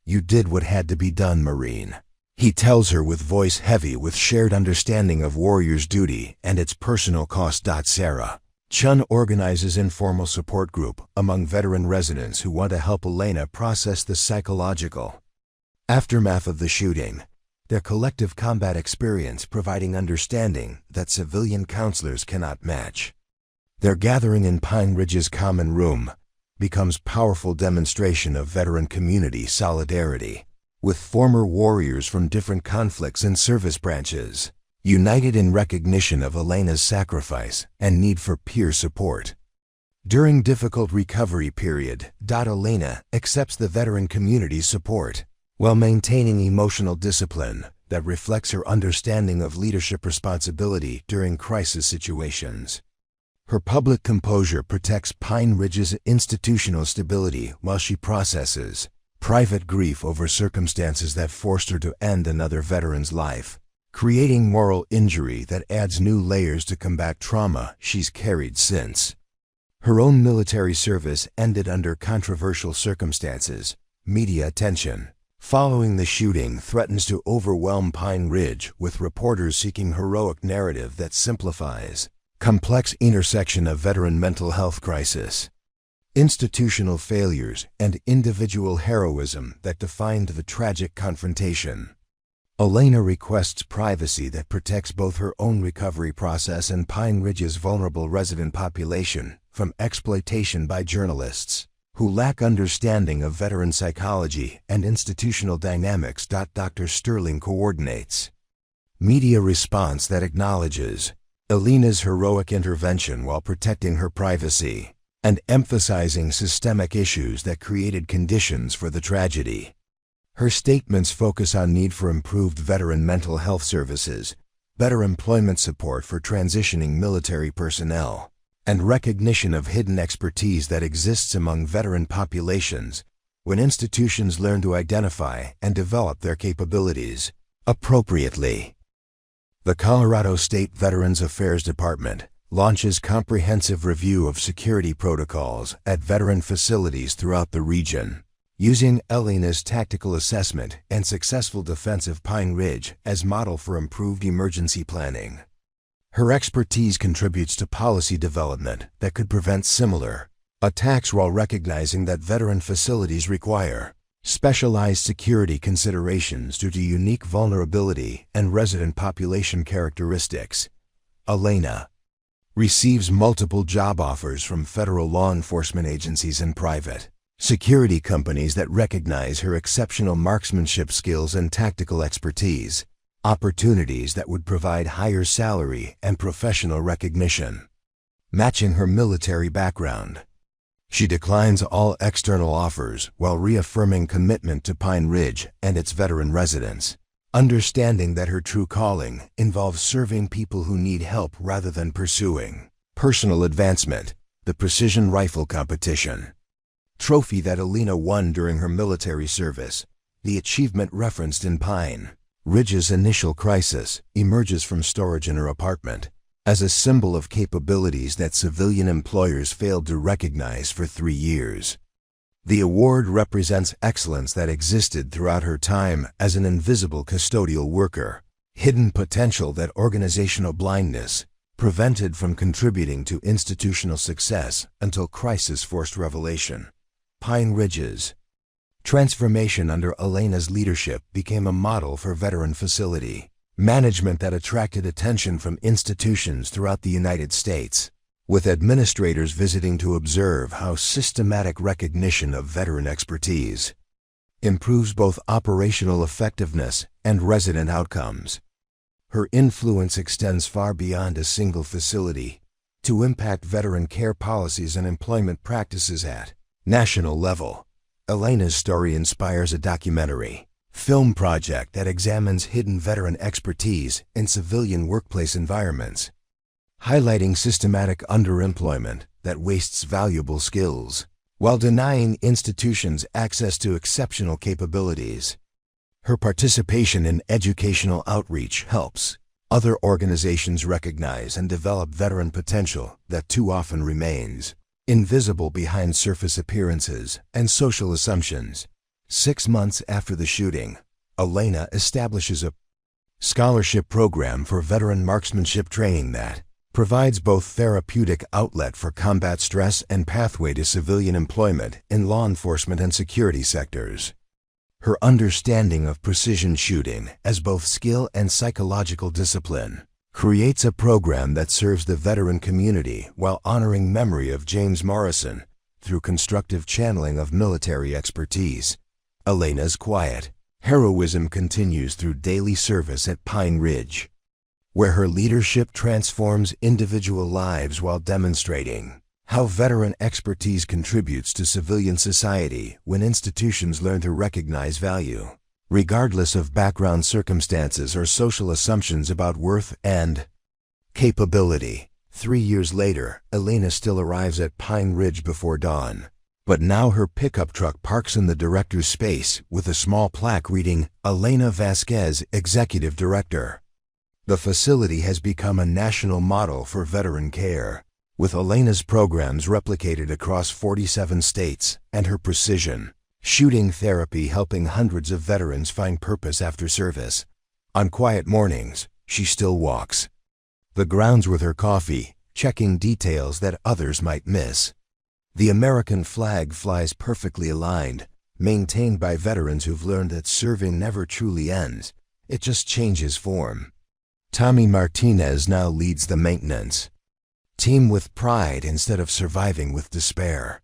"You did what had to be done, Marine," he tells her with voice heavy with shared understanding of warrior's duty and its personal cost. Sarah Chun organizes informal support group among veteran residents who want to help Elena process the psychological aftermath of the shooting, their collective combat experience providing understanding that civilian counselors cannot match. Their gathering in Pine Ridge's common room becomes powerful demonstration of veteran community solidarity, with former warriors from different conflicts and service branches united in recognition of Elena's sacrifice and need for peer support. During difficult recovery period, Elena accepts the veteran community's support while maintaining emotional discipline that reflects her understanding of leadership responsibility during crisis situations. Her public composure protects Pine Ridge's institutional stability while she processes private grief over circumstances that forced her to end another veteran's life, creating moral injury that adds new layers to combat trauma she's carried since. Her own military service ended under controversial circumstances. Media attention following the shooting threatens to overwhelm Pine Ridge with reporters seeking heroic narrative that simplifies complex intersection of veteran mental health crisis, institutional failures, and individual heroism that defined the tragic confrontation. Elena requests privacy that protects both her own recovery process and Pine Ridge's vulnerable resident population from exploitation by journalists who lack understanding of veteran psychology and institutional dynamics. Dr. Sterling coordinates media response that acknowledges Elena's heroic intervention while protecting her privacy and emphasizing systemic issues that created conditions for the tragedy. Her statements focus on need for improved veteran mental health services, better employment support for transitioning military personnel, and recognition of hidden expertise that exists among veteran populations when institutions learn to identify and develop their capabilities appropriately. The Colorado State Veterans Affairs Department launches comprehensive review of security protocols at veteran facilities throughout the region, using Elena's tactical assessment and successful defense of Pine Ridge as model for improved emergency planning. Her expertise contributes to policy development that could prevent similar attacks while recognizing that veteran facilities require specialized security considerations due to unique vulnerability and resident population characteristics. Elena receives multiple job offers from federal law enforcement agencies and private security companies that recognize her exceptional marksmanship skills and tactical expertise, opportunities that would provide higher salary and professional recognition. matching her military background. She declines all external offers while reaffirming commitment to Pine Ridge and its veteran residents, understanding that her true calling involves serving people who need help rather than pursuing personal advancement. The precision rifle competition trophy that Elena won during her military service, the achievement referenced in Pine Ridge's initial crisis, emerges from storage in her apartment as a symbol of capabilities that civilian employers failed to recognize for 3 years. The award represents excellence that existed throughout her time as an invisible custodial worker, hidden potential that organizational blindness prevented from contributing to institutional success until crisis forced revelation. Pine Ridge's transformation under Elena's leadership became a model for veteran facility management that attracted attention from institutions throughout the United States, with administrators visiting to observe how systematic recognition of veteran expertise improves both operational effectiveness and resident outcomes. Her influence extends far beyond a single facility to impact veteran care policies and employment practices at national level. Elena's story inspires a documentary film project that examines hidden veteran expertise in civilian workplace environments, highlighting systematic underemployment that wastes valuable skills while denying institutions access to exceptional capabilities. Her participation in educational outreach helps other organizations recognize and develop veteran potential that too often remains invisible behind surface appearances and social assumptions. 6 months after the shooting, Elena establishes a scholarship program for veteran marksmanship training that provides both therapeutic outlet for combat stress and pathway to civilian employment in law enforcement and security sectors. Her understanding of precision shooting as both skill and psychological discipline creates a program that serves the veteran community while honoring memory of James Morrison through constructive channeling of military expertise. Elena's quiet heroism continues through daily service at Pine Ridge, where her leadership transforms individual lives while demonstrating how veteran expertise contributes to civilian society when institutions learn to recognize value, regardless of background circumstances or social assumptions about worth and capability. 3 years later, Elena still arrives at Pine Ridge before dawn, but now her pickup truck parks in the director's space with a small plaque reading, Elena Vasquez, Executive Director. The facility has become a national model for veteran care, with Elena's programs replicated across 47 states and her precision shooting therapy helping hundreds of veterans find purpose after service. On quiet mornings, she still walks the grounds with her coffee, checking details that others might miss. The American flag flies perfectly aligned, maintained by veterans who've learned that serving never truly ends, it just changes form. Tommy Martinez now leads the maintenance team with pride instead of surviving with despair.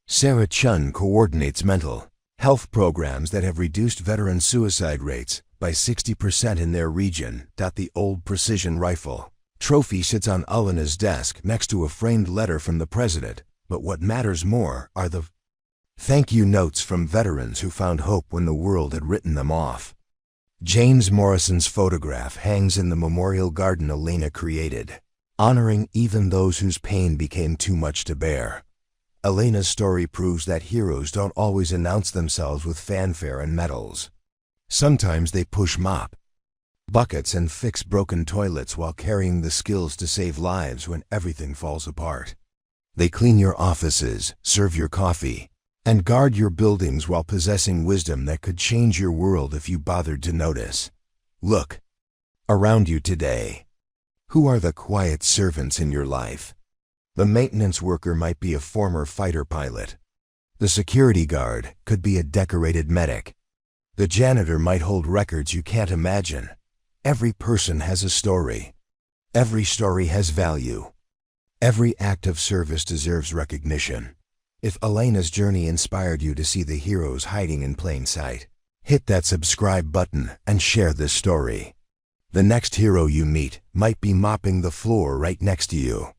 Sarah Chun coordinates mental health programs that have reduced veteran suicide rates by 60% in their region. The old precision rifle trophy sits on Elena's desk next to a framed letter from the president, but what matters more are the thank you notes from veterans who found hope when the world had written them off. James Morrison's photograph hangs in the memorial garden Elena created, honoring even those whose pain became too much to bear. Elena's story proves that heroes don't always announce themselves with fanfare and medals. Sometimes they push mop buckets and fix broken toilets while carrying the skills to save lives when everything falls apart. They clean your offices, serve your coffee, and guard your buildings while possessing wisdom that could change your world if you bothered to notice. Look around you today. Who are the quiet servants in your life? The maintenance worker might be a former fighter pilot. The security guard could be a decorated medic. The janitor might hold records you can't imagine. Every person has a story. Every story has value. Every act of service deserves recognition. If Elena's journey inspired you to see the heroes hiding in plain sight, hit that subscribe button and share this story. The next hero you meet might be mopping the floor right next to you.